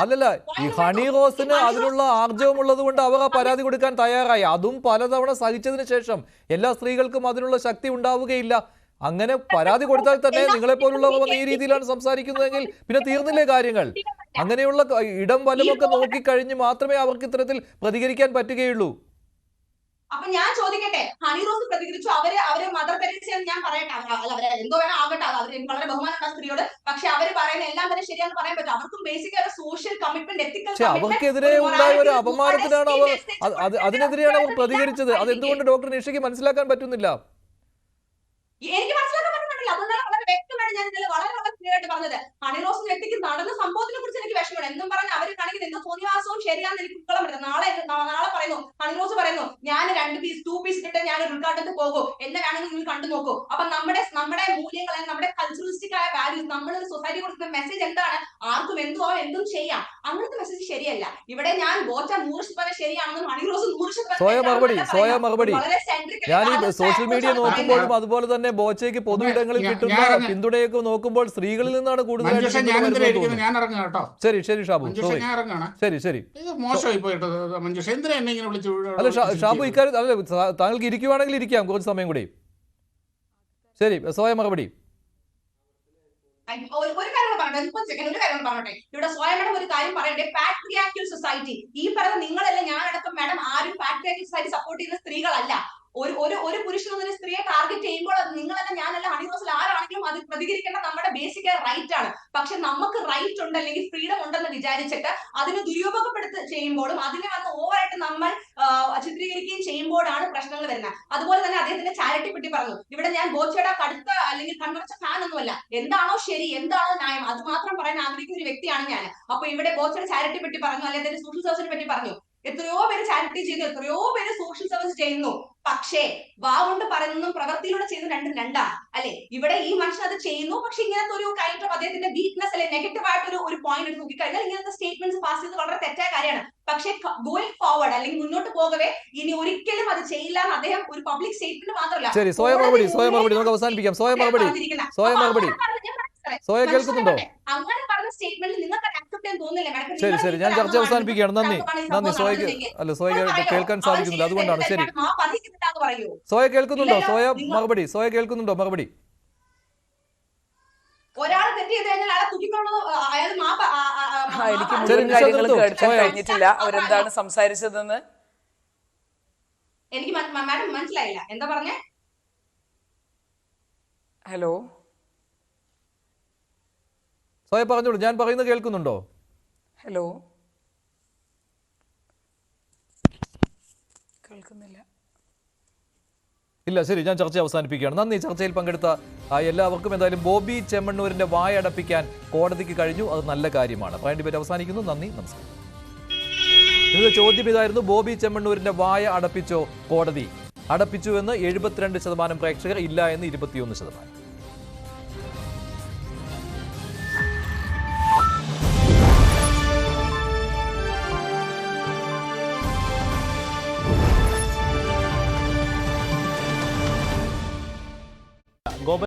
അല്ലല്ല ഈ ഹണി റോസിന് അതിനുള്ള ആർജവമുള്ളത് കൊണ്ട് അവർ ആ പരാതി കൊടുക്കാൻ തയ്യാറായി. അതും പലതവണ സഹിച്ചതിന് ശേഷം എല്ലാ സ്ത്രീകൾക്കും അതിനുള്ള ശക്തി ഉണ്ടാവുകയില്ല. അങ്ങനെ പരാതി കൊടുത്താൽ തന്നെ നിങ്ങളെപ്പോലുള്ളവർ വന്ന് ഈ രീതിയിലാണ് സംസാരിക്കുന്നതെങ്കിൽ പിന്നെ തീർന്നില്ലേ കാര്യങ്ങൾ? അങ്ങനെയുള്ള ഇടം വലമൊക്കെ നോക്കിക്കഴിഞ്ഞ് മാത്രമേ അവർക്ക് ഇത്തരത്തിൽ പ്രതികരിക്കാൻ പറ്റുകയുള്ളൂ. അപ്പൊ ഞാൻ ചോദിക്കട്ടെ, ഹണി റോസ് പ്രതികരിച്ചു, അവര് മദർ തെരേസ ഞാൻ പറയട്ടെ, അവര് എന്തോ വേണം ആകട്ടെ, അവര് വളരെ ബഹുമാനമുള്ള സ്ത്രീയോട്. പക്ഷെ അവര് പറയുന്ന എല്ലാം തന്നെ ശരിയാണെന്ന് പറയാൻ പറ്റും. അവർക്കും ബേസിക് ഒരു സോഷ്യൽ കമ്മിറ്റ്മെന്റ്, എത്തിക്കൽ അവർക്കെതിരെ ഉണ്ടായ ഒരു അപമാനത്തിനാണ് അതിനെതിരെയാണ് അവർ പ്രതികരിച്ചത്. അതെന്തുകൊണ്ട് ഡോക്ടർ നിഷയ്ക്ക് മനസ്സിലാക്കാൻ പറ്റുന്നില്ല? എനിക്ക് മനസ്സിലാക്കാൻ പറ്റുന്നുണ്ടല്ലോ. അതുകൊണ്ടാണ് വളരെ വ്യക്തമായിട്ട് ഞാൻ ഇന്നലെ വളരെ വളരെ ക്ലിയർ ആയിട്ട് പറഞ്ഞത്. ഹണി റോസ് വ്യക്തിക്ക് നടന്ന സംഭവത്തിനെ കുറിച്ച് എനിക്ക് വിഷമമാണ്. എന്നും പറഞ്ഞ് അവർ കാണിക്കുന്ന എന്തോ തോന്നിവാസവും ശരിയാണെന്ന് എനിക്ക് ഉൾക്കൊള്ളാൻ പറ്റും. നാളെ പറയുന്നു, ഹണി റോസ് പറയുന്നു, ഞാൻ 2 പീസ് ഇട്ടിട്ട് ഞാൻ ഒരു ഉദ്ഘാടനത്തിൽ പോകും, എന്നെ വേണമെങ്കിൽ നിങ്ങൾ കണ്ടു നോക്കൂ. അപ്പൊ നമ്മുടെ മൂല്യങ്ങൾ, നമ്മുടെ കൾച്ചറിസ്റ്റിക് ആയ വാല്യൂസ്, നമ്മളൊരു സൊസൈറ്റി കൊടുക്കുന്ന മെസ്സേജ് എന്താണ്? ആർക്കും എന്തും ചെയ്യാം. അങ്ങനത്തെ മെസ്സേജ് ശരിയല്ല. ഇവിടെ ഞാൻ ബോച്ച 100% ശരിയാണെന്നും ഹണി റോസ് 100% മറുപടി. ഞാൻ ഈ സോഷ്യൽ മീഡിയ നോക്കുമ്പോഴും അതുപോലെ തന്നെ ബോച്ചയ്ക്ക് പൊതുയിടങ്ങളിൽ കിട്ടുന്ന പിന്തുണയൊക്കെ നോക്കുമ്പോൾ സ്ത്രീകളിൽ നിന്നാണ് കൂടുതലായിട്ട്. ശരി ശരി ഷാബു, ശരി അല്ല ഷാബു ഇക്കാര്യം അല്ല, താങ്കൾക്ക് ഇരിക്കുവാണെങ്കിൽ ഇരിക്കാം കുറച്ച് സമയം കൂടി. ശരി സോയ മറുപടി. ഒരു കാര്യം പറഞ്ഞോട്ടെ, ഇവിടെ സ്വയം മേഡം ഒരു കാര്യം പറയട്ടെ. പാട്രിയാർക്കൽ സൊസൈറ്റി, ഈ പറയുന്ന നിങ്ങളല്ല ഞാനടക്കം മാഡം ആരും പാട്രിയാർക്കൽ സൊസൈറ്റി സപ്പോർട്ട് ചെയ്യുന്ന സ്ത്രീകളല്ല. ഒരു പുരുഷൻ ഒരു സ്ത്രീയെ ടാർഗറ്റ് ചെയ്യുമ്പോൾ അത് നിങ്ങളല്ല ഞാനല്ല ഹണി റോസിൽ ആരാണെങ്കിലും അത് പ്രതികരിക്കേണ്ട നമ്മുടെ ബേസിക് റൈറ്റ് ആണ്. പക്ഷെ നമുക്ക് റൈറ്റ് ഉണ്ട് അല്ലെങ്കിൽ ഫ്രീഡം ഉണ്ടെന്ന് വിചാരിച്ചിട്ട് അതിനെ ദുരുപയോഗപ്പെടുത്തി ചെയ്യുമ്പോഴും അതിനെ വന്ന് ഓവറായിട്ട് നമ്മൾ ചിത്രീകരിക്കുകയും ചെയ്യുമ്പോഴാണ് പ്രശ്നങ്ങൾ വരുന്നത്. അതുപോലെ തന്നെ അദ്ദേഹത്തിന്റെ ചാരിറ്റി പറ്റി പറഞ്ഞു. ഇവിടെ ഞാൻ ബോച്ചയുടെ കടുത്ത അല്ലെങ്കിൽ കണ്ണടച്ച ഫാൻ ഒന്നുമല്ല. എന്താണോ ശരി, എന്താണോ ന്യായം, അത് മാത്രം പറയാൻ ആഗ്രഹിക്കുന്ന ഒരു വ്യക്തിയാണ് ഞാൻ. അപ്പൊ ഇവിടെ ബോച്ചയുടെ ചാരിറ്റി പറ്റി പറഞ്ഞു, അല്ലെങ്കിൽ സോഷ്യൽ സർവീസിനെ പറ്റി പറഞ്ഞു. എത്രയോ പേര് ചാരിറ്റി ചെയ്യുന്നു, എത്രയോ പേര് സോഷ്യൽ സർവീസ് ചെയ്യുന്നു. പക്ഷേ വാവുകൊണ്ട് പറയുന്നതും പ്രവൃത്തിയിലൂടെ ചെയ്യുന്ന രണ്ടാ അല്ലെ? ഇവിടെ ഈ മനുഷ്യൻ അത് ചെയ്യുന്നു. പക്ഷെ ഇങ്ങനത്തെ ഒരു കൈൻഡ് ഓഫ് അദ്ദേഹത്തിന്റെ വീക്ക്നെസ് അല്ലെ നെഗറ്റീവ് ആയിട്ട് ഒരു പോയിന്റ് എടുത്ത് നോക്കിക്കഴിഞ്ഞാൽ ഇങ്ങനത്തെ സ്റ്റേറ്റ്മെന്റ്സ് പാസ് ചെയ്ത് വളരെ തെറ്റായ കാര്യമാണ്. പക്ഷെ ഗോയിങ് ഫോർവേഡ് അല്ലെങ്കിൽ മുന്നോട്ട് പോകവേ ഇനി ഒരിക്കലും അത് ചെയ്യില്ല എന്ന് അദ്ദേഹം ഒരു പബ്ലിക് സ്റ്റേറ്റ്മെന്റ് മാത്രമല്ല. ശരി സോയ മറുപടി നമുക്ക് അവസാനിപ്പിക്കാം. സോയ മറുപടി സോയ കേൾക്കുന്നുണ്ടോ? അങ്ങനെ പറഞ്ഞ സ്റ്റേറ്റ്മെന്റിൽ നിങ്ങൾക്ക് അക്സെപ്റ്റ് ചെയ്യാൻ തോന്നുന്നില്ല? ശരി ഞാൻ ചർച്ച അവസാനിപ്പിക്കുകയാണ്. നന്ദി സോയക്ക് കേൾക്കാൻ സാധിക്കുന്നില്ല, അതുകൊണ്ടാണ്. ശരി സോയ കേൾക്കുന്നുണ്ടോ? സോയ കേൾക്കുന്നുണ്ടോ? മറുപടി. ഒരാൾ തെറ്റ് ചെയ്ത് കഴിഞ്ഞാൽ അയാളെ തുക്കിക്കൊണ്ടു അയാൾ എനിക്ക് മുഴുവൻ കാര്യങ്ങൾ കേൾക്കാൻ കഴിഞ്ഞിട്ടില്ല അവരെന്താണ് സംസാരിച്ചതെന്ന്. എനിക്ക് മാഡം മനസ്സിലായില്ല എന്താ പറഞ്ഞേ. ഹലോ സോയ പറഞ്ഞോളൂ, ഞാൻ പറയുന്നത് കേൾക്കുന്നുണ്ടോ? ഹലോ കേൾക്കുന്നില്ല. ഇല്ല. ശരി ഞാൻ ചർച്ച അവസാനിപ്പിക്കുകയാണ്. നന്ദി. ചർച്ചയിൽ പങ്കെടുത്ത എല്ലാവർക്കും. എന്തായാലും ബോബി ചെമ്മണ്ണൂരിന്റെ വായടപ്പിക്കാൻ കോടതിക്ക് കഴിഞ്ഞു, അത് നല്ല കാര്യമാണ്. പ്രൈം ഡിബേറ്റ് അവസാനിക്കുന്നു. നന്ദി, നമസ്കാരം. ഇന്നത്തെ ചോദ്യം ഇതായിരുന്നു, ബോബി ചെമ്മണ്ണൂരിന്റെ വായ അടപ്പിച്ചോ കോടതി? അടപ്പിച്ചു എന്ന് 72% പ്രേക്ഷകർ, ഇല്ല എന്ന് 21%. ഗോപൻ